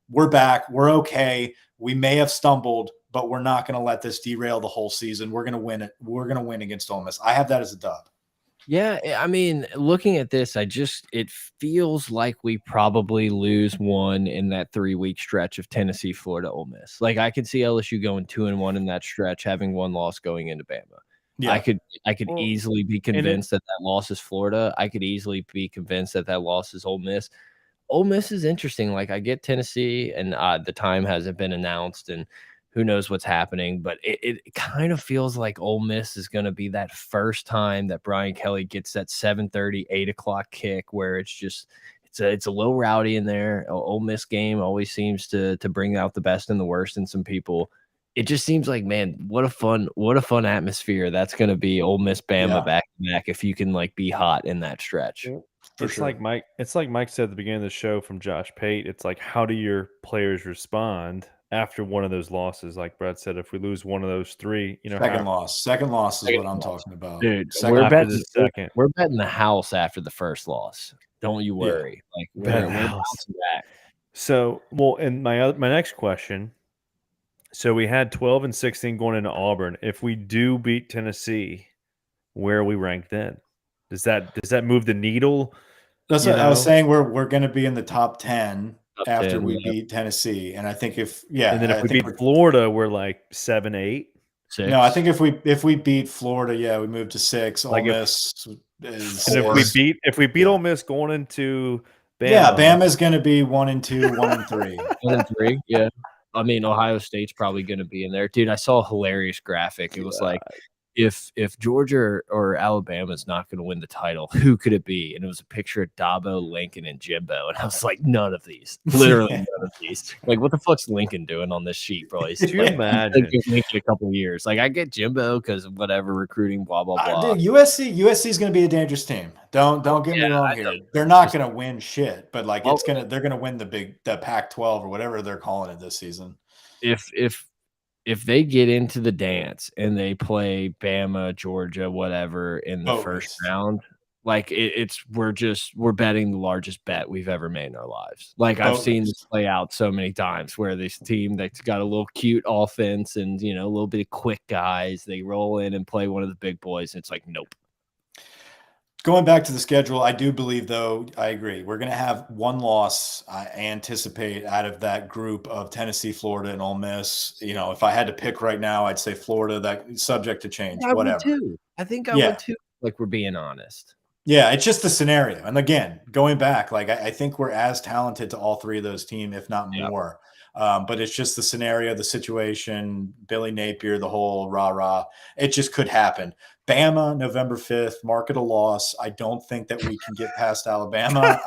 we're back, we're okay, we may have stumbled, but we're not going to let this derail the whole season. We're going to win it. We're going to win against Ole Miss. I have that as a dub. Yeah, I mean, looking at this, it feels like we probably lose one in that 3-week stretch of Tennessee, Florida, Ole Miss. I could see LSU going 2-1 in that stretch, having one loss going into Bama. Yeah. I could easily be convinced that loss is Florida. I could easily be convinced that loss is Ole Miss. Ole Miss is interesting. I get Tennessee, and the time hasn't been announced, and who knows what's happening, but it kind of feels like Ole Miss is going to be that first time that Brian Kelly gets that 7:30, 8 o'clock kick where it's a little rowdy in there. Ole Miss game always seems to bring out the best and the worst in some people. It just seems like, man, what a fun atmosphere that's going to be. Ole Miss Bama back to back if you can be hot in that stretch. It's like Mike said at the beginning of the show from Josh Pate. It's how do your players respond after one of those losses? Like Brett said, if we lose one of those three, second loss is what I'm talking about. Dude, we're betting the house after the first loss. Don't you worry. We're bouncing back. So, and my next question. So we had 12 and 16 going into Auburn. If we do beat Tennessee, where are we ranked then? Does that move the needle? That's what I was saying. We're going to be in the top 10 after we beat Tennessee, and I think if we beat Florida, we're 7-8. 6. No, I think if we beat Florida, we move to 6. Ole Miss is. And if we beat Ole Miss going into Bama, Bama's going to be 1-2, 1-3, 1-3. Yeah. I mean, Ohio State's probably going to be in there. Dude, I saw a hilarious graphic. It was if Georgia or Alabama is not going to win the title, who could it be? And it was a picture of Dabo, Lincoln, and Jimbo, and I was like, none of these, literally none of these. Like, what the fuck's Lincoln doing on this sheet, bro? He's you imagine Lincoln a couple of years. Like, I get Jimbo because of whatever recruiting, blah blah blah. Dude, USC is going to be a dangerous team. Don't get me wrong here. They're not going to win shit, but like they're going to win the Pac-12 or whatever they're calling it this season. If they get into the dance and they play Bama, Georgia, whatever in the first round, like we're betting the largest bet we've ever made in our lives. Like I've seen this play out so many times where this team that's got a little cute offense and a little bit of quick guys, they roll in and play one of the big boys, and it's like, nope. Going back to the schedule, I do believe, though, I agree. We're going to have one loss, I anticipate, out of that group of Tennessee, Florida, and Ole Miss. If I had to pick right now, I'd say Florida. That's subject to change. I whatever. would too. I think I would too. Like, we're being honest. Yeah, it's just the scenario. And again, going back, like I think we're as talented to all three of those teams, if not more. But it's just the scenario, the situation, Billy Napier, the whole rah-rah. It just could happen. Bama, November 5th, mark it a loss. I don't think that we can get past Alabama.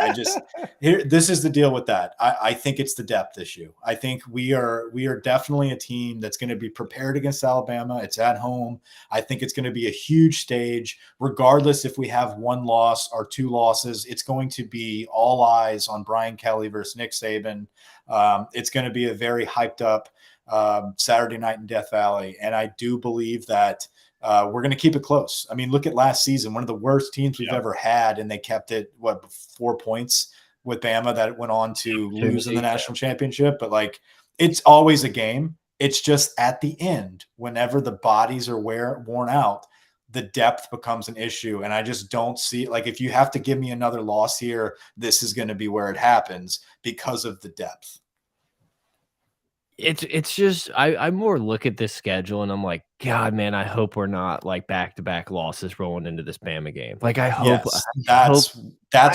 This is the deal with that. I think it's the depth issue. I think we are definitely a team that's going to be prepared against Alabama. It's at home. I think it's going to be a huge stage, regardless if we have one loss or two losses. It's going to be all eyes on Brian Kelly versus Nick Saban. It's going to be a very hyped up Saturday night in Death Valley. And I do believe that we're going to keep it close. I mean, look at last season, one of the worst teams we've ever had, and they kept it, 4 points with Bama that went on to lose in the national championship. But like, it's always a game. It's just at the end, whenever the bodies are worn out, the depth becomes an issue. And I just don't see, like, if you have to give me another loss here, this is going to be where it happens because of the depth. It's just I more look at this schedule and I'm like, God, man, I hope we're not like back-to-back losses rolling into this Bama game. Like, I hope that's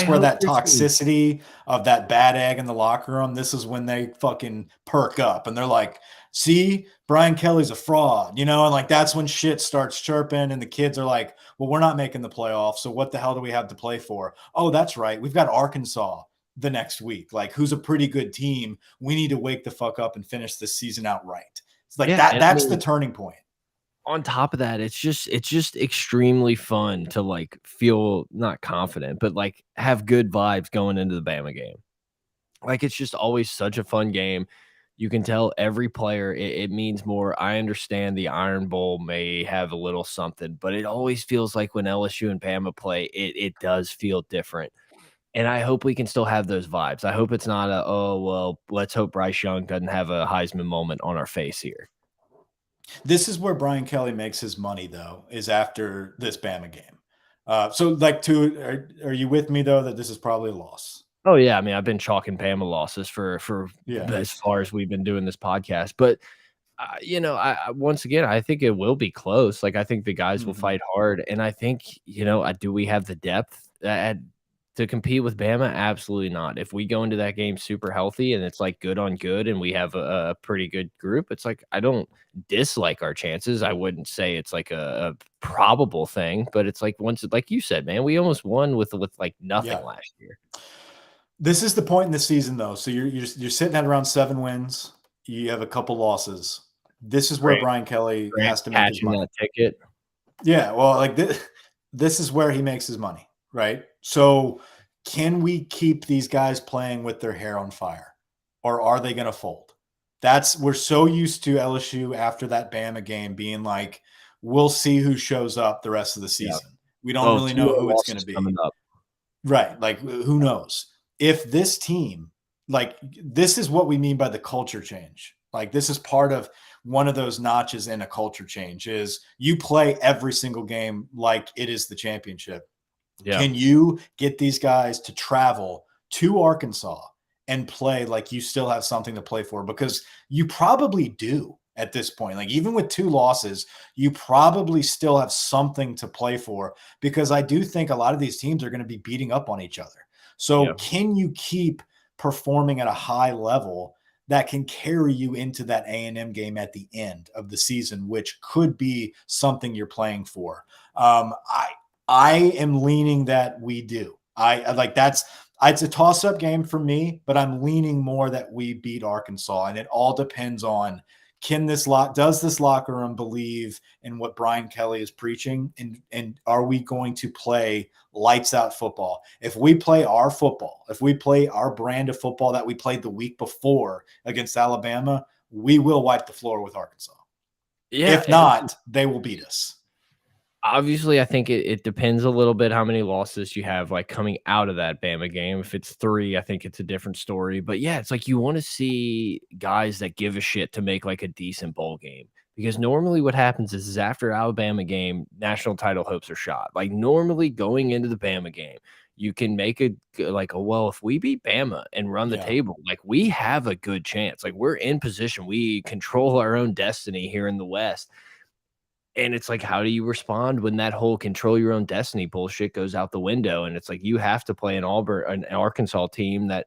where that toxicity of that bad egg in the locker room, this is when they fucking perk up and they're like, see, Brian Kelly's a fraud, and like that's when shit starts chirping and the kids are like, well, we're not making the playoffs, so what the hell do we have to play for? Oh, that's right, we've got Arkansas the next week, like, who's a pretty good team. We need to wake the fuck up and finish this season out right. It's like that's the turning point. On top of that, it's just extremely fun to like feel not confident, but like have good vibes going into the Bama game. Like, it's just always such a fun game. You can tell every player it means more. I understand the Iron Bowl may have a little something, but it always feels like when LSU and Bama play, it does feel different. And I hope we can still have those vibes. I hope it's not let's hope Bryce Young doesn't have a Heisman moment on our face here. This is where Brian Kelly makes his money, though, is after this Bama game. So, like, are you with me, though, that this is probably a loss? Oh, yeah. I mean, I've been chalking Bama losses for as far as we've been doing this podcast. But, once again, I think it will be close. Like, I think the guys will fight hard. And I think, do we have the depth to compete with Bama? Absolutely not. If we go into that game super healthy and it's like good on good and we have a pretty good group, it's like, I don't dislike our chances. I wouldn't say it's like a probable thing, but it's like, once, like you said, man, we almost won with like nothing last year. This is the point in the season, though. So you're sitting at around 7 wins. You have a couple losses. This is where Brian Kelly has to make his money. That ticket. Yeah, well, like this is where he makes his money, right? So can we keep these guys playing with their hair on fire, or are they going to fold? We're so used to LSU after that Bama game being like, we'll see who shows up the rest of the season. Yeah. We don't really know who it's going to be. Right. Like, who knows? If this team, like, this is what we mean by the culture change. Like, this is part of one of those notches in a culture change is you play every single game like it is the championship. Yeah. Can you get these guys to travel to Arkansas and play like you still have something to play for? Because you probably do at this point. Like, even with 2 losses, you probably still have something to play for, because I do think a lot of these teams are going to be beating up on each other. So can you keep performing at a high level that can carry you into that A&M game at the end of the season, which could be something you're playing for. I am leaning that we do. It's a toss-up game for me, but I'm leaning more that we beat Arkansas, and it all depends on does this locker room believe in what Brian Kelly is preaching, and are we going to play lights out football? If we play our football, if we play our brand of football that we played the week before against Alabama, we will wipe the floor with Arkansas. Yeah, if not, they will beat us. Obviously, I think it depends a little bit how many losses you have like coming out of that Bama game. If it's 3, I think it's a different story. But yeah, it's like you want to see guys that give a shit to make like a decent bowl game. Because normally what happens is after Alabama game, national title hopes are shot. Like normally going into the Bama game, you can make well, if we beat Bama and run the table, like we have a good chance. Like we're in position. We control our own destiny here in the West. And it's like, how do you respond when that whole control your own destiny bullshit goes out the window? And it's like, you have to play an Arkansas team that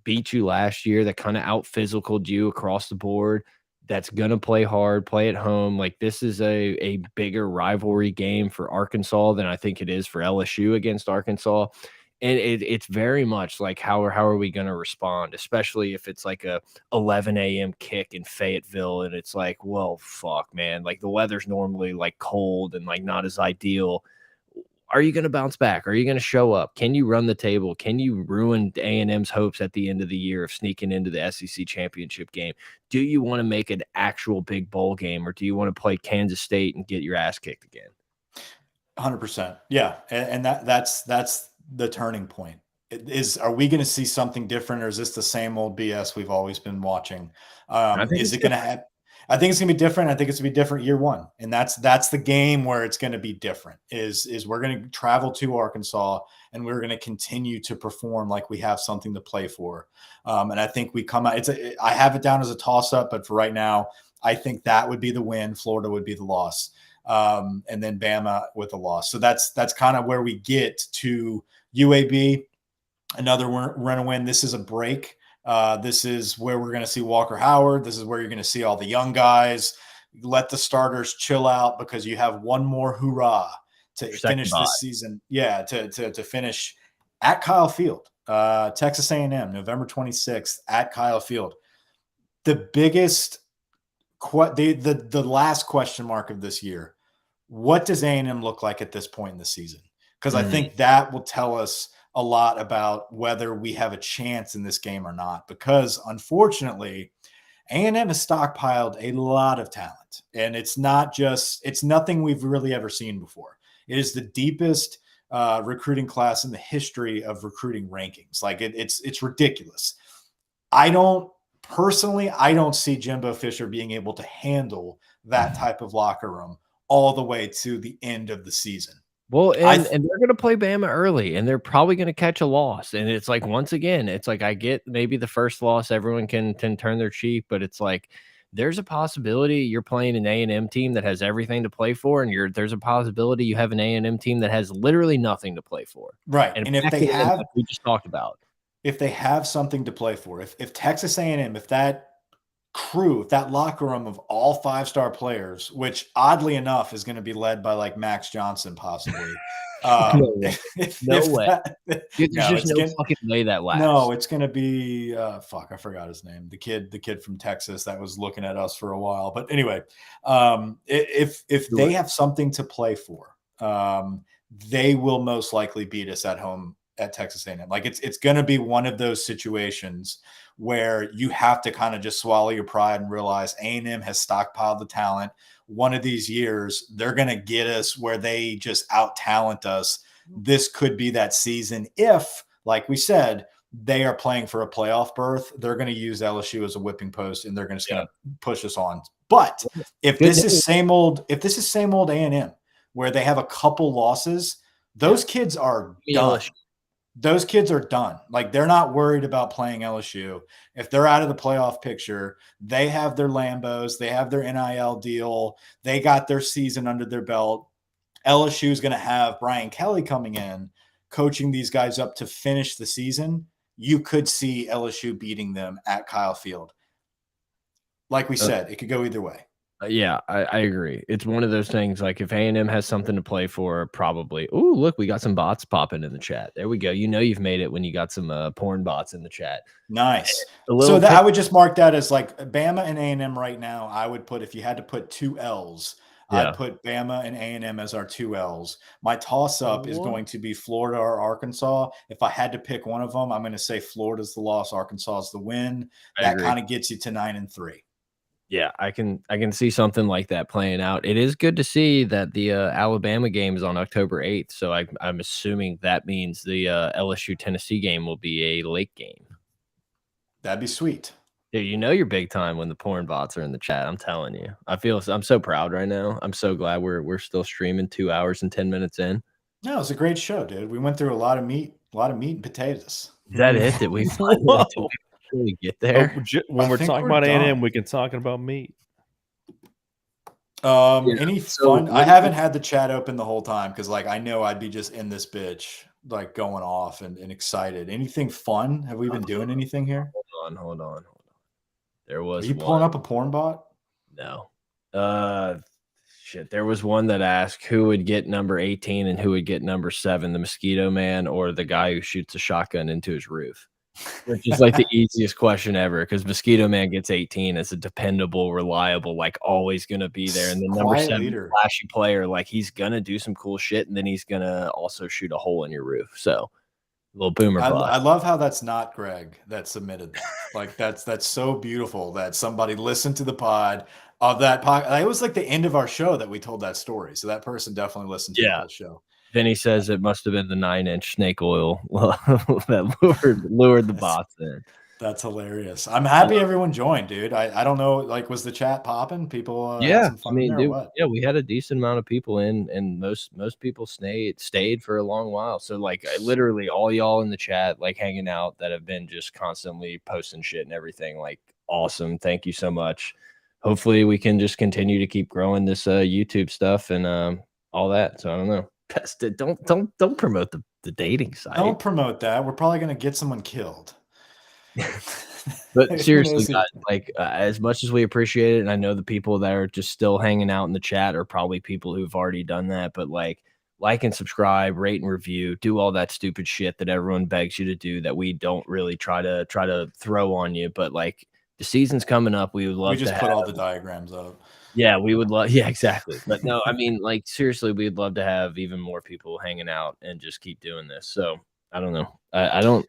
beat you last year, that kind of out physicaled you across the board, that's going to play hard, play at home. Like this is a bigger rivalry game for Arkansas than I think it is for LSU against Arkansas. And it's very much like how are we going to respond, especially if it's like a 11 a.m. kick in Fayetteville and it's like, well, fuck, man, like the weather's normally like cold and like not as ideal. Are you going to bounce back? Are you going to show up? Can you run the table? Can you ruin A&M's hopes at the end of the year of sneaking into the SEC championship game? Do you want to make an actual big bowl game, or do you want to play Kansas State and get your ass kicked again? 100%. Yeah. And that's the turning point. Are we going to see something different, or is this the same old BS we've always been watching? Is it going to have? I think it's going to be different. I think it's going to be different year one, and that's the game where it's going to be different. Is we're going to travel to Arkansas and we're going to continue to perform like we have something to play for. And I think we come out. I have it down as a toss up, but for right now, I think that would be the win. Florida would be the loss, and then Bama with the loss. So that's kind of where we get to. UAB, another run and win. This is a break. This is where we're going to see Walker Howard. This is where you're going to see all the young guys. Let the starters chill out because you have one more hoorah to finish this season. Yeah, to finish at Kyle Field, Texas A&M, November 26th at Kyle Field. The biggest, the last question mark of this year. What does A&M look like at this point in the season? Because I think that will tell us a lot about whether we have a chance in this game or not. Because unfortunately, A&M has stockpiled a lot of talent. And it's nothing we've really ever seen before. It is the deepest recruiting class in the history of recruiting rankings. Like it's ridiculous. I don't see Jimbo Fisher being able to handle that type of locker room all the way to the end of the season. Well, and they're going to play Bama early, and they're probably going to catch a loss. And it's like, once again, it's like I get maybe the first loss, everyone can turn their cheek, but it's like there's a possibility you're playing an A&M team that has everything to play for, and there's a possibility you have an A&M team that has literally nothing to play for. Right. And if they have, like we just talked about, if they have something to play for, if Texas A&M, if that crew, that locker room of all 5-star players, which oddly enough is going to be led by like Max Johnson, possibly. No way. There's no fucking way that lasts. No, it's going to be I forgot his name. The kid from Texas that was looking at us for a while. But anyway, if they have something to play for, they will most likely beat us at home at Texas A&M. Like it's going to be one of those situations where you have to kind of just swallow your pride and realize A&M has stockpiled the talent. One of these years, they're going to get us where they just out-talent us. This could be that season if, like we said, they are playing for a playoff berth. They're going to use LSU as a whipping post, and they're going to push us on. But if this is same old A&M, where they have a couple losses, those kids are done. Those kids are done. Like they're not worried about playing LSU. If they're out of the playoff picture, they have their Lambos, they have their NIL deal, they got their season under their belt. LSU is going to have Brian Kelly coming in, coaching these guys up to finish the season. You could see LSU beating them at Kyle Field. like we said, it could go either way. Yeah, I agree. It's one of those things, like, if A&M has something to play for, probably. Ooh, look, we got some bots popping in the chat. There we go. You know you've made it when you got some porn bots in the chat. Nice. So I would just mark that as like Bama and A&M right now. I would put, if you had to put 2 L's, I'd put Bama and A&M as our 2 L's. My toss-up is going to be Florida or Arkansas. If I had to pick one of them, I'm going to say Florida's the loss, Arkansas is the win. That kind of gets you to 9-3. Yeah, I can see something like that playing out. It is good to see that the Alabama game is on October 8th, so I'm assuming that means the LSU Tennessee game will be a late game. That'd be sweet. Dude, you know you're big time when the porn bots are in the chat. I'm telling you. I'm so proud right now. I'm so glad we're still streaming 2 hours and 10 minutes in. No, it's a great show, dude. We went through a lot of meat and potatoes. Is that it? Did we finally get there? When we're talking about A&M, we can talk about meat. Any fun? I haven't had the chat open the whole time because, like, I know I'd be just in this bitch, like, going off and excited. Anything fun? Have we been doing anything here? Hold on. There was. Are you pulling up a porn bot? No. Shit. There was one that asked who would get number 18 and who would get number 7, the Mosquito Man or the guy who shoots a shotgun into his roof. Which is like the easiest question ever because Mosquito Man gets 18 as a dependable, reliable, like always going to be there. And the number 7 flashy player, like he's going to do some cool shit and then he's going to also shoot a hole in your roof. So a little boomer. I love how that's not Greg that submitted that. Like that's so beautiful that somebody listened to the pod of that pod. It was like the end of our show that we told that story. So that person definitely listened to the whole show. Then he says it must have been the 9-inch snake oil that lured the bots in. That's hilarious. I'm happy everyone joined, dude. I don't know, like, was the chat popping? People, I mean, dude, we had a decent amount of people in, and most people stayed for a long while. So, like, literally all y'all in the chat, like, hanging out that have been just constantly posting shit and everything, like, awesome. Thank you so much. Hopefully, we can just continue to keep growing this YouTube stuff and all that. So I don't know. Don't promote the dating site. Don't promote that. We're probably going to get someone killed. But seriously, guys, like as much as we appreciate it, and I know the people that are just still hanging out in the chat are probably people who've already done that, but like and subscribe, rate and review, do all that stupid shit that everyone begs you to do that we don't really try to throw on you. But like the season's coming up, we would love to put all the diagrams up. Yeah, we would love. Yeah, exactly. But no, I mean, like seriously, we'd love to have even more people hanging out and just keep doing this. So I don't know. I don't.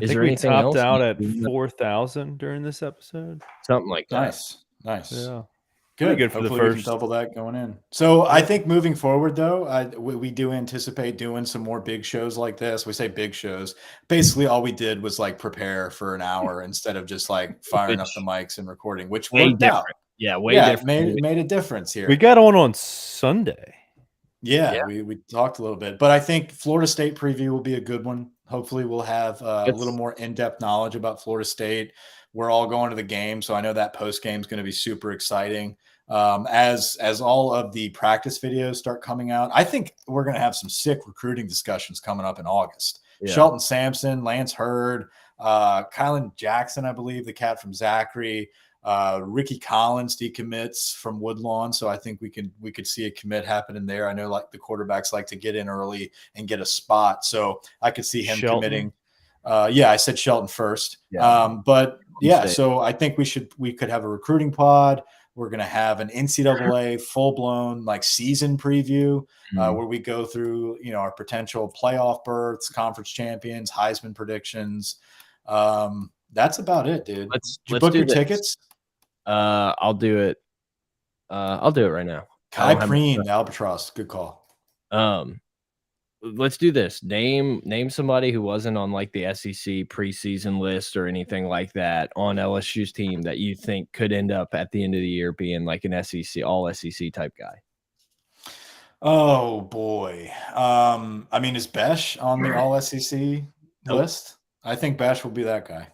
Is there anything else? We topped out at 4,000 during this episode. Something like that. Nice. Yeah. Good for the first. We can double that going in. So I think moving forward, though, we do anticipate doing some more big shows like this. We say big shows. Basically, all we did was like prepare for an hour instead of just like firing up the mics and recording, which worked out. Yeah, different. Made a difference here. We got on Sunday. Yeah. We talked a little bit, but I think Florida State preview will be a good one. Hopefully, we'll have a little more in-depth knowledge about Florida State. We're all going to the game, so I know that post game is going to be super exciting. As all of the practice videos start coming out, I think we're going to have some sick recruiting discussions coming up in August. Yeah. Shelton Sampson, Lance Hurd, Kylan Jackson, I believe, the cat from Zachary. Ricky Collins decommits from Woodlawn, so I think we could see a commit happening there. I know like the quarterbacks like to get in early and get a spot, so I could see him committing. I said Shelton first. But yeah, so I think we could have a recruiting pod. We're going to have an NCAA full-blown like season preview where we go through, our potential playoff berths, conference champions, Heisman predictions. That's about it, dude. Let's book your tickets. I'll do it. I'll do it right now. Kai Preen, Albatross. Good call. Let's do this. Name somebody who wasn't on like the SEC preseason list or anything like that on LSU's team that you think could end up at the end of the year being like an all SEC type guy. Oh boy. I mean, is Besh on the all SEC list? I think Besh will be that guy.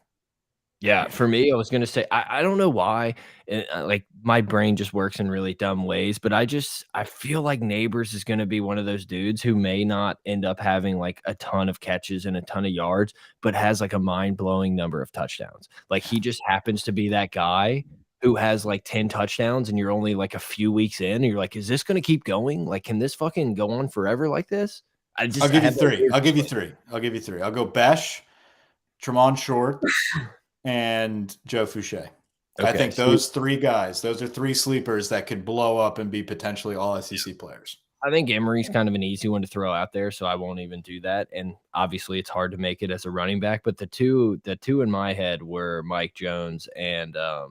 Yeah, for me, I was going to say, I don't know why, like my brain just works in really dumb ways, but I feel like Neighbors is going to be one of those dudes who may not end up having like a ton of catches and a ton of yards, but has like a mind-blowing number of touchdowns. Like he just happens to be that guy who has like 10 touchdowns and you're only like a few weeks in and you're like, is this going to keep going? Like, can this fucking go on forever like this? I'll give you three. I'll give you three. I'll go Besh, Tremont Schwartz, and Joe Fouché. Okay, I think those three guys, those are three sleepers that could blow up and be potentially all SEC players. I think Emery's kind of an easy one to throw out there, so I won't even do that. And obviously it's hard to make it as a running back, but the two in my head were Mike Jones and I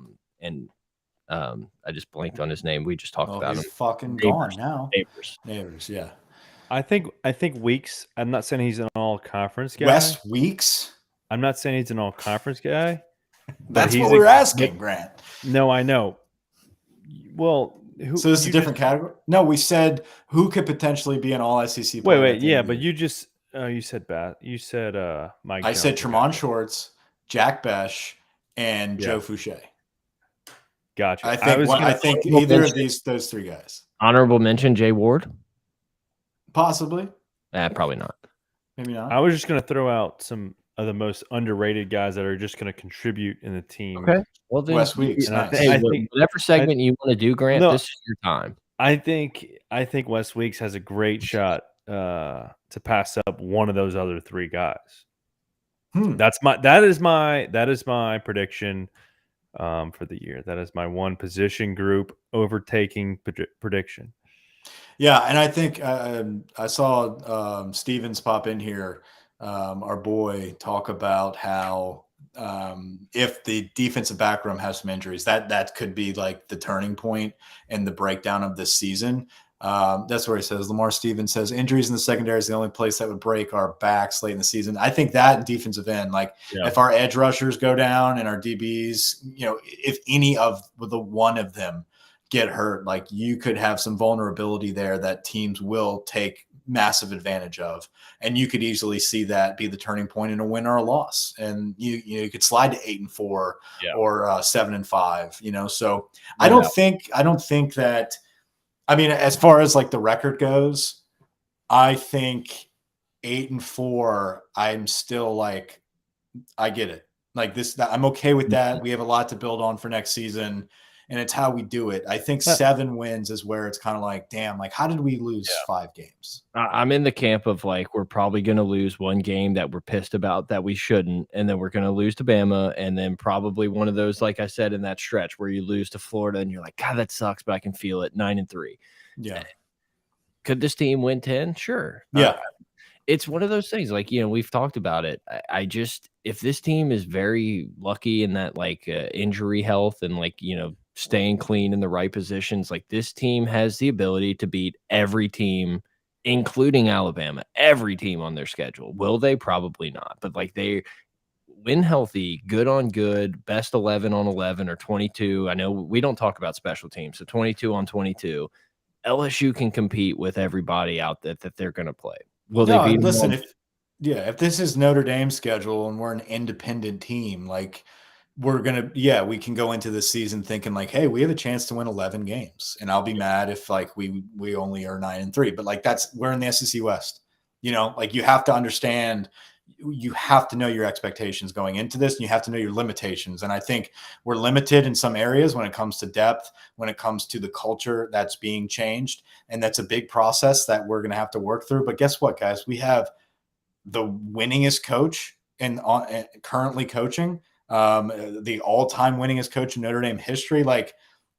just blanked on his name. We just talked about him. He's fucking gone now. Neighbors, yeah. I think Weeks. I'm not saying he's an all-conference guy. Wes Weeks. I'm not saying he's an all-conference guy. That's what we're asking, Grant. No, I know. Well, so this is a different category. No, we said who could potentially be an all SEC player. Wait, yeah, but you just you said Mike. I said Tremont Schwartz, Jack Besh, and Joe Fouché. Gotcha. I think either of those three guys. Honorable mention, Jay Ward. Possibly. Probably not. Maybe not. I was just going to throw out some of the most underrated guys that are just going to contribute in the team. Okay. Well, then, West Weeks. Nice. I think whatever segment you want to do, Grant, this is your time. I think Wes Weeks has a great shot to pass up one of those other three guys. That is my prediction for the year. That is my one position group overtaking prediction. Yeah, and I think I saw Stevens pop in here, our boy, talk about how if the defensive back room has some injuries, that could be like the turning point and the breakdown of this season. That's where he says, Lamar Stevens says, injuries in the secondary is the only place that would break our backs late in the season. I think that and defensive end, if our edge rushers go down and our DBs, if any of the one of them get hurt, you could have some vulnerability there that teams will take massive advantage of, and you could easily see that be the turning point in a win or a loss, and you could slide to 8-4 or 7-5. So I don't think that. I mean, as far as the record goes, I think 8-4. I'm still I get it. I'm okay with that. We have a lot to build on for next season. And it's how we do it. I think 7 wins is where it's kind of damn, how did we lose 5 games? I'm in the camp of we're probably going to lose one game that we're pissed about that we shouldn't. And then we're going to lose to Bama. And then probably one of those, like I said, in that stretch where you lose to Florida and you're like, God, that sucks, but I can feel it. 9-3. Yeah. Could this team win 10? Sure. Yeah. It's one of those things we've talked about it. I just, if this team is very lucky in that injury health and staying clean in the right positions, this team has the ability to beat every team, including Alabama, every team on their schedule. Will they? Probably not. But they win healthy, good on good, best 11 on 11 or 22. I know we don't talk about special teams, so 22 on 22. LSU can compete with everybody out that they're going to play. Will they be? Listen, if this is Notre Dame's schedule and we're an independent team, we're going to, we can go into this season thinking hey, we have a chance to win 11 games. And I'll be mad if we only are 9-3, but we're in the SEC West, you have to understand, you have to know your expectations going into this, and you have to know your limitations. And I think we're limited in some areas when it comes to depth, when it comes to the culture that's being changed. And that's a big process that we're going to have to work through. But guess what, guys? We have the winningest coach currently coaching, the all-time winningest coach in Notre Dame history.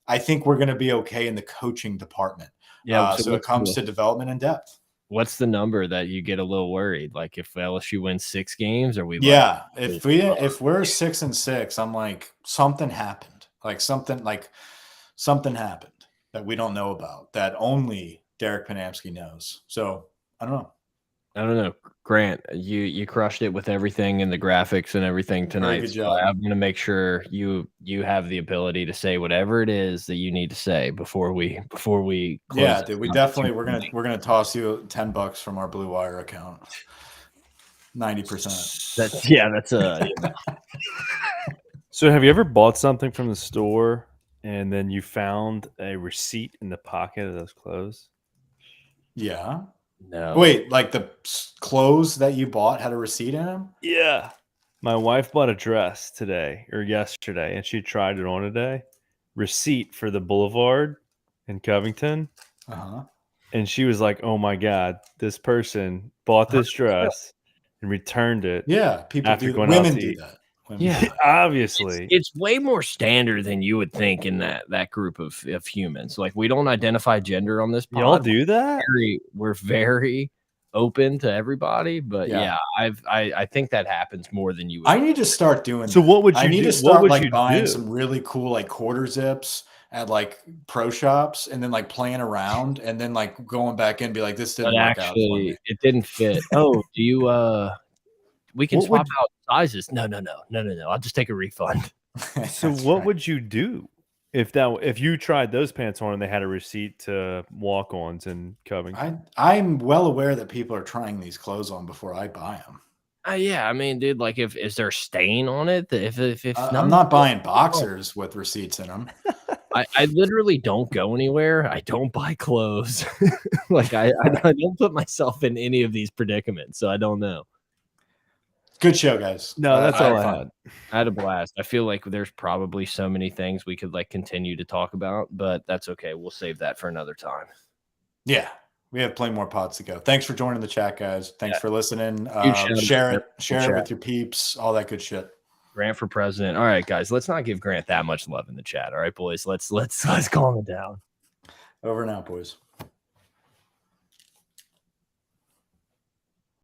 I think we're going to be okay in the coaching department. Yeah. So it comes to development and depth. What's the number that you get a little worried? If LSU wins 6 games, are we? Yeah. If we're 6-6, I'm something happened. Something happened that we don't know about, that only Derek Panamsky knows. So I don't know. Grant, you crushed it with everything and the graphics and everything tonight. Good job. So I'm going to make sure you have the ability to say whatever it is that you need to say before we close. Yeah, dude, we're going to toss you $10 from our Blue Wire account. 90%. That's So have you ever bought something from the store and then you found a receipt in the pocket of those clothes? Yeah. No. Wait, the clothes that you bought had a receipt in them? Yeah. My wife bought a dress today or yesterday, and she tried it on today, receipt for the Boulevard in Covington. And she was like, "Oh my God, this person bought this dress and returned it." Yeah, people do. Women do that. Obviously, it's way more standard than you would think in that group of humans. Like, we don't identify gender on this pod. Y'all do that? We're very open to everybody, but I think that happens more than you would. I need to start doing so that. What would you I need do? to start what would like you buying do? some really cool like quarter zips at like pro shops, and then like playing around, and then like going back in and be like, this didn't work out for me. It didn't fit. Oh, do you we can swap out sizes. No. I'll just take a refund. So what would you do if you tried those pants on and they had a receipt to walk-ons in Covington? I'm well aware that people are trying these clothes on before I buy them. Yeah, I mean, dude, like, is there a stain on it? If I'm not buying boxers with receipts in them. I literally don't go anywhere. I don't buy clothes. Like, I don't put myself in any of these predicaments, so I don't know. Good show, guys. No, that's all I had. I had a blast. I feel like there's probably so many things we could like continue to talk about, but that's okay. We'll save that for another time. Yeah, we have plenty more pods to go. Thanks for joining the chat, guys. Thanks for listening. Share it with your peeps, all that good shit. Grant for president. All right, guys, let's not give Grant that much love in the chat. All right, boys, let's calm it down. Over and out, boys.